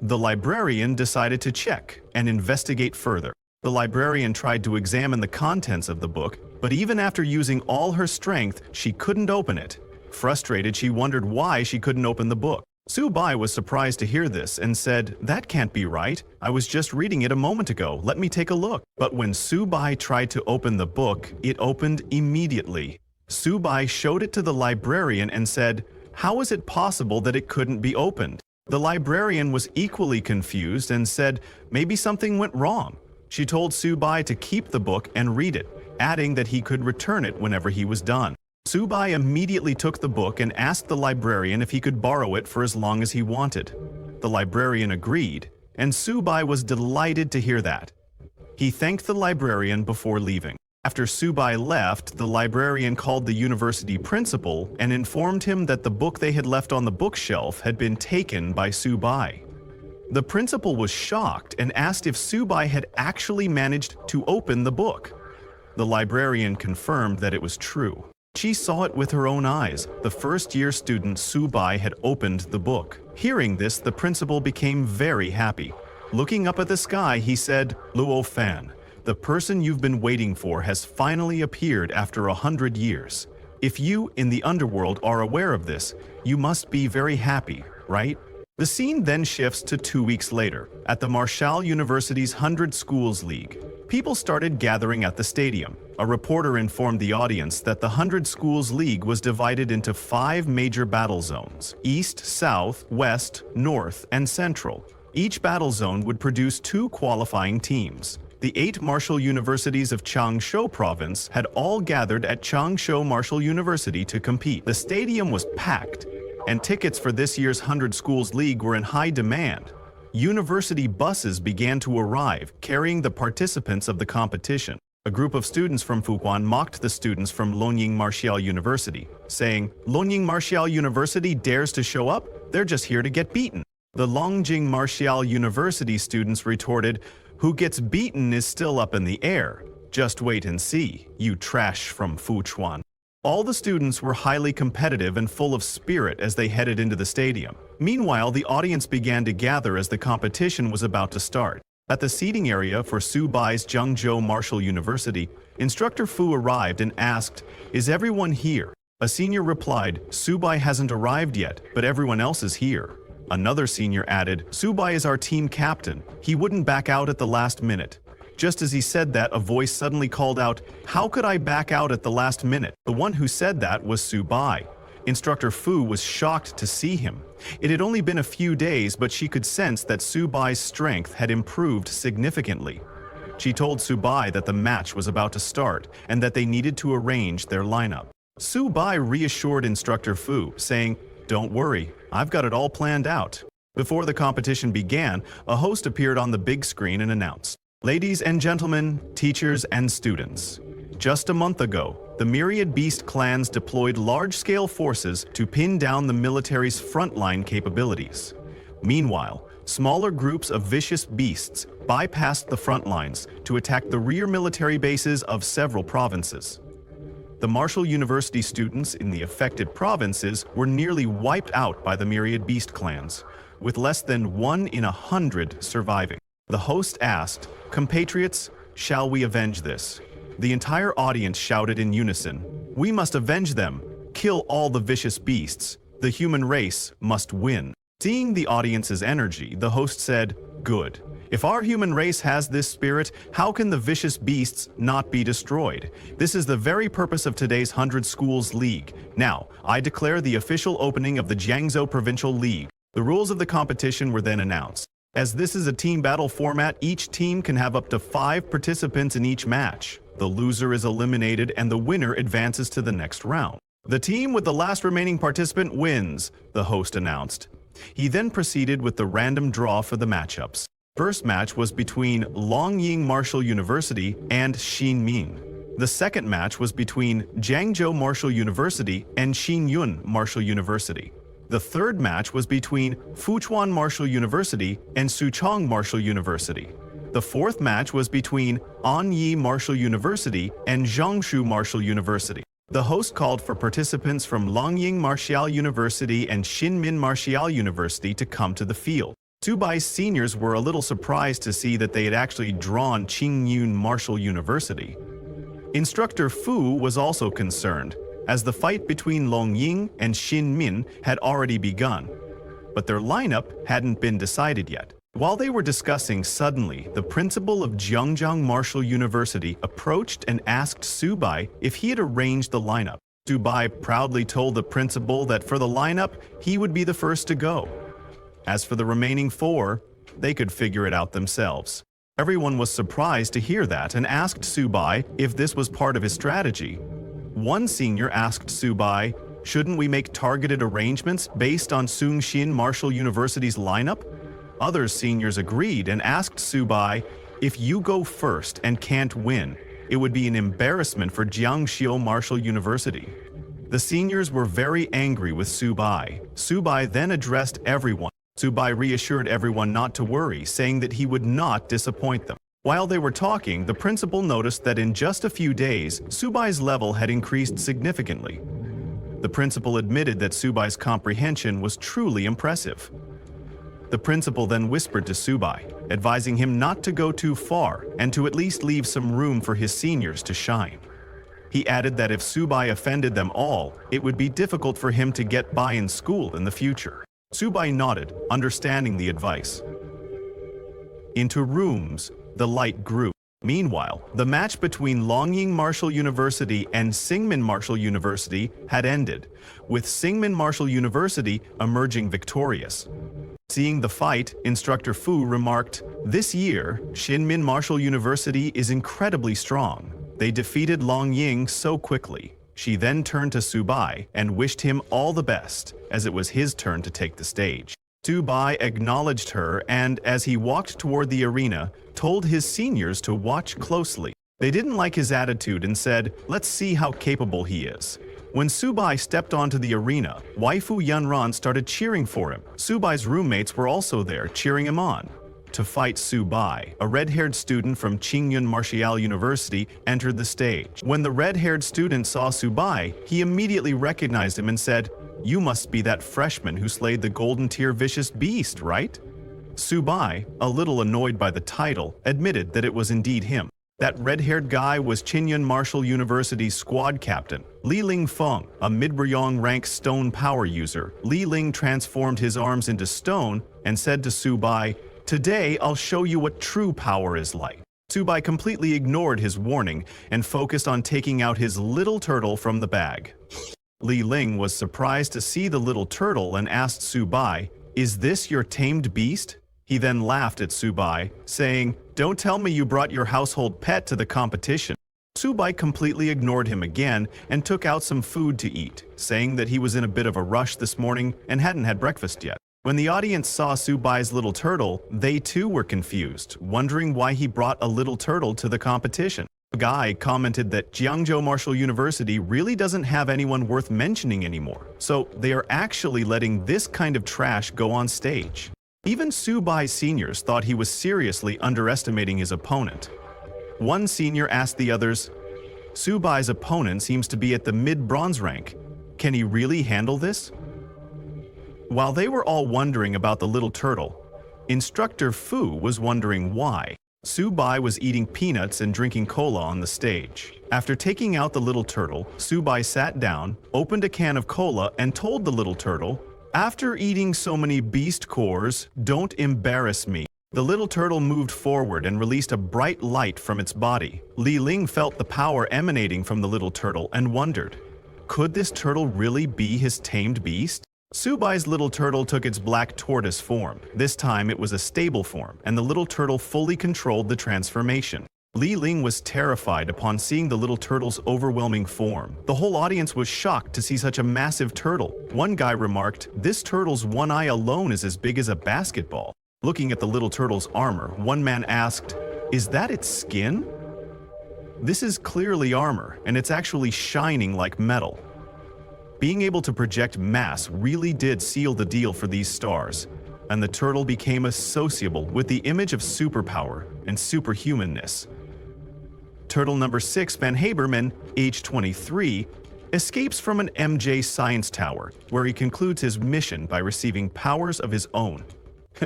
The librarian decided to check and investigate further. The librarian tried to examine the contents of the book, but even after using all her strength, she couldn't open it. Frustrated, she wondered why she couldn't open the book. Su-bai was surprised to hear this and said, "That can't be right. I was just reading it a moment ago. Let me take a look." But when Su-bai tried to open the book, it opened immediately. Su-bai showed it to the librarian and said, "How is it possible that it couldn't be opened?" The librarian was equally confused and said, "Maybe something went wrong." She told Su-bai to keep the book and read it, adding that he could return it whenever he was done. Su-bai immediately took the book and asked the librarian if he could borrow it for as long as he wanted. The librarian agreed, and Su-bai was delighted to hear that. He thanked the librarian before leaving. After Su-bai left, the librarian called the university principal and informed him that the book they had left on the bookshelf had been taken by Su-bai. The principal was shocked and asked if Su-bai had actually managed to open the book. The librarian confirmed that it was true. She saw it with her own eyes. The first-year student Su-bai had opened the book. Hearing this, the principal became very happy. Looking up at the sky, he said, "Luo Fan, the person you've been waiting for has finally appeared after 100 years. If you, in the underworld, are aware of this, you must be very happy, right?" The scene then shifts to 2 weeks later, at the Marshall University's 100 Schools League. People started gathering at the stadium. A reporter informed the audience that the 100 Schools League was divided into 5 major battle zones: East, South, West, North, and Central. Each battle zone would produce 2 qualifying teams. The 8 Marshall Universities of Changsha Province had all gathered at Changsha Marshall University to compete. The stadium was packed, and tickets for this year's 100 Schools League were in high demand. University buses began to arrive, carrying the participants of the competition. A group of students from Fuquan mocked the students from Lonying Marshall University, saying, "Lonying Marshall University dares to show up? They're just here to get beaten." The Longjing Marshall University students retorted, "Who gets beaten is still up in the air. Just wait and see, you trash from Fuquan." All the students were highly competitive and full of spirit as they headed into the stadium. Meanwhile, the audience began to gather as the competition was about to start. At the seating area for Subai's Zhengzhou Martial University, Instructor Fu arrived and asked, "Is everyone here?" A senior replied, "Subai hasn't arrived yet, but everyone else is here." Another senior added, "Subai is our team captain. He wouldn't back out at the last minute." Just as he said that, a voice suddenly called out, "How could I back out at the last minute?" The one who said that was Subai. Instructor Fu was shocked to see him. It had only been a few days, but she could sense that Subai's strength had improved significantly. She told Subai that the match was about to start and that they needed to arrange their lineup. Subai reassured Instructor Fu, saying, "Don't worry, I've got it all planned out." Before the competition began, a host appeared on the big screen and announced, "Ladies and gentlemen, teachers and students. Just a month ago, the myriad beast clans deployed large-scale forces to pin down the military's frontline capabilities. Meanwhile, smaller groups of vicious beasts bypassed the front lines to attack the rear military bases of several provinces. The Martial University students in the affected provinces were nearly wiped out by the myriad beast clans, with less than 1 in 100 surviving." The host asked, "Compatriots, shall we avenge this?" The entire audience shouted in unison, "We must avenge them! Kill all the vicious beasts! The human race must win!" Seeing the audience's energy, the host said, "Good. If our human race has this spirit, how can the vicious beasts not be destroyed? This is the very purpose of today's 100 Schools League. Now, I declare the official opening of the Jiangzhou Provincial League." The rules of the competition were then announced. As this is a team battle format, each team can have up to 5 participants in each match. The loser is eliminated and the winner advances to the next round. "The team with the last remaining participant wins," the host announced. He then proceeded with the random draw for the matchups. First match was between Longying Martial University and Xinmin. The second match was between Jiangzhou Martial University and Xinyun Martial University. The third match was between Fuchuan Martial University and Suchong Martial University. The fourth match was between Anyi Martial University and Zhongshu Martial University. The host called for participants from Longying Martial University and Xinmin Martial University to come to the field. Subai's seniors were a little surprised to see that they had actually drawn Qingyun Martial University. Instructor Fu was also concerned, as the fight between Longying and Xinmin had already begun, but their lineup hadn't been decided yet. While they were discussing, suddenly, the principal of Zhengzhou Martial University approached and asked Subai if he had arranged the lineup. Subai proudly told the principal that for the lineup, he would be the first to go. As for the remaining 4, they could figure it out themselves. Everyone was surprised to hear that and asked Subai if this was part of his strategy. One senior asked Subai, "Shouldn't we make targeted arrangements based on Sungshin Martial University's lineup?" Other seniors agreed and asked Subai, "If you go first and can't win, it would be an embarrassment for Jiangxiu Martial University." The seniors were very angry with Subai. Subai then addressed everyone. Subai reassured everyone not to worry, saying that he would not disappoint them. While they were talking, the principal noticed that in just a few days, Subai's level had increased significantly. The principal admitted that Subai's comprehension was truly impressive. The principal then whispered to Subai, advising him not to go too far and to at least leave some room for his seniors to shine. He added that if Subai offended them all, it would be difficult for him to get by in school in the future. Subai nodded, understanding the advice. Into rooms, the light grew. Meanwhile, the match between Longying Martial University and Xinmin Martial University had ended, with Xinmin Martial University emerging victorious. Seeing the fight, Instructor Fu remarked, "This year, Xinmin Martial University is incredibly strong. They defeated Longying so quickly." She then turned to Subai and wished him all the best, as it was his turn to take the stage. Subai acknowledged her and, as he walked toward the arena, told his seniors to watch closely. They didn't like his attitude and said, "Let's see how capable he is." When Subai stepped onto the arena, waifu Yunran started cheering for him. Subai's roommates were also there, cheering him on. to fight Subai, a red-haired student from Qingyun Martial University, entered the stage. When the red-haired student saw Subai, he immediately recognized him and said, "You must be that freshman who slayed the golden tier vicious beast, right?" Subai, a little annoyed by the title, admitted that it was indeed him. That red-haired guy was Qingyun Martial University's squad captain, Li Ling Feng, a mid-Ryong rank stone power user. Li Ling transformed his arms into stone and said to Subai, "Today I'll show you what true power is like." Subai completely ignored his warning and focused on taking out his little turtle from the bag. Li Ling was surprised to see the little turtle and asked Subai, "Is this your tamed beast?" He then laughed at Subai, saying, "Don't tell me you brought your household pet to the competition." Subai completely ignored him again and took out some food to eat, saying that he was in a bit of a rush this morning and hadn't had breakfast yet. When the audience saw Subai's little turtle, they too were confused, wondering why he brought a little turtle to the competition. A guy commented that Jiangzhou Martial University really doesn't have anyone worth mentioning anymore, so they are actually letting this kind of trash go on stage. Even Subai's seniors thought he was seriously underestimating his opponent. One senior asked the others, "Subai's opponent seems to be at the mid-bronze rank. Can he really handle this?" While they were all wondering about the little turtle, Instructor Fu was wondering why. Subai was eating peanuts and drinking cola on the stage. After taking out the little turtle, Subai sat down, opened a can of cola, and told the little turtle, "After eating so many beast cores, don't embarrass me." The little turtle moved forward and released a bright light from its body. Li Ling felt the power emanating from the little turtle and wondered, could this turtle really be his tamed beast? Subai's little turtle took its black tortoise form. This time it was a stable form, and the little turtle fully controlled the transformation. Li Ling was terrified upon seeing the little turtle's overwhelming form. The whole audience was shocked to see such a massive turtle. One guy remarked, "This turtle's one eye alone is as big as a basketball." Looking at the little turtle's armor, one man asked, "Is that its skin?" This is clearly armor, and it's actually shining like metal. Being able to project mass really did seal the deal for these stars, and the turtle became associable with the image of superpower and superhumanness. Turtle number 6, Van Haberman, age 23, escapes from an MJ science tower, where he concludes his mission by receiving powers of his own.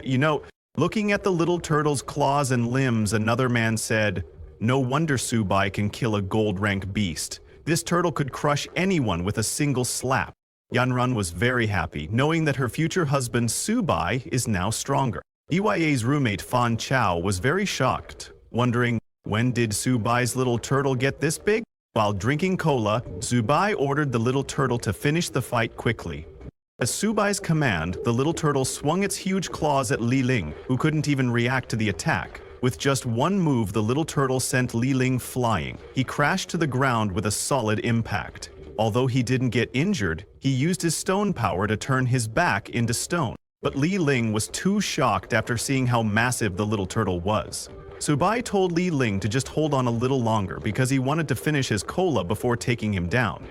You know, looking at the little turtle's claws and limbs, another man said, "No wonder Subai can kill a gold-rank beast. This turtle could crush anyone with a single slap." Yanran was very happy, knowing that her future husband Subai is now stronger. EYA's roommate Fan Chao was very shocked, wondering, when did Subai's little turtle get this big? While drinking cola, Subai ordered the little turtle to finish the fight quickly. At Subai's command, the little turtle swung its huge claws at Li Ling, who couldn't even react to the attack. With just one move, the little turtle sent Li Ling flying. He crashed to the ground with a solid impact. Although he didn't get injured, he used his stone power to turn his back into stone. But Li Ling was too shocked after seeing how massive the little turtle was. Subai told Li Ling to just hold on a little longer because he wanted to finish his cola before taking him down.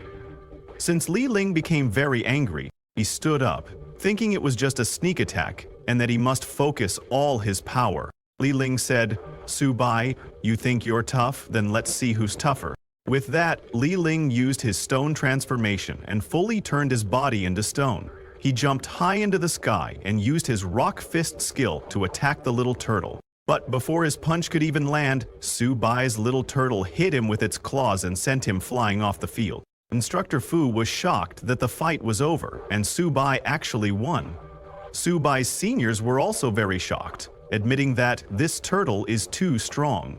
Since Li Ling became very angry, he stood up, thinking it was just a sneak attack and that he must focus all his power. Li Ling said, "Subai, you think you're tough? Then let's see who's tougher." With that, Li Ling used his stone transformation and fully turned his body into stone. He jumped high into the sky and used his rock fist skill to attack the little turtle. But before his punch could even land, Subai's little turtle hit him with its claws and sent him flying off the field. Instructor Fu was shocked that the fight was over and Subai actually won. Subai's seniors were also very shocked, admitting that this turtle is too strong.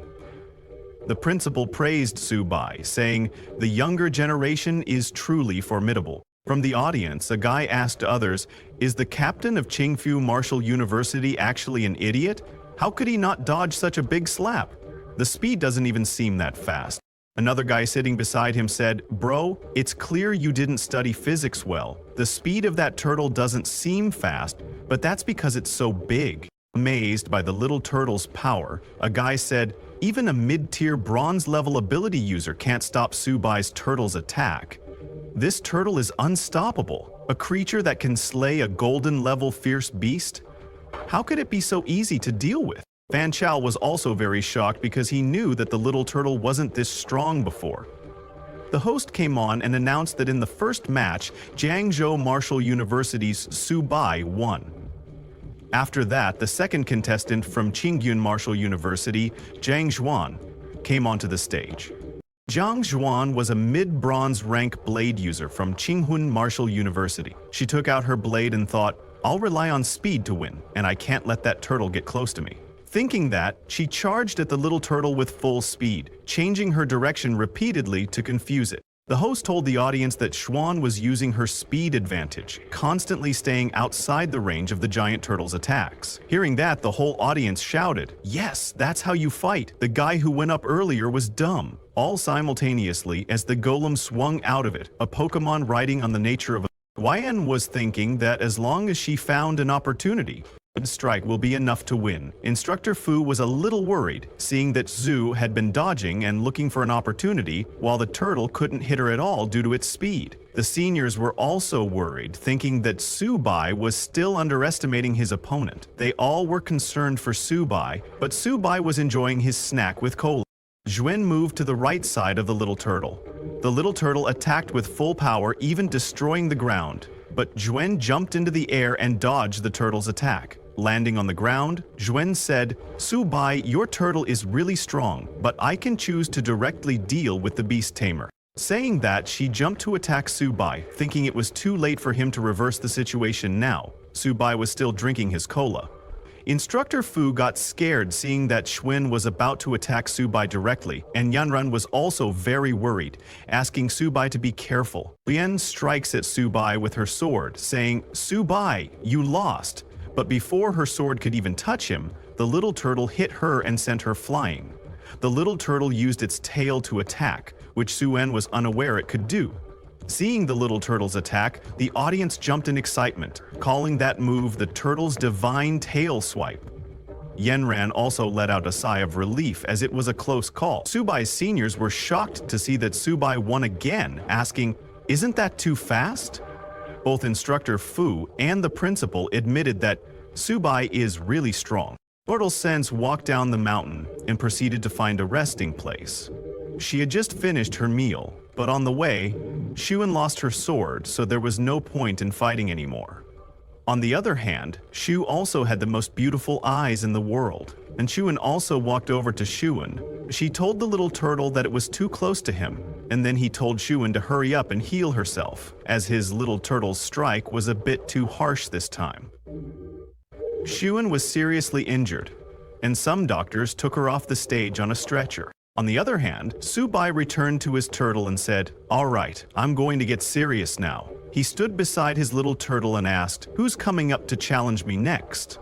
The principal praised Subai, saying, "The younger generation is truly formidable." From the audience, a guy asked others, "Is the captain of Qingfu Martial University actually an idiot? How could he not dodge such a big slap? The speed doesn't even seem that fast." Another guy sitting beside him said, "Bro, it's clear you didn't study physics well. The speed of that turtle doesn't seem fast, but that's because it's so big." Amazed by the little turtle's power, a guy said, "Even a mid-tier bronze-level ability user can't stop Subai's turtle's attack. This turtle is unstoppable, a creature that can slay a golden-level fierce beast. How could it be so easy to deal with? Fan Chao was also very shocked because he knew that the little turtle wasn't this strong before. The host came on and announced that in the first match, Jiangzhou Martial University's Su Bai won. After that, the second contestant from Qingyun Martial University, Zhang Zhuan, came onto the stage. Zhang Zhuan was a mid-bronze rank blade user from Qinghun Martial University. She took out her blade and thought, I'll rely on speed to win, and I can't let that turtle get close to me. Thinking that, she charged at the little turtle with full speed, changing her direction repeatedly to confuse it. The host told the audience that Xuan was using her speed advantage, constantly staying outside the range of the giant turtle's attacks. Hearing that, the whole audience shouted, "Yes, that's how you fight. The guy who went up earlier was dumb." All simultaneously as the golem swung out of it, a Pokemon riding on the nature of a Yan was thinking that as long as she found an opportunity, a strike will be enough to win. Instructor Fu was a little worried, seeing that Zhu had been dodging and looking for an opportunity, while the turtle couldn't hit her at all due to its speed. The seniors were also worried, thinking that Su Bai was still underestimating his opponent. They all were concerned for Su Bai, but Su Bai was enjoying his snack with cola. Zhuan moved to the right side of the little turtle. The little turtle attacked with full power, even destroying the ground. But Zhuan jumped into the air and dodged the turtle's attack. Landing on the ground, Zhuan said, "Su Bai, your turtle is really strong, but I can choose to directly deal with the beast Tamer." Saying that, she jumped to attack Su Bai, thinking it was too late for him to reverse the situation now. Su Bai was still drinking his cola. Instructor Fu got scared seeing that Xuan was about to attack Su Bai directly, and Yanran was also very worried, asking Su Bai to be careful. Lian strikes at Su Bai with her sword, saying, "Su Bai, you lost." But before her sword could even touch him, the little turtle hit her and sent her flying. The little turtle used its tail to attack, which Suen was unaware it could do. Seeing the little turtle's attack, the audience jumped in excitement, calling that move the turtle's divine tail swipe. Yanran also let out a sigh of relief as it was a close call. Subai's seniors were shocked to see that Subai won again, asking, "Isn't that too fast?" Both Instructor Fu and the principal admitted that Subai is really strong. Turtle Sense walked down the mountain and proceeded to find a resting place. She had just finished her meal, but on the way, Xuan lost her sword, so there was no point in fighting anymore. On the other hand, Shu also had the most beautiful eyes in the world, and Xuan also walked over to Xuan. She told the little turtle that it was too close to him, and then he told Xuan to hurry up and heal herself, as his little turtle's strike was a bit too harsh this time. Xuan was seriously injured, and some doctors took her off the stage on a stretcher. On the other hand, Subai returned to his turtle and said, "All right, I'm going to get serious now." He stood beside his little turtle and asked, "Who's coming up to challenge me next?"